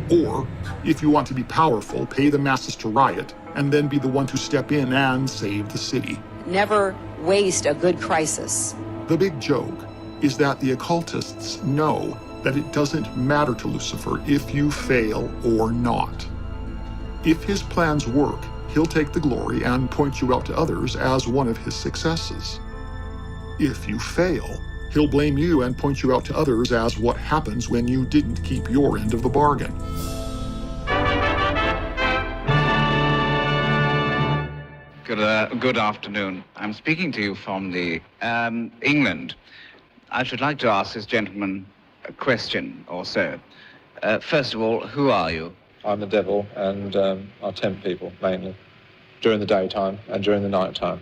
Or, if you want to be powerful, pay the masses to riot, and then be the one to step in and save the city. Never waste a good crisis. The big joke is that the occultists know that it doesn't matter to Lucifer if you fail or not. If his plans work, he'll take the glory and point you out to others as one of his successes. If you fail, he'll blame you and point you out to others as what happens when you didn't keep your end of the bargain. Good afternoon. I'm speaking to you from the England. I should like to ask this gentleman a question or so. First of all, who are you? I'm the devil, and I tempt people, mainly, during the daytime and during the night time.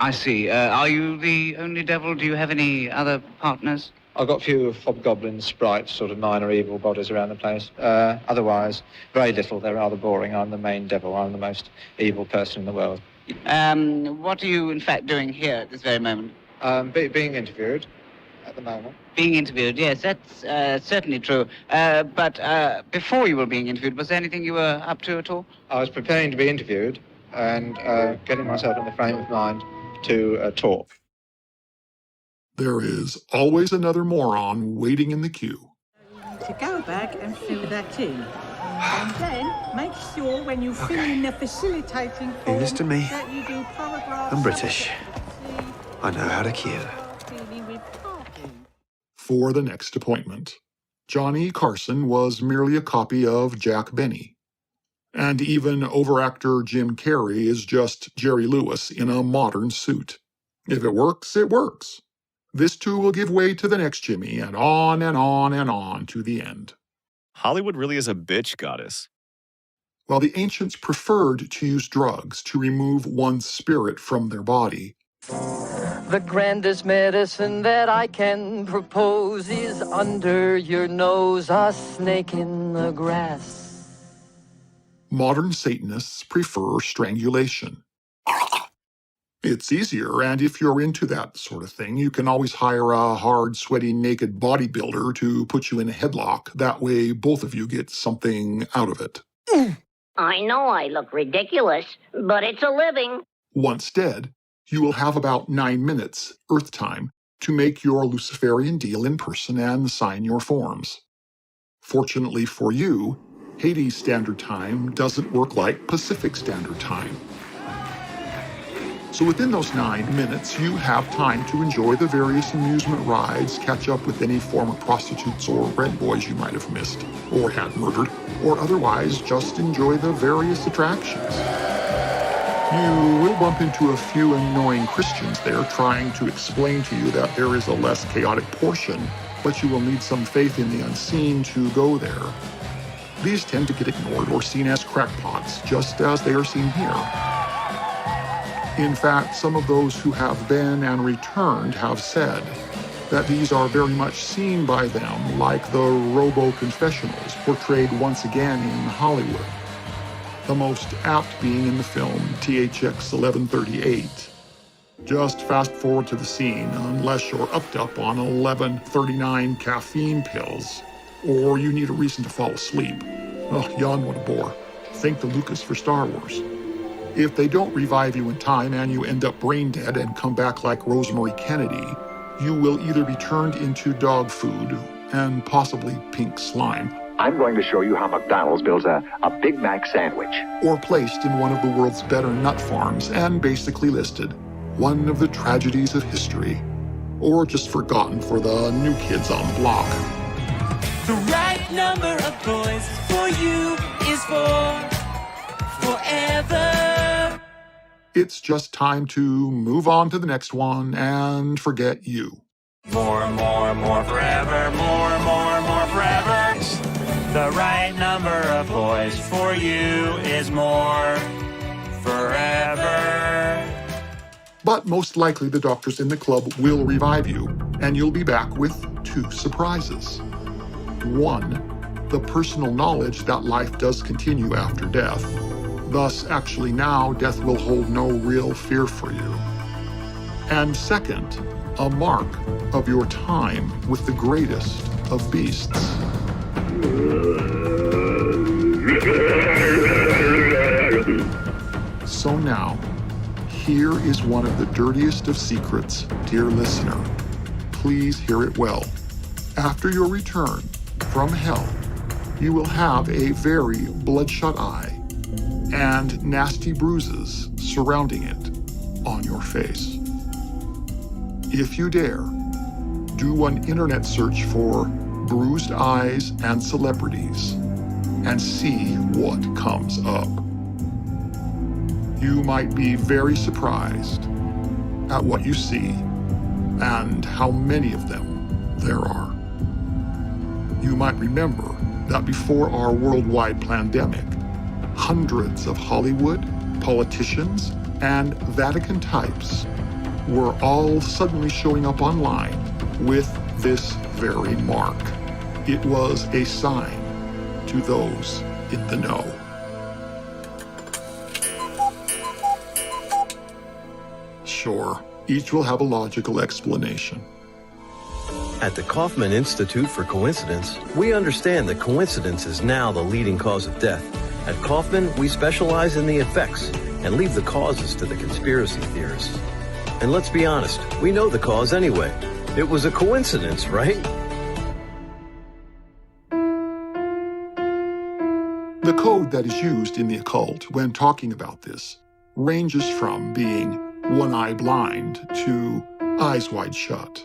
I see. Are you the only devil? Do you have any other partners? I've got a few hobgoblins, sprites, sort of minor evil bodies around the place. Otherwise, very little. They're rather boring. I'm the main devil. I'm the most evil person in the world. What are you, in fact, doing here at this very moment? Being interviewed at the moment. Being interviewed, yes, that's certainly true. But before you were being interviewed, was there anything you were up to at all? I was preparing to be interviewed and getting myself in the frame of mind to talk. There is always another moron waiting in the queue. So go back and fill that in. And then make sure when you fill in the facilitating form listen to me. that you do paragraph. I'm British. I know how to kill. For the next appointment, Johnny Carson was merely a copy of Jack Benny. And even overactor Jim Carrey is just Jerry Lewis in a modern suit. If it works, it works. This too will give way to the next Jimmy, and on and on and on to the end. Hollywood really is a bitch goddess. While the ancients preferred to use drugs to remove one's spirit from their body, the grandest medicine that I can propose is under your nose, a snake in the grass. modern Satanists prefer strangulation. It's easier, and if you're into that sort of thing, you can always hire a hard, sweaty, naked bodybuilder to put you in a headlock. That way, both of you get something out of it. I know I look ridiculous, but it's a living. Once dead, you will have about 9 minutes, Earth time, to make your Luciferian deal in person and sign your forms. Fortunately for you, Hades Standard Time doesn't work like Pacific Standard Time. So within those 9 minutes, you have time to enjoy the various amusement rides, catch up with any former prostitutes or red boys you might have missed, or had murdered, or otherwise just enjoy the various attractions. You will bump into a few annoying Christians there trying to explain to you that there is a less chaotic portion, but you will need some faith in the unseen to go there. These tend to get ignored or seen as crackpots, just as they are seen here. In fact, some of those who have been and returned have said that these are very much seen by them like the robo-confessionals portrayed once again in Hollywood. The most apt being in the film THX 1138. Just fast forward to the scene unless you're upped up on 1139 caffeine pills, or you need a reason to fall asleep. Oh, yawn, what a bore. Thank the Lucas for Star Wars. If they don't revive you in time and you end up brain dead and come back like Rosemary Kennedy, you will either be turned into dog food and possibly pink slime, I'm going to show you how McDonald's builds a Big Mac sandwich. or placed in one of the world's better nut farms and basically listed one of the tragedies of history, or just forgotten for the new kids on the block. The right number of boys for you is forever. It's just time to move on to the next one and forget you. More forever, more forever. The right number of boys for you is more forever. But most likely the doctors in the club will revive you, and you'll be back with 2 surprises. 1, the personal knowledge that life does continue after death. Thus, actually now, death will hold no real fear for you. And 2nd, a mark of your time with the greatest of beasts. So now, here is one of the dirtiest of secrets, dear listener. Please hear it well. After your return from hell, you will have a very bloodshot eye and nasty bruises surrounding it on your face. If you dare, do an internet search for bruised eyes and celebrities and see what comes up. You might be very surprised at what you see and how many of them there are. You might remember that before our worldwide pandemic, hundreds of Hollywood, politicians, and Vatican types were all suddenly showing up online with this very mark. It was a sign to those in the know. Sure, each will have a logical explanation. At the Kaufman Institute for Coincidence, we understand that coincidence is now the leading cause of death. At Kaufman, we specialize in the effects and leave the causes to the conspiracy theorists. And let's be honest, we know the cause anyway. It was a coincidence, right? The code that is used in the occult when talking about this ranges from being one eye blind to eyes wide shut.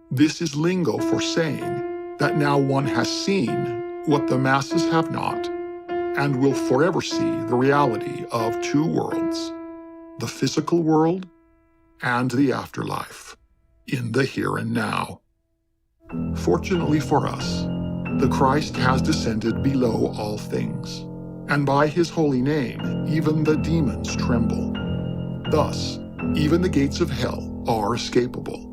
This is lingo for saying that now one has seen what the masses have not and will forever see the reality of two worlds, the physical world and the afterlife, in the here and now. Fortunately for us, the Christ has descended below all things, and by his holy name even the demons tremble. Thus, even the gates of hell are escapable.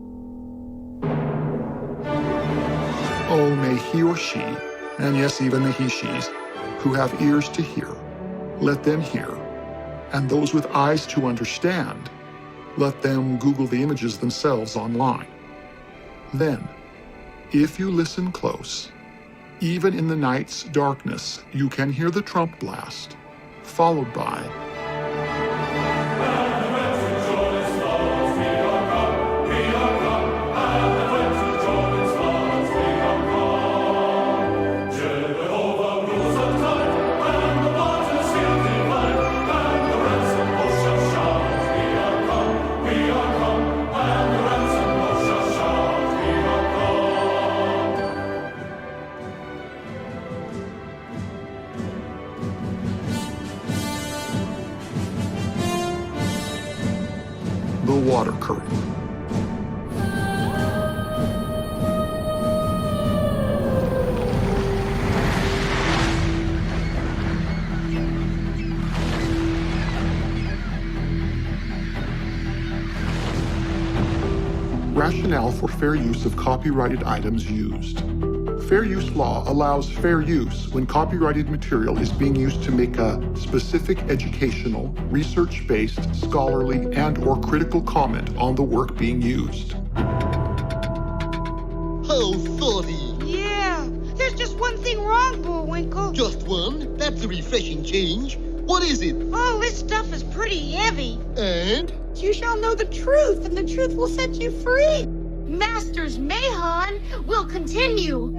Oh, may he or she, and yes, even the he-she's, who have ears to hear, let them hear, and those with eyes to understand, let them Google the images themselves online. Then, if you listen close, even in the night's darkness, you can hear the trump blast, followed by the water current. Rationale for fair use of copyrighted items used. Fair use law allows fair use when copyrighted material is being used to make a specific educational, research-based, scholarly, and/or critical comment on the work being used. Oh, sorry. Yeah, there's just one thing wrong, Bullwinkle. Just one? That's a refreshing change. What is it? Oh, this stuff is pretty heavy. And? You shall know the truth, and the truth will set you free. Masters Mahon will continue.